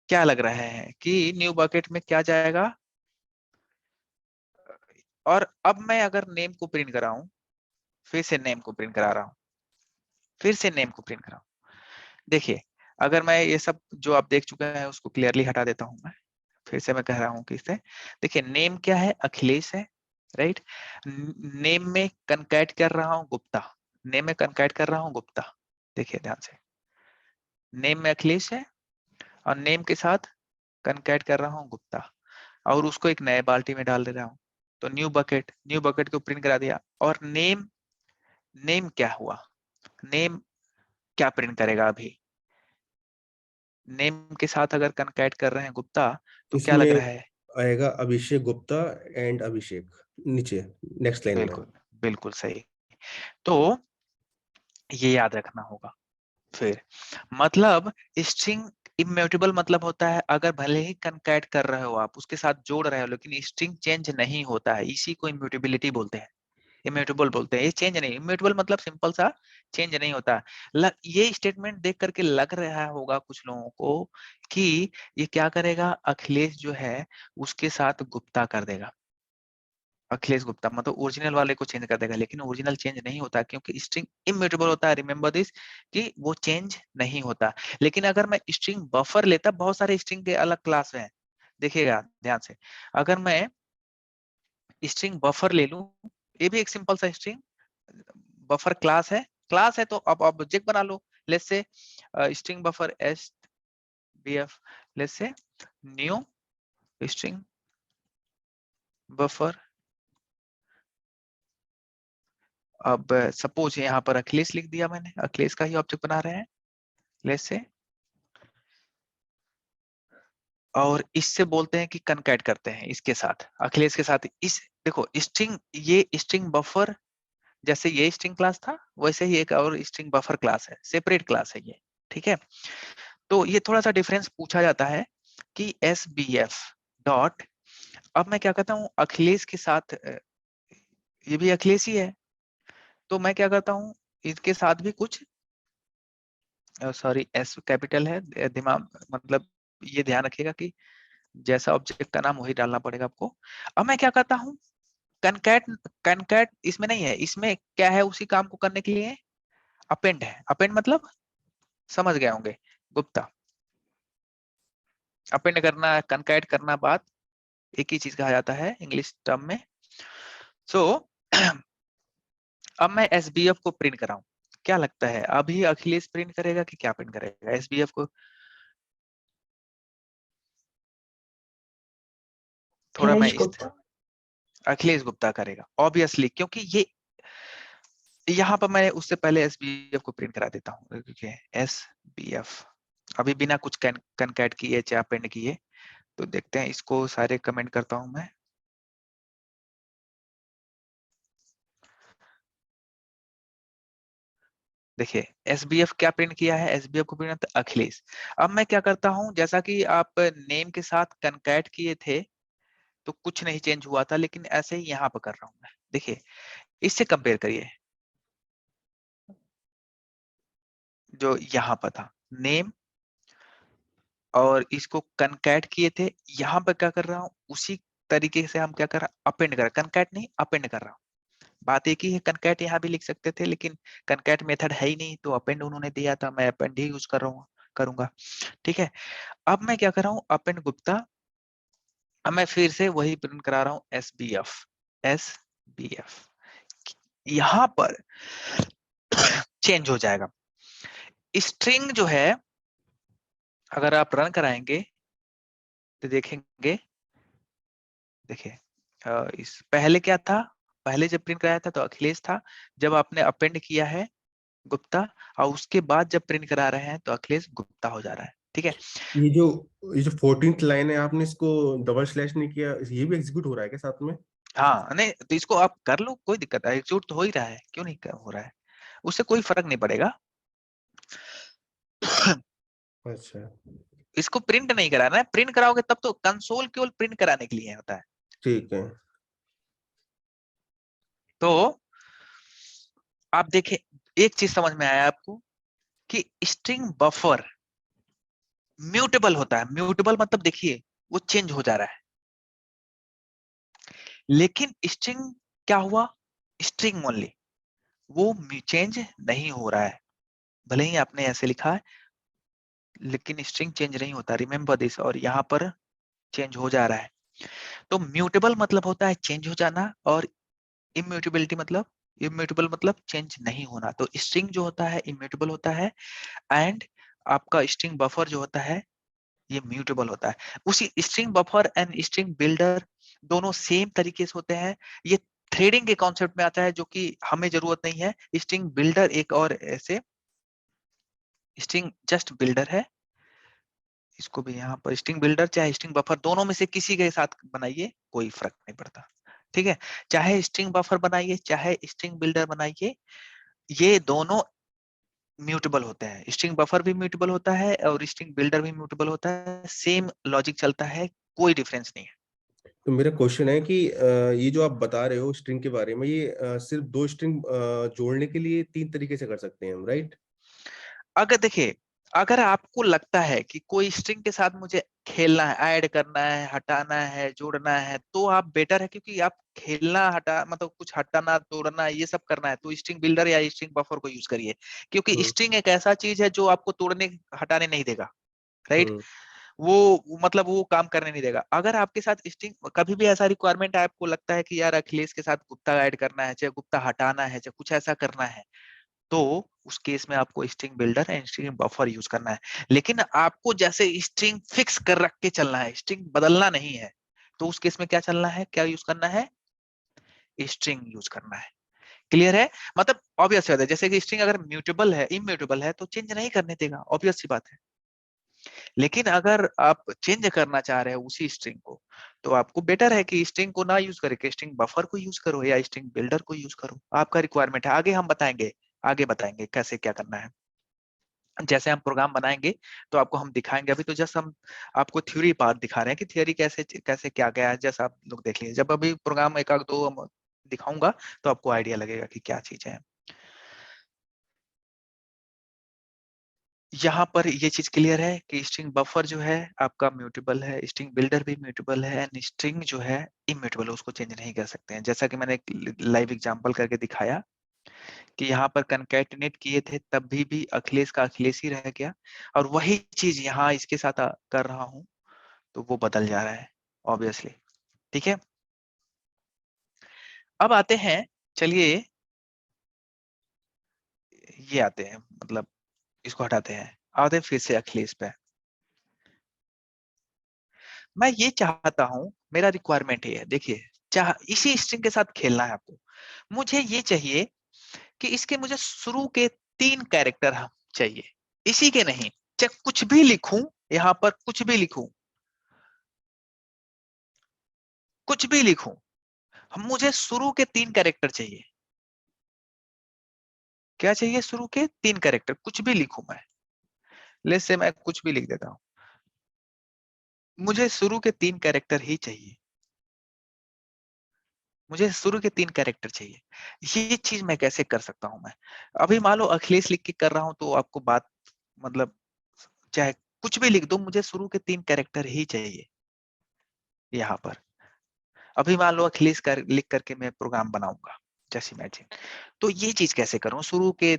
क्या लग रहा है कि न्यू बकेट में क्या जाएगा? और अब मैं अगर नेम को प्रिंट कराऊं, फिर से नेम को प्रिंट करा रहा हूं, फिर से नेम को प्रिंट कराऊं, देखिए अगर मैं ये सब जो आप देख चुके हैं उसको क्लियरली हटा देता हूं मैं, फिर से मैं कह रहा हूं कि इससे देखिए नेम क्या है, अखिलेश है, राइट। नेम में कनकैट कर रहा हूं गुप्ता, नेम में कनकैट कर रहा हूं गुप्ता, देखिए ध्यान से, नेम में अखिलेश है और नेम के साथ कनकैट कर रहा हूं गुप्ता, और उसको एक नए बाल्टी में डाल दे रहा हूं। तो न्यू बकेट, न्यू बकेट को प्रिंट करा दिया। और नेम, नेम क्या हुआ, नेम क्या प्रिंट करेगा अभी? नेम के साथ अगर कनकैट कर रहे हैं गुप्ता, तो क्या इसमें लग रहा है? आएगा अभिषेक गुप्ता एंड अभिषेक नीचे नेक्स्ट लाइन में। बिल्कुल बिल्कुल सही। तो ये याद रखना होगा। फिर मतलब स्ट्रिंग इम्यूटेबल मतलब होता है अगर भले ही कनकैट कर रहे हो आप, उसके साथ जोड़ रहे हो, लेकिन स्ट्रिंग चेंज नहीं होता है, इसी को इम्यूटेबिलिटी बोलते हैं, इम्यूटेबल बोलते हैं। ये चेंज नहीं, इम्यूटेबल मतलब सिंपल सा चेंज नहीं होता। ये स्टेटमेंट देख करके लग रहा होगा कुछ लोगों को कि ये क्या करेगा, अखिलेश जो है उसके साथ गुप्ता कर देगा, अखिलेश गुप्ता मतलब ओरिजिनल वाले को चेंज कर देगा, लेकिन ओरिजिनल चेंज नहीं होता क्योंकि स्ट्रिंग इम्यूटेबल होता है। रिमेंबर दिस कि वो चेंज नहीं होता। लेकिन अगर मैं स्ट्रिंग बफर लेता, बहुत सारे स्ट्रिंग के अलग क्लास हैं, देखिएगा ध्यान से, अगर मैं स्ट्रिंग बफर ले लूं, ये भी एक सिंपल सा स्ट्रिंग बफर क्लास है, क्लास है तो अब ऑब्जेक्ट बना लो। Let's say string buffer S B F, let's say new string buffer. अब सपोज यहाँ पर अखिलेश लिख दिया मैंने, अखिलेश का ही ऑब्जेक्ट बना रहे हैं लेट्स से, और इससे बोलते हैं कि कनकैट करते हैं इसके साथ, अखिलेश के साथ। इस देखो स्ट्रिंग, ये स्ट्रिंग बफर, जैसे ये स्ट्रिंग क्लास था वैसे ही एक और स्ट्रिंग बफर क्लास है, सेपरेट क्लास है ये, ठीक है। तो ये थोड़ा सा डिफरेंस पूछा जाता है कि एस बी एफ डॉट, अब मैं क्या करता हूँ अखिलेश के साथ, ये भी अखिलेश ही है, तो मैं क्या करता हूँ इसके साथ भी कुछ, सॉरी एस कैपिटल है, दिमाग मतलब ये ध्यान रखिएगा कि जैसा ऑब्जेक्ट का नाम वही डालना पड़ेगा आपको। अब मैं क्या करता हूँ, कनकैट, कनकैट इसमें नहीं है, इसमें क्या है, उसी काम को करने के लिए अपेंड है। अपेंड मतलब समझ गए होंगे गुप्ता, अपेंड करना, कनकैट करना, बात एक ही चीज कहा जाता है इंग्लिश टर्म में। सो अब मैं एसबीएफ को प्रिंट कराऊं, क्या लगता है अभी अखिलेश प्रिंट करेगा कि क्या प्रिंट करेगा एसबीएफ को? थोड़ा मैं अखिलेश गुप्ता। अखिलेश गुप्ता करेगा ऑब्वियसली, क्योंकि ये यहाँ पर मैं उससे पहले एसबीएफ को प्रिंट करा देता हूँ, क्योंकि एसबीएफ अभी बिना कुछ कनकैट किए चाहे अपेंड किए। तो देखते हैं, इसको सारे कमेंट करता हूं मैं। देखिए एसबीएफ क्या प्रिंट किया है, एसबीएफ को प्रिंट अखिलेश। अब मैं क्या करता हूं, जैसा कि आप नेम के साथ कनकैट किए थे तो कुछ नहीं चेंज हुआ था, लेकिन ऐसे ही यहाँ पर कर रहा हूं मैं। देखिए इससे कंपेयर करिए, जो यहाँ पर था नेम और इसको कनकैट किए थे, यहाँ पर क्या कर रहा हूँ उसी तरीके से हम क्या कर रहा हूँ, अपेंड कर रहा, कनकैट नहीं अपेंड कर रहा हूँ। बात एक ही है, कनकैट यहाँ भी लिख सकते थे लेकिन कनकैट मेथड है ही नहीं, तो अपेंड उन्होंने दिया था, मैं अपेंड ही यूज कर रहा हूँ, करूंगा। ठीक है, अब मैं क्या कर रहा हूँ, अपेंड गुप्ता। अब मैं फिर से वही प्रिंट करा रहा हूँ एसबीएफ, एसबीएफ यहाँ पर चेंज हो जाएगा। स्ट्रिंग जो है अगर आप रन कराएंगे तो देखेंगे, देखिए इस पहले क्या था, पहले जब प्रिंट कराया था तो अखिलेश था, जब आपने अपेंड किया है गुप्ता, और उसके बाद जब प्रिंट करा रहे हैं तो अखिलेश गुप्ता हो जा रहा है। ठीक है, ये जो ये जो 14th लाइन है, आपने इसको डबल स्लैश नहीं किया, ये भी एग्जीक्यूट हो रहा है क्या साथ में? हाँ नहीं तो इसको आप कर लो, कोई दिक्कत है, एग्जीक्यूट तो हो ही रहा है, क्यों नहीं हो रहा है, उससे कोई फर्क नहीं पड़ेगा। अच्छा, इसको प्रिंट नहीं कराना है, प्रिंट कराओगे तब तो कंसोल केवल प्रिंट कराने के लिए होता है। ठीक है। तो आप देखें, एक चीज समझ में आया आपको कि स्ट्रिंग बफर म्यूटेबल होता है, म्यूटेबल मतलब देखिए वो चेंज हो जा रहा है, लेकिन स्ट्रिंग क्या हुआ, स्ट्रिंग ओनली, वो चेंज नहीं हो रहा है, भले ही आपने ऐसे लिखा है लेकिन स्ट्रिंग चेंज नहीं होता, रिमेंबर दिस, और यहाँ पर चेंज हो जा रहा है। तो म्यूटेबल मतलब होता है चेंज हो जाना, और इम्यूटेबिलिटी मतलब, इम्यूटेबल मतलब चेंज नहीं होना। तो स्ट्रिंग जो होता है इम्यूटेबल होता है, एंड आपका स्ट्रिंग बफर जो होता है ये म्यूटेबल होता है। उसी string buffer and string builder दोनों सेम तरीके से होते हैं, ये थ्रेडिंग के कॉन्सेप्ट में आता है जो कि हमें जरूरत नहीं है। स्ट्रिंग बिल्डर एक और ऐसे स्ट्रिंग जस्ट बिल्डर है, इसको भी यहाँ पर स्ट्रिंग बिल्डर चाहे स्ट्रिंग बफर दोनों में से किसी के साथ बनाइए कोई फर्क नहीं पड़ता। ठीक है, चाहे स्ट्रिंग बफर बनाइए चाहे स्ट्रिंग बिल्डर बनाइए, ये दोनों म्यूटेबल होते हैं, स्ट्रिंग बफर भी म्यूटेबल होता है और स्ट्रिंग बिल्डर भी म्यूटेबल होता है, सेम लॉजिक चलता है, कोई डिफरेंस नहीं है। तो मेरा क्वेश्चन है कि ये जो आप बता रहे हो स्ट्रिंग के बारे में, ये सिर्फ दो स्ट्रिंग जोड़ने के लिए तीन तरीके से कर सकते हैं हम, राइट? अगर देखिए, अगर आपको लगता है कि कोई स्ट्रिंग के साथ मुझे खेलना है, ऐड करना है, हटाना है, जोड़ना है, तो आप बेटर है, क्योंकि आप खेलना हटा मतलब कुछ हटाना तोड़ना ये सब करना है तो स्ट्रिंग बिल्डर या स्ट्रिंग बफर को यूज करिए, क्योंकि स्ट्रिंग एक ऐसा चीज है जो आपको तोड़ने हटाने नहीं देगा, राइट? हम्म वो मतलब वो काम करने नहीं देगा। अगर आपके साथ स्ट्रिंग कभी भी ऐसा रिक्वायरमेंट है, आपको लगता है कि यार अखिलेश के साथ गुप्ता ऐड करना है, चाहे गुप्ता हटाना है, चाहे कुछ ऐसा करना है, तो उस केस में आपको string builder and string buffer use करना है। लेकिन आपको जैसे स्ट्रिंग फिक्स कर रख के चलना है, स्ट्रिंग बदलना नहीं है, तो उस केस में क्या चलना है, क्या यूज करना है, स्ट्रिंग यूज करना है। क्लियर है? मतलब ऑब्वियस बात है, जैसे कि स्ट्रिंग अगर म्यूटेबल है, इम्यूटेबल है तो चेंज नहीं करने देगा, ऑब्वियस सी बात है। लेकिन अगर आप चेंज करना चाह रहे हो उसी स्ट्रिंग को, तो आपको बेटर है कि स्ट्रिंग को ना यूज करके स्ट्रिंग बफर को यूज करो या स्ट्रिंग बिल्डर को यूज करो, आपका रिक्वायरमेंट है। आगे हम बताएंगे, आगे बताएंगे कैसे क्या करना है, जैसे हम प्रोग्राम बनाएंगे तो आपको हम दिखाएंगे। अभी तो जस्ट हम आपको थ्योरी पार्ट दिखा रहे हैं कि थियरी कैसे कैसे क्या गया है, जैसा आप लोग देख लीजिए। जब अभी प्रोग्राम एक आध दो हम दिखाऊंगा तो आपको आइडिया लगेगा कि क्या चीज है। यहाँ पर ये चीज क्लियर है कि स्ट्रिंग बफर जो है आपका म्यूटेबल है, स्ट्रिंग बिल्डर भी म्यूटेबल है, एंड स्ट्रिंग जो है इम्यूटेबल है, उसको चेंज नहीं कर सकते हैं। जैसा कि मैंने एक लाइव एग्जांपल करके दिखाया कि यहाँ पर कंकैटिनेट किए थे तब भी अखिलेश का अखिलेश ही रह गया, और वही चीज यहाँ इसके साथ कर रहा हूँ तो वो बदल जा रहा है ऑब्वियसली। ठीक है, अब आते हैं, चलिए ये आते हैं, मतलब इसको हटाते हैं, आते हैं फिर से अखिलेश पे। मैं ये चाहता हूं, मेरा रिक्वायरमेंट ये है, देखिए चाह इसी स्ट्रिंग के साथ खेलना है आपको। मुझे ये चाहिए कि इसके मुझे शुरू के 3 कैरेक्टर चाहिए, इसी के नहीं, चाहे कुछ भी लिखूं, यहाँ पर कुछ भी लिखूं, कुछ भी लिखूं, मुझे शुरू के 3 कैरेक्टर चाहिए। क्या चाहिए? शुरू के 3 कैरेक्टर, कुछ भी लिखूं मैं, लेट्स से मैं कुछ भी लिख देता हूं, मुझे शुरू के 3 कैरेक्टर ही चाहिए, मुझे शुरू के 3 कैरेक्टर चाहिए। ये चीज मैं कैसे कर सकता हूं? मैं अभी मान लो अखिलेश लिख के कर रहा हूं तो आपको बात, मतलब चाहे कुछ भी लिख दो, मुझे शुरू के 3 कैरेक्टर ही चाहिए यहाँ पर। अभी मान लो अखिलेश लिख करके मैं प्रोग्राम बनाऊंगा, जस्ट इमेजिन, तो ये चीज कैसे करूं? शुरू के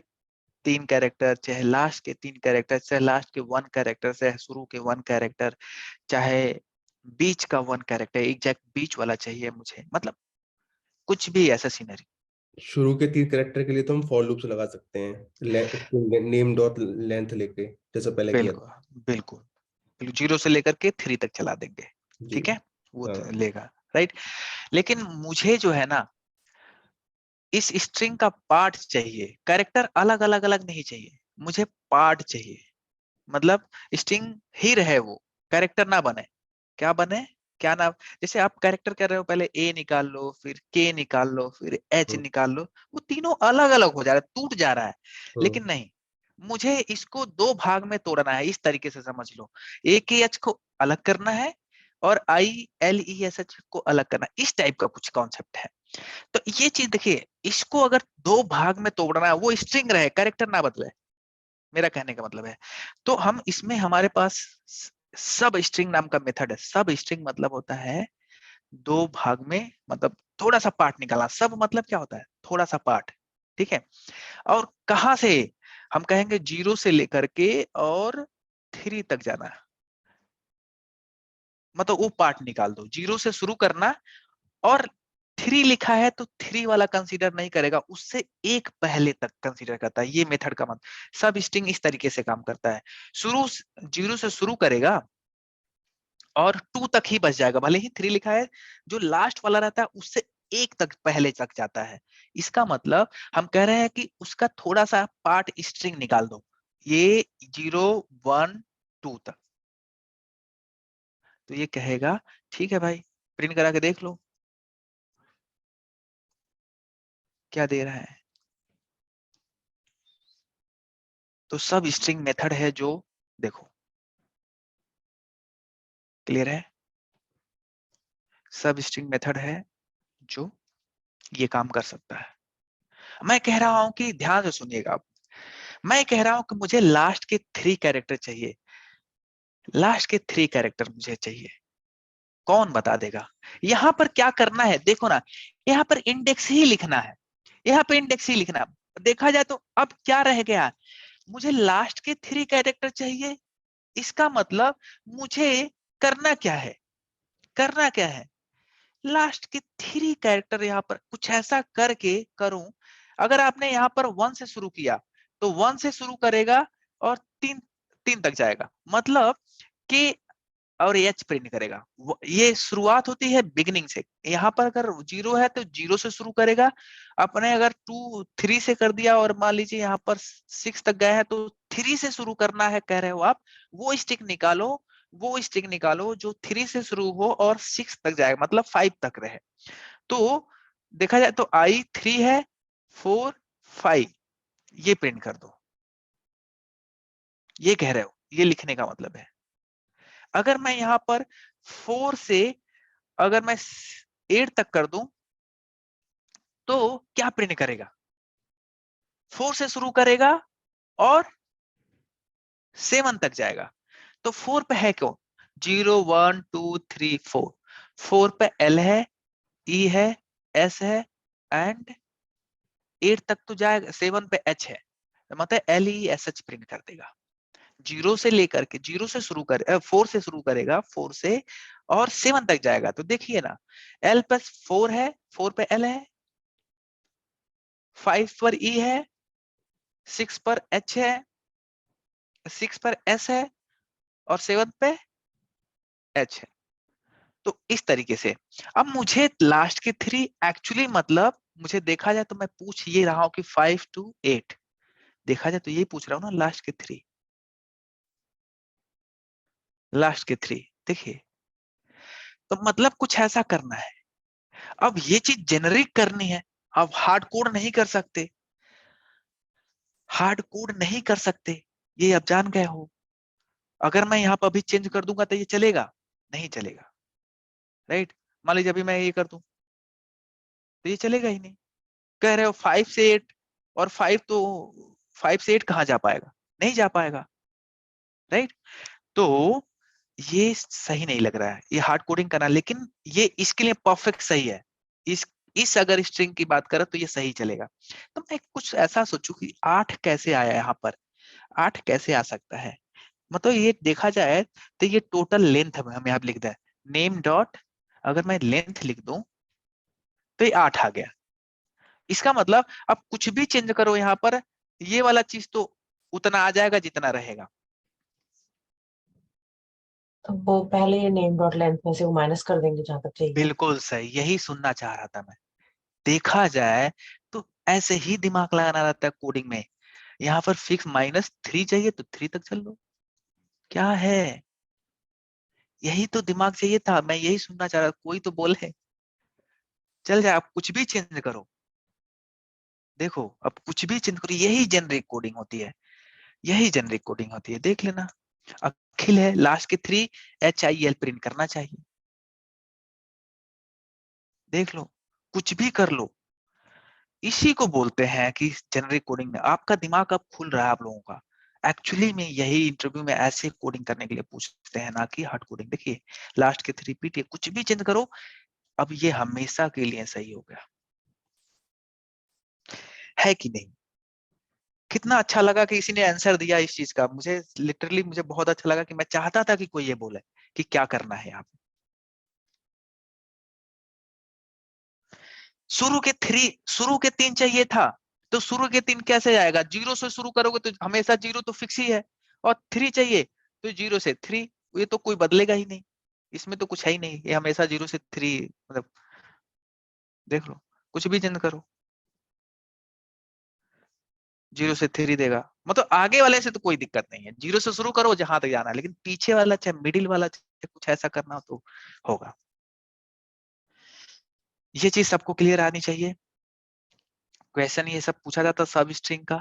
3 कैरेक्टर, चाहे लास्ट के 3 कैरेक्टर, चाहे लास्ट के 1 कैरेक्टर, चाहे शुरू के 1 कैरेक्टर, चाहे बीच का 1 कैरेक्टर, एग्जैक्ट बीच वाला चाहिए मुझे, मतलब कुछ भी ऐसा सीनरी। शुरू के 3 कैरेक्टर के लिए तो हम फॉर लूप्स लगा सकते हैं, नेम डॉट लेंथ लेके, जैसा पहले किया था। बिल्कुल बिल्कुल, 0 से लेकर के 3 तक चला देंगे, जी। ठीक है, वो हाँ। लेगा, राइट। लेकिन मुझे जो है ना, इस स्ट्रिंग का पार्ट चाहिए, कैरेक्टर अलग अलग अलग नहीं चाहिए, मुझे पार्ट चाहिए, मतलब स्ट्रिंग ही रहे वो, कैरेक्टर ना बने। क्या बने? क्या नाम? जैसे आप कैरेक्टर कर रहे हो, पहले ए निकाल लो, फिर के निकाल लो, फिर एच हम्म, निकाल लो, वो तीनों अलग अलग हो जा रहा है, टूट जा रहा है। हम्म, लेकिन नहीं, मुझे इसको 2 भाग में तोड़ना है, इस तरीके से समझ लो, ए के एच को अलग करना है और I L E S H को अलग करना है, इस टाइप का कुछ कॉन्सेप्ट है। तो ये चीज देखिए, इसको अगर 2 भाग में तोड़ना है, वो स्ट्रिंग रहे, कैरेक्टर ना बदले, मेरा कहने का मतलब है। तो हम इसमें, हमारे पास सब स्ट्रिंग नाम का मेथड है। सब स्ट्रिंग मतलब होता है 2 भाग में, मतलब थोड़ा सा पार्ट निकालना। सब मतलब क्या होता है? थोड़ा सा पार्ट, ठीक है। और कहां से? हम कहेंगे 0 से लेकर के और 3 तक जाना, मतलब वो पार्ट निकाल दो, 0 से शुरू करना, और 3 लिखा है तो 3 वाला कंसीडर नहीं करेगा, उससे एक पहले तक कंसीडर करता है। ये मेथड का मतलब सब स्ट्रिंग इस तरीके से काम करता है। शुरू 0 से शुरू करेगा और 2 तक ही बच जाएगा, भले ही 3 लिखा है, जो लास्ट वाला रहता है उससे एक तक पहले तक जाता है। इसका मतलब हम कह रहे हैं कि उसका थोड़ा सा पार्ट स्ट्रिंग निकाल दो, ये 0 1 2 तक। तो ये कहेगा ठीक है भाई, प्रिंट करा के देख लो क्या दे रहा है। तो सब स्ट्रिंग मेथड है जो, देखो क्लियर है, सब स्ट्रिंग मेथड है जो ये काम कर सकता है। मैं कह रहा हूं कि ध्यान से सुनिएगा आप, मैं कह रहा हूं कि मुझे लास्ट के 3 कैरेक्टर चाहिए, लास्ट के 3 कैरेक्टर मुझे चाहिए, कौन बता देगा? यहां पर क्या करना है देखो ना, यहाँ पर इंडेक्स ही लिखना है, यहाँ पे इंडेक्स ही लिखना। देखा जाए तो अब क्या रह गया, मुझे लास्ट के 3 कैरेक्टर चाहिए, इसका मतलब मुझे करना क्या है, करना क्या है, लास्ट के 3 कैरेक्टर यहाँ पर कुछ ऐसा करके करूं। अगर आपने यहाँ पर 1 से शुरू किया तो 1 से शुरू करेगा और 3 तक जाएगा, मतलब कि और एच प्रिंट करेगा। ये शुरुआत होती है बिगिनिंग से, यहाँ पर अगर 0 है तो 0 से शुरू करेगा, अपने अगर 2 3 से कर दिया और मान लीजिए यहाँ पर 6 तक गए हैं तो 3 से शुरू करना है कह रहे हो आप, वो स्टिक निकालो, वो स्टिक निकालो जो 3 से शुरू हो और 6 तक जाएगा, मतलब 5 तक रहे। तो देखा जाए तो आई 3 है, 4 5, ये प्रिंट कर दो, ये कह रहे हो, ये लिखने का मतलब है। अगर मैं यहाँ पर 4 से अगर मैं 8 तक कर दूं तो क्या प्रिंट करेगा? 4 से शुरू करेगा और 7 तक जाएगा। तो 4 पे है क्यों? 0 1 2 3 4, 4 पे L है, E है, S है एंड 8 तक तो जाएगा, 7 पे H है, तो मतलब LESH प्रिंट कर देगा। 0 से लेकर के 0 से शुरू कर 4 से शुरू करेगा, 4 से और 7 तक जाएगा। तो देखिए ना, L प्लस 4 है, 4 पे L है, 5 पर E है, 6 पर H है, 6 पर S है और 7 पे H है। तो इस तरीके से अब मुझे लास्ट के 3 एक्चुअली मतलब मुझे देखा जाए तो मैं पूछ ये रहा हूं कि 5 to 8 देखा जाए तो यही पूछ रहा हूं ना, लास्ट के 3, लास्ट के 3 देखिए। तो मतलब कुछ ऐसा करना है। अब ये चीज जेनरिक करनी है, अब हार्ड कोड नहीं कर सकते, हार्ड कोड नहीं कर सकते, ये आप जान गए हो। अगर मैं यहाँ पर अभी चेंज कर दूंगा तो ये चलेगा? नहीं चलेगा, राइट। मान लीजिए अभी मैं ये कर दूं तो ये चलेगा ही नहीं। कह रहे हो 5 से 8, और 5 तो 5 से 8 कहाँ जा पाएगा? नहीं जा पाएगा, राइट। तो ये सही नहीं लग रहा है ये हार्ड कोडिंग करना, लेकिन ये इसके लिए परफेक्ट सही है। इस अगर स्ट्रिंग की बात करें तो ये सही चलेगा। तो मैं कुछ ऐसा सोचू कि 8 कैसे आया यहाँ पर, 8 कैसे आ सकता है? मतलब ये देखा जाए तो ये टोटल लेंथ हम यहाँ लिख दें, नेम डॉट, अगर मैं लेंथ लिख दूं तो ये 8 आ गया। इसका मतलब अब कुछ भी चेंज करो यहाँ पर, ये वाला चीज तो उतना आ जाएगा जितना रहेगा। तो वो पहले नेम डॉट लेंथ में से वो माइनस कर देंगे जहां तक चाहिए। बिल्कुल सही, यही सुनना चाह रहा था मैं। देखा जाए तो ऐसे ही दिमाग लगाना रहता है कोडिंग में। यहाँ पर फिक्स -3 चाहिए तो 3 तक चल लो, क्या है? यही तो दिमाग चाहिए था, मैं यही सुनना चाह रहा था, कोई तो बोले चल जाए। आप कुछ भी चेंज करो, देखो अब कुछ भी चेंज करो, यही जेनरिक कोडिंग होती है, यही जेनरिक कोडिंग होती है, देख लेना। अखिल है, लास्ट के 3 HIL प्रिंट करना चाहिए, देख लो, कुछ भी कर लो। इसी को बोलते हैं कि जेनरिक कोडिंग में आपका दिमाग अब खुल रहा है आप लोगों का। एक्चुअली में यही इंटरव्यू में ऐसे कोडिंग करने के लिए पूछते हैं, ना कि हार्ड कोडिंग। देखिए लास्ट के 3 रिपीट, कुछ भी चेंज करो, अब ये हमेशा के लिए सही हो गया, है कि नहीं? कितना अच्छा लगा कि किसी ने आंसर दिया इस चीज का, मुझे लिटरली मुझे बहुत अच्छा लगा कि मैं चाहता था कि कोई ये बोले कि क्या करना है आप। शुरू के 3 चाहिए था, तो शुरू के 3 कैसे आएगा? 0 से शुरू करोगे तो हमेशा 0 तो फिक्स ही है, और 3 चाहिए तो 0 से 3, ये तो कोई बदलेगा ही नहीं, इसमें तो कुछ है ही नहीं, ये हमेशा 0 से 3, मतलब देख लो, कुछ भी चेंज करो 0 से 3 देगा। मतलब आगे वाले से तो कोई दिक्कत नहीं है, 0 से शुरू करो जहां तक जाना है, लेकिन पीछे वाला चाहे मिडिल वाला चाहे कुछ ऐसा करना हो तो होगा। ये चीज सबको क्लियर आनी चाहिए। क्वेश्चन ये सब पूछा जाता सब स्ट्रिंग का,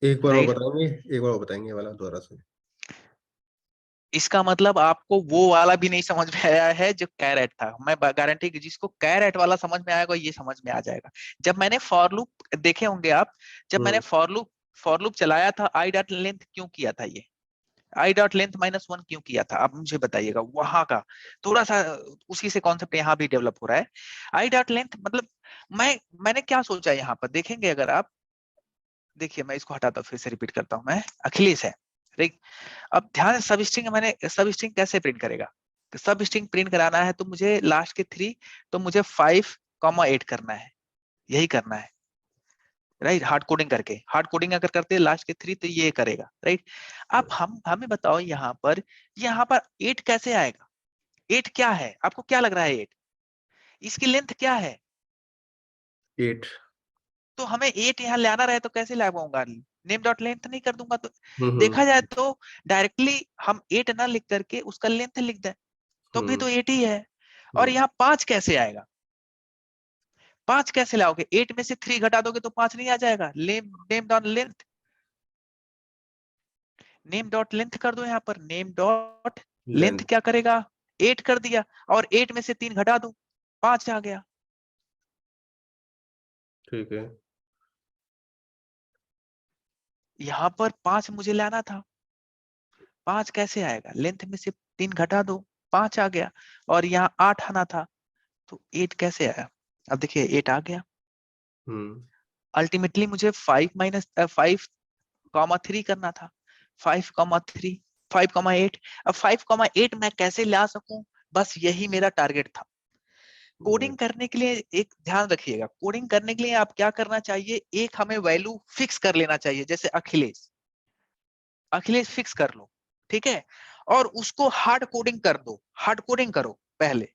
एक बार और राइट। बताएंगे, एक बार और बताएंगे ये वाला दोबारा से। इसका मतलब आपको वो वाला भी नहीं समझ में आया है जो कैरेट था। मैं गारंटी कि जिसको कैरेट वाला समझ में आएगा ये समझ में आ जाएगा। जब मैंने फॉर लूप देखे होंगे आप, जब मैंने फॉर लूप चलाया था, आई डॉट लेंथ क्यों किया था, ये आई डॉट लेंथ -1 क्यों किया था, आप मुझे बताइएगा। वहां का थोड़ा सा उसी से कॉन्सेप्ट यहाँ भी डेवलप हो रहा है। आई डॉट लेंथ मतलब मैंने क्या सोचा यहाँ पर देखेंगे अगर आप, देखिए मैं इसको हटाता हूँ फिर से रिपीट करता हूँ, मैं अखिलेश है, राइट। अब ध्यान, सब स्ट्रिंग मैंने सब स्ट्रिंग कैसे प्रिंट करेगा? सब स्ट्रिंग प्रिंट कराना है तो मुझे लास्ट के 3, तो मुझे 5,8 करना है, यही करना है, राइट। हार्ड कोडिंग करके, हार्ड कोडिंग अगर करते हैं लास्ट के 3 तो ये करेगा, राइट। अब हमें बताओ यहाँ पर 8 कैसे आएगा? 8 क्या है, आपको क्या लग रहा है 8? इसकी लेंथ क्या है? 8। तो हमें 8 यहाँ लाना रहे तो कैसे लगाऊंगा? नेम डॉट लेंथ नहीं कर दूंगा तो हम्म। देखा जाए तो डायरेक्टली हम 8 ना लिख करके उसका लेंथ लिख दें तो भी तो 8 ही है। और यहाँ 5 कैसे आएगा? 5 कैसे लाओगे? 8 में से 3 घटा दोगे तो 5 नहीं आ जाएगा। Name dot length, name dot length कर दो यहाँ पर, नेम डॉट लेंथ लेंथ। क्या करेगा? 8 कर दिया, और 8 में से 3 घटा दो, 5 आ गया। ठीक है। यहाँ पर 5 मुझे लाना था, 5 कैसे आएगा? लेंथ में से 3 घटा दो, 5 आ गया। और यहाँ 8 आना था, तो 8 कैसे आया? अब देखिए 8 आ गया। अल्टीमेटली मुझे 5-3 करना था। 5,3, 5,8। अब 5,8 मैं कैसे ला सकूं, बस यही मेरा टारगेट था। कोडिंग करने के लिए एक ध्यान रखिएगा, कोडिंग करने के लिए आप क्या करना चाहिए, एक हमें वैल्यू फिक्स कर लेना चाहिए। जैसे अखिलेश फिक्स कर लो, ठीक है, और उसको हार्ड कोडिंग कर दो। हार्ड कोडिंग करो, पहले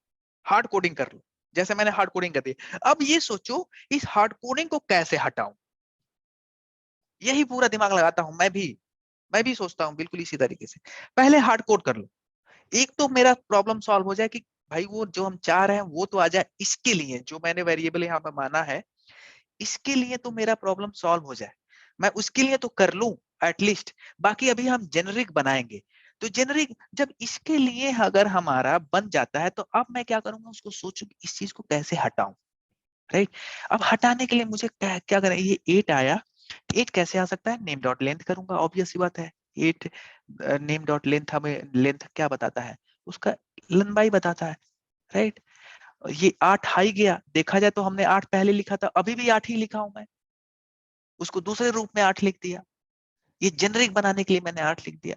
हार्ड कोडिंग कर लो। जैसे मैंने हार्ड कोडिंग कर दी, अब ये सोचो इस हार्ड कोडिंग को कैसे हटाऊं, यही पूरा दिमाग लगाता हूं। मैं भी सोचता हूं बिल्कुल इसी तरीके से। पहले हार्ड कोड कर लो, एक तो मेरा प्रॉब्लम सॉल्व हो जाए कि भाई वो जो हम चाह रहे हैं वो तो आ जाए। इसके लिए जो मैंने वेरिएबल यहाँ पे माना है, इसके लिए तो मेरा प्रॉब्लम सॉल्व हो जाए, मैं उसके लिए तो कर लूं एटलीस्ट। बाकी अभी हम जेनरिक बनाएंगे, तो जेनरिक जब इसके लिए अगर हमारा बन जाता है, तो अब मैं क्या करूंगा, उसको सोचूं कि इस चीज को कैसे हटाऊं। राइट, अब हटाने के लिए मुझे क्या करें, ये 8 आया, 8 कैसे आ सकता है, नेम डॉट लेंथ करूंगा, ऑब्वियस सी बात है। 8 नेम डॉट लेंथ हमें लेंथ क्या बताता है, उसका लंबाई बताता है। राइट, ये 8 हाई गया, देखा जाए तो हमने 8 पहले लिखा था, अभी भी 8 ही लिखा हूं मैं, उसको दूसरे रूप में 8 लिख दिया। ये जेनरिक बनाने के लिए मैंने 8 लिख दिया।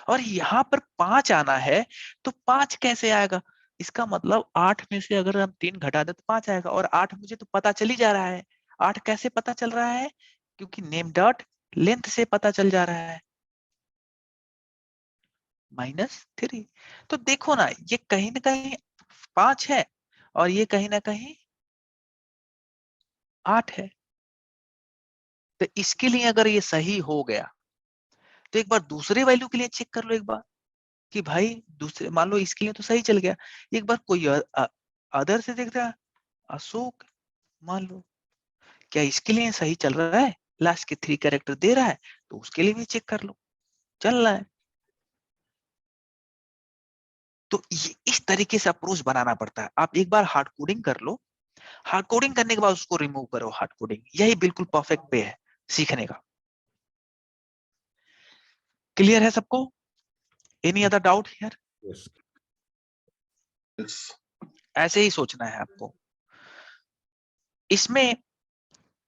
और यहाँ पर 5 आना है, तो 5 कैसे आएगा, इसका मतलब 8 में से अगर हम 3 घटा दे तो 5 आएगा। और 8 मुझे तो पता चल ही जा रहा है। 8 कैसे पता चल रहा है, क्योंकि नेम डॉट लेंथ से पता चल जा रहा है, -3। तो देखो ना, ये कहीं ना कहीं 5 है और ये कहीं ना कहीं 8 है। तो इसके लिए अगर ये सही हो गया, तो एक बार दूसरे वैल्यू के लिए चेक कर लो एक बार, कि भाई दूसरे, मान लो इसके लिए तो सही चल गया, एक बार कोई अदर से देख रहा है, अशोक मान लो, क्या इसके लिए सही चल रहा है, लास्ट के 3 कैरेक्टर दे रहा है, तो उसके लिए भी चेक कर लो चल रहा है। तो ये इस तरीके से अप्रोच बनाना पड़ता है। आप एक बार हार्ड कोडिंग कर लो, हार्ड कोडिंग करने के बाद उसको रिमूव करो हार्ड कोडिंग, यही बिल्कुल परफेक्ट वे है सीखने का। क्लियर है सबको? Any other doubt here? ऐसे ही सोचना है आपको। इसमें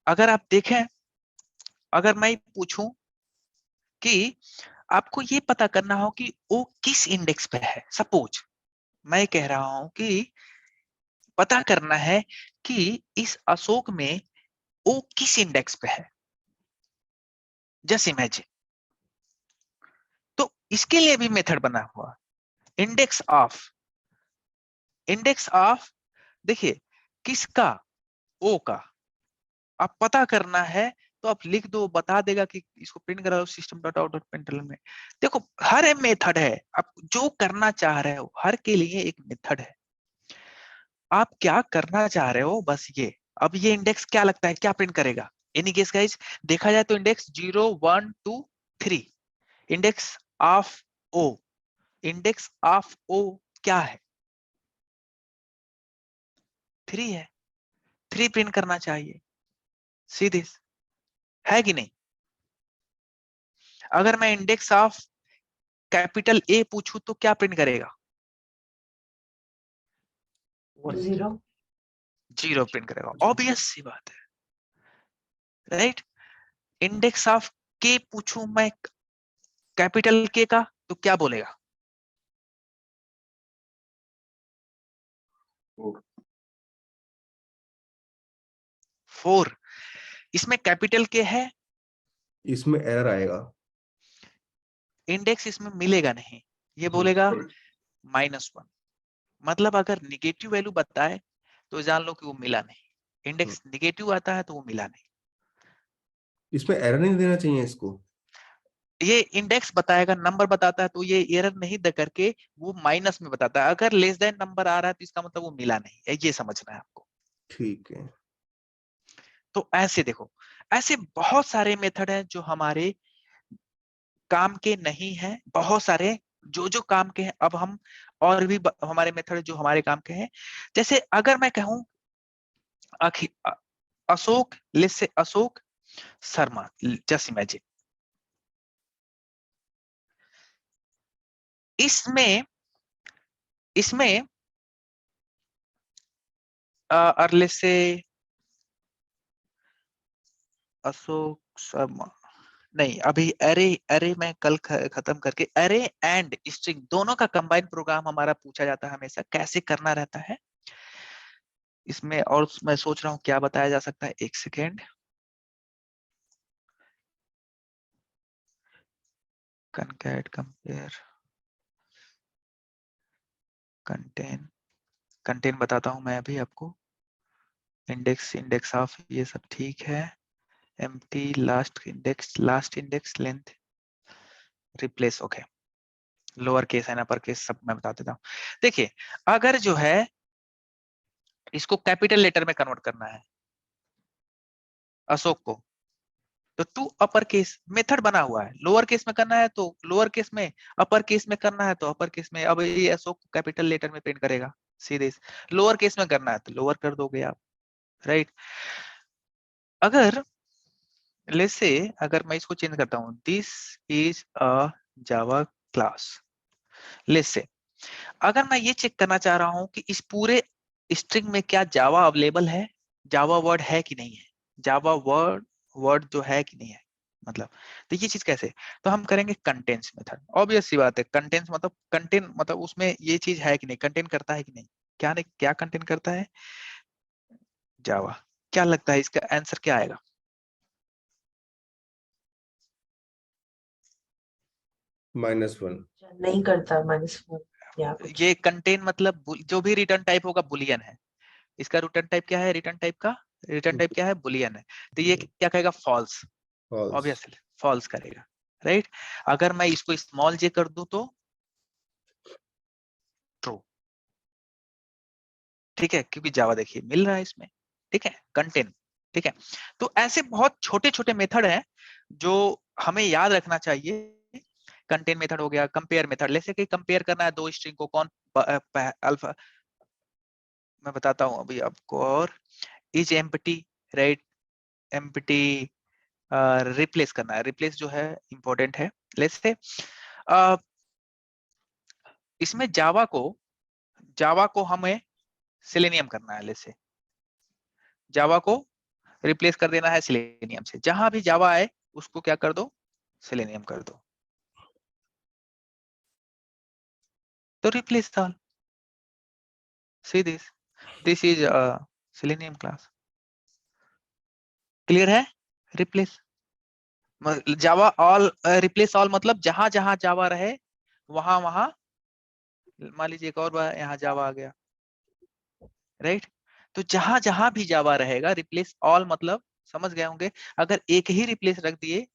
अगर आप देखें, अगर मैं पूछूं कि आपको ये पता करना हो कि वो किस इंडेक्स पे है, सपोज मैं कह रहा हूं कि पता करना है कि इस अशोक में वो किस इंडेक्स पे है, जस्ट इमेजिन। तो इसके लिए भी मेथड बना हुआ, इंडेक्स ऑफ देखिए किसका, ओ का। आप पता करना है तो आप लिख दो, बता देगा कि इसको प्रिंट करा दो system dot out dot println में। देखो हर मेथड है, आप जो करना चाह रहे हो हर के लिए एक मेथड है। आप क्या करना चाह रहे हो बस ये। अब ये इंडेक्स क्या लगता है, क्या प्रिंट करेगा, एनी गेस गाइस? देखा जाए तो index 0 1 2 3, index of O, index of O क्या है, 3 है। 3 प्रिंट करना चाहिए, सीधे है कि नहीं? अगर मैं इंडेक्स ऑफ कैपिटल ए पूछूं तो क्या प्रिंट करेगा? 0। 0 प्रिंट करेगा, ऑब्वियस सी बात है। राइट, इंडेक्स ऑफ के पूछूं मैं कैपिटल के का, तो क्या बोलेगा? 4। इसमें कैपिटल के है, इसमें एरर आएगा, इंडेक्स इसमें मिलेगा नहीं, ये बोलेगा -1। मतलब अगर निगेटिव वैल्यू बताए तो जान लो कि वो मिला नहीं, इंडेक्स निगेटिव आता है तो वो मिला नहीं। इसमें एरर नहीं देना चाहिए इसको। ये इंडेक्स बताएगा, नंबर बताता है तो ये एरर नहीं दे करके वो माइनस में बताता है। अगर लेस देन नंबर आ रहा है तो इसका मतलब वो मिला नहीं है, ये समझना है आपको। ठीक है, तो ऐसे देखो, ऐसे बहुत सारे मेथड हैं जो हमारे काम के नहीं है, बहुत सारे जो जो काम के हैं। अब हम और भी हमारे मेथड जो हमारे काम के हैं, जैसे अगर मैं कहूं Ashok, let's say Ashok Sharma, just imagine. इसमें इसमें अर्ले से अशोक शर्मा नहीं, अभी अरे अरे मैं कल खत्म करके अरे एंड स्ट्रिंग दोनों का कंबाइन प्रोग्राम हमारा पूछा जाता है हमेशा, कैसे करना रहता है इसमें। और मैं सोच रहा हूँ क्या बताया जा सकता है, एक सेकेंड। कनकैट कंपेयर कंटेन कंटेन बताता हूं मैं अभी आपको। इंडेक्स ऑफ ये सब ठीक है। Empty last index length replace okay. Lower case and upper case सब मैं बता देता हूँ। देखिए अगर जो है इसको कैपिटल लेटर में कन्वर्ट करना है अशोक को, तो टू अपर केस मेथड बना हुआ है। लोअर केस में करना है तो लोअर केस में, अपर केस में करना है तो अपर केस में। अब ये अशोक को कैपिटल लेटर में प्रिंट करेगा सीधे। लोअर केस में करना है तो लोअर कर दोगे आप, राइट। अगर लेट्स से अगर मैं इसको चेंज करता हूं, this is a Java class. Let's say अगर मैं ये चेक करना चाह रहा हूं कि इस पूरे स्ट्रिंग में क्या जावा अवेलेबल है, जावा वर्ड है कि नहीं है, जावा वर्ड जो है कि नहीं है, मतलब तो ये चीज कैसे, तो हम करेंगे कंटेंट्स मेथड। ऑब्वियस सी बात है, कंटेंट्स मतलब कंटेन मतलब उसमें ये चीज है कि नहीं, कंटेन करता है कि नहीं, क्या नहीं, क्या कंटेन करता है जावा। क्या लगता है इसका आंसर क्या आएगा? -1। नहीं करता -1 या कुछ। ये कंटेन मतलब जो भी रिटर्न टाइप होगा बुलियन है। इसका रिटर्न टाइप क्या है, रिटर्न टाइप क्या है, बुलियन है। तो ये क्या कहेगा, फॉल्स, फॉल्स। ऑब्वियसली फॉल्स करेगा, राइट। अगर मैं इसको स्मॉल जे कर दूं तो ट्रू, ठीक है, क्योंकि जावा देखिए मिल रहा है इसमें, ठीक है, कंटेन, ठीक है। तो ऐसे बहुत छोटे छोटे मेथड हैं जो हमें याद रखना चाहिए। कंटेन मेथड हो गया, कंपेयर मेथड, जैसे कि कंपेयर करना है दो स्ट्रिंग को, कौन अल्फा, मैं बताता हूं अभी आपको। और is empty, right, empty replace करना है, रिप्लेस जो है इंपॉर्टेंट है। लेट्स से इसमें जावा को हमें सेलेनियम करना है। लेट्स से जावा को रिप्लेस कर देना है सेलेनियम से, जहां भी जावा आए उसको क्या कर दो, सेलेनियम कर दो, तो replace all, see this is selenium class. Clear है? Replace Java all, replace all मतलब जहां जहां जावा रहे वहां वहां, मान लीजिए एक और बार यहाँ जावा आ गया, राइट। तो जहां जहां भी जावा रहेगा, रिप्लेस ऑल मतलब समझ गए होंगे। अगर एक ही रिप्लेस रख दिए,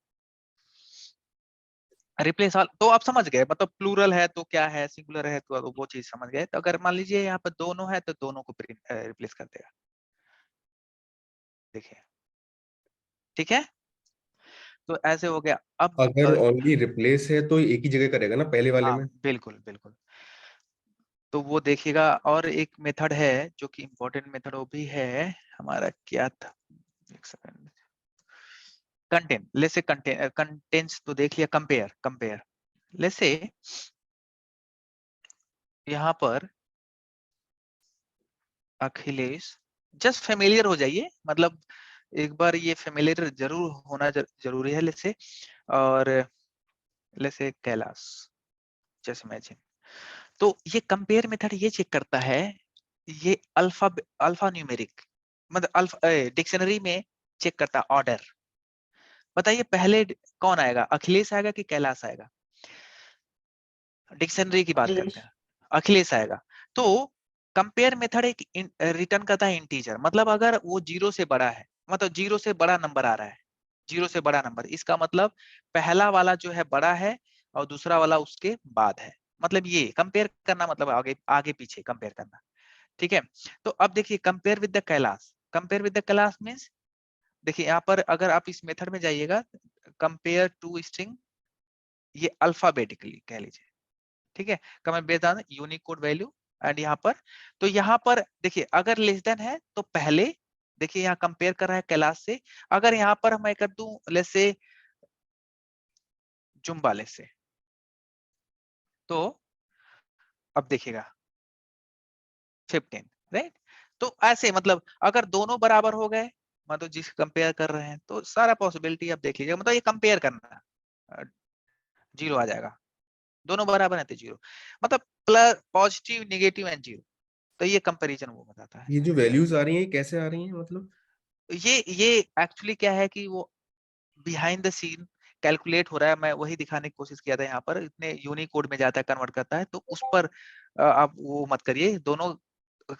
रिप्लेस ऑल तो आप समझ गए, मतलब प्लूरल है तो क्या है, सिंगुलर है तो वो चीज समझ गए। तो अगर मान लीजिए यहाँ पर दोनों है तो दोनों को रिप्लेस कर देगा, देखिए, ठीक है। तो ऐसे हो गया। अब अगर ओनली रिप्लेस है तो एक ही जगह करेगा ना, पहले वाले हाँ में। बिल्कुल बिल्कुल, तो वो देखिएगा। और एक मेथड है जो कि इंपॉर्टेंट मेथड, वो भी है हमारा, क्या था, एक second, contain. Let's say contents तो देख लिया, कंपेयर लेट्स से यहाँ पर अखिलेश, जस्ट फेमिलियर हो जाइए, मतलब एक बार ये फेमिलियर जरूर होना जरूरी है। लेट्स से और let's say Kailash, just imagine. तो ये कंपेयर मेथड ये चेक करता है, ये अल्फा न्यूमेरिक मतलब अल्फा डिक्शनरी में चेक करता है ऑर्डर। बताइए पहले कौन आएगा, अखिलेश आएगा कि कैलाश आएगा? डिक्शनरी की बात करते अखिलेश। हैं, अखिलेश आएगा। तो कंपेयर मेथड एक रिटर्न करता है इंटीजर, मतलब अगर वो जीरो से बड़ा है, मतलब जीरो से बड़ा नंबर आ रहा है, जीरो से बड़ा नंबर, इसका मतलब पहला वाला जो है बड़ा है और दूसरा वाला उसके बाद है। मतलब ये कंपेयर करना मतलब आगे आगे पीछे कंपेयर करना, ठीक है। तो अब देखिए compare with the Kailash, compare with the Kailash means, देखिए यहाँ पर अगर आप इस मेथड में जाइएगा, कंपेयर टू स्ट्रिंग, ये अल्फाबेटिकली कह लीजिए, ठीक है, comment based on Unicode value. And यहाँ पर, तो यहाँ पर देखिए अगर लेस देन है तो पहले, देखिए यहाँ कंपेयर कर रहा है कैलाश से। अगर यहाँ पर मैं कर दूं let's say Zumba, let's say, तो अब देखिएगा 15, राइट। तो ऐसे मतलब अगर दोनों बराबर हो गए, मतलब जिस कंपेयर कर रहे हैं, तो सारा पॉसिबिलिटी आप देख लीजिएगा, मतलब ये कंपेयर करना, 0 आ जाएगा, दोनों बराबर है तो 0, मतलब प्लस पॉजिटिव नेगेटिव एंड 0, तो ये कंपैरिजन वो बताता है। ये जो वैल्यूज आ रही हैं कैसे आ रही हैं मतलब? ये एक्चुअली क्या है कि वो बिहाइंड द सीन कैलकुलेट हो रहा है, मैं वही दिखाने की कोशिश किया था यहाँ पर, इतने यूनिकोड में जाता है, कन्वर्ट करता है, तो उस पर आप वो मत करिए, दोनों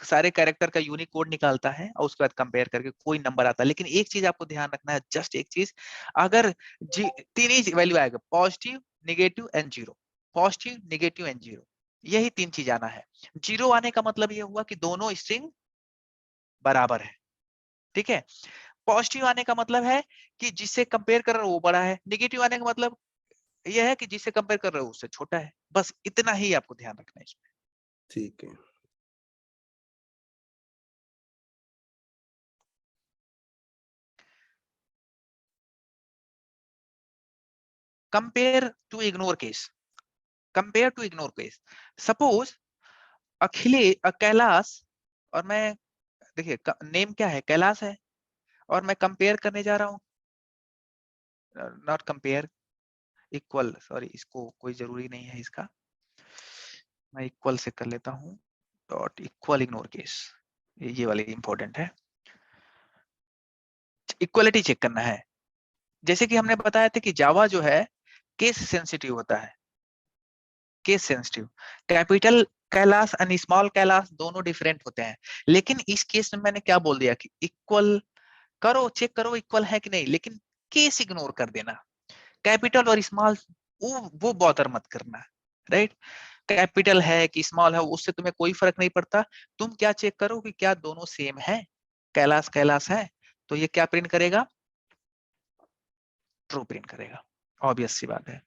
सारे कैरेक्टर का यूनिकोड निकालता है और उसके बाद कंपेयर करके कोई नंबर आता है। लेकिन एक चीज आपको ध्यान रखना है, जस्ट एक चीज, अगर तीन ही वैल्यू आएगा, positive negative and 0, positive negative and 0, यही 3 चीज आना है। 0 आने का मतलब ये हुआ कि दोनों स्ट्रिंग बराबर है, ठीक है। पॉजिटिव आने का मतलब है कि जिससे कंपेयर कर रहे हो वो बड़ा है, नेगेटिव आने का मतलब यह है कि जिससे कंपेयर कर रहे हो उससे छोटा है, बस इतना ही आपको ध्यान रखना है इसमें। ठीक है। Compare to ignore case, compare to ignore case, suppose Kailash और मैं, देखिए नेम क्या है, कैलाश है, और मैं कंपेयर करने जा रहा हूँ, नॉट कंपेयर, इक्वल, सॉरी इसको कोई जरूरी नहीं है इसका, मैं इक्वल से कर लेता हूँ, डॉट इक्वल इग्नोर केस, ये वाली इंपॉर्टेंट है, इक्वलिटी चेक करना है। जैसे कि हमने बताया था कि जावा जो है केस सेंसिटिव होता है, case sensitive, capital Kailash and small Kailash दोनों डिफरेंट होते हैं, लेकिन इस केस में मैंने क्या बोल दिया कि इक्वल करो, चेक करो इक्वल है कि नहीं, लेकिन केस इग्नोर कर देना, कैपिटल और स्मॉल वो बॉदर मत करना, राइट। कैपिटल है कि स्मॉल है उससे तुम्हें कोई फर्क नहीं पड़ता, तुम क्या चेक करो कि क्या दोनों सेम है, कैलाश कैलाश है, तो ये क्या प्रिंट करेगा, ट्रू प्रिंट करेगा, ऑब्वियस सी बात है,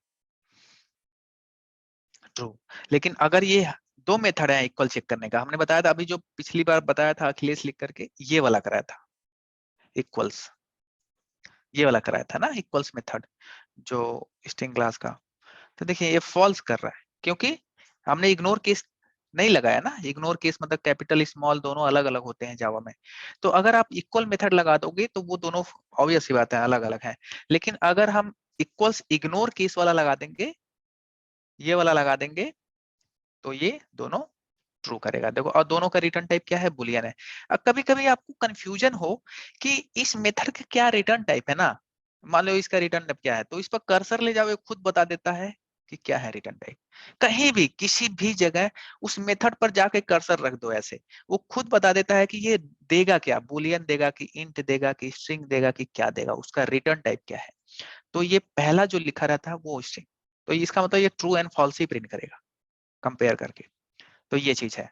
ट्रू। लेकिन अगर ये दो मेथड है इक्वल चेक करने का, हमने बताया था अभी जो पिछली बार बताया था अखिलेश लिख करके, ये वाला कराया था इक्वल्स, ये वाला कराया था ना इक्वल्स मेथड जो स्ट्रिंग क्लास का, तो देखिए ये फॉल्स कर रहा है क्योंकि हमने इग्नोर केस नहीं लगाया ना, इग्नोर केस मतलब कैपिटल स्मॉल दोनों अलग अलग होते हैं जावा में, तो अगर आप इक्वल मेथड लगा दोगे तो वो दोनों ऑब्वियस सी बात है अलग अलग है, लेकिन अगर हम इक्वल्स इग्नोर केस वाला लगा देंगे, ये वाला लगा देंगे, तो ये दोनों ट्रू करेगा। देखो, और दोनों का रिटर्न टाइप क्या है, बुलियन है। अब कभी कभी आपको कंफ्यूजन हो कि इस मेथड का क्या रिटर्न टाइप है ना, मान लो इसका रिटर्न टाइप क्या है, तो इस पर कर्सर ले जाओ, खुद बता देता है कि क्या है रिटर्न टाइप, कहीं भी किसी भी जगह उस मेथड पर जाके कर्सर रख दो, ऐसे वो खुद बता देता है कि ये देगा क्या, बुलियन देगा कि इंट देगा कि स्ट्रिंग देगा कि क्या देगा, उसका रिटर्न टाइप क्या है। तो ये पहला जो लिखा रहता है वो स्ट्रिंग, तो इसका मतलब ये ट्रू एंड फॉल्स ही प्रिंट करेगा कंपेयर करके, तो ये चीज है।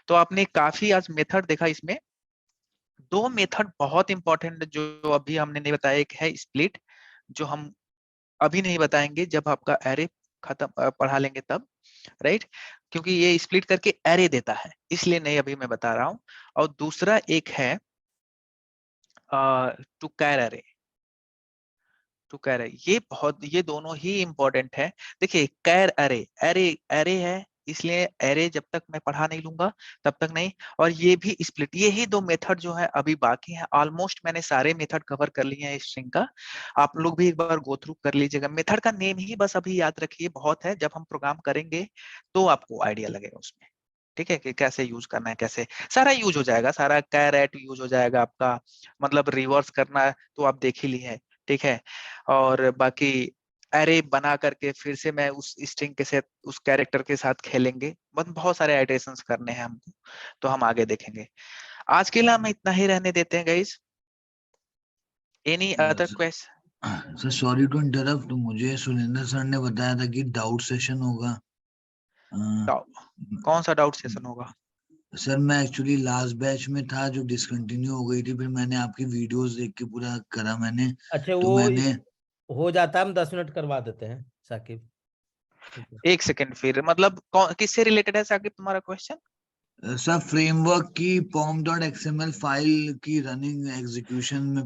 तो आपने काफी आज मेथड देखा, इसमें दो मेथड बहुत इंपॉर्टेंट जो अभी हमने नहीं बताया, एक है स्प्लिट जो हम अभी नहीं बताएंगे, जब आपका एरे खत्म पढ़ा लेंगे तब, राइट, क्योंकि ये स्प्लिट करके एरे देता है, इसलिए नहीं अभी मैं बता रहा हूं। और दूसरा एक है to char array, to char array, ये दोनों ही इंपॉर्टेंट है। देखिए कैर एरे, एरे एरे है, इसलिए एरे जब तक मैं पढ़ा नहीं लूंगा तब तक नहीं, और ये भी स्प्लिट, ये ही दो मेथड जो है अभी बाकी है, ऑलमोस्ट मैंने सारे मेथड कवर कर लिए हैं स्ट्रिंग का, आप लोग भी एक बार गो थ्रू कर लीजिएगा। मेथड का नेम ही बस अभी याद रखिए, बहुत है, जब हम प्रोग्राम करेंगे तो आपको आइडिया लगेगा उसमें, ठीक है, कि कैसे यूज करना है, कैसे सारा यूज हो जाएगा, सारा कैरेट यूज हो जाएगा आपका, मतलब रिवर्स करना है तो आप देख ही ली है, ठीक है। और बाकी एरे बना करके फिर से मैं उस स्ट्रिंग के साथ उस कैरेक्टर के साथ खेलेंगे, बहुत सारे आइटरेशंस करने हैं हमको, तो हम आगे देखेंगे। आज के लिए हम इतना ही रहने देते हैं guys, any other question? Sir sorry to interrupt, मुझे सुरेंद्र सर ने बताया था कि डाउट सेशन होगा। कौन सा डाउट सेशन होगा? सर मैं एक्चुअली लास्ट बैच में था जो डिसकंटिन्यू हो गई थी, फिर मैंने आपकी वीडियोस देख के पूरा करा मैंने। अच्छा तो वो मैंने हो जाता है, हम 10 मिनट करवा देते हैं साकिब। ठीक है। एक सेकंड, फिर मतलब किससे रिलेटेड है साकिब तुम्हारा क्वेश्चन? सर फ्रेमवर्क की pom.xml फाइल की रनिंग एग्जीक्यूशन में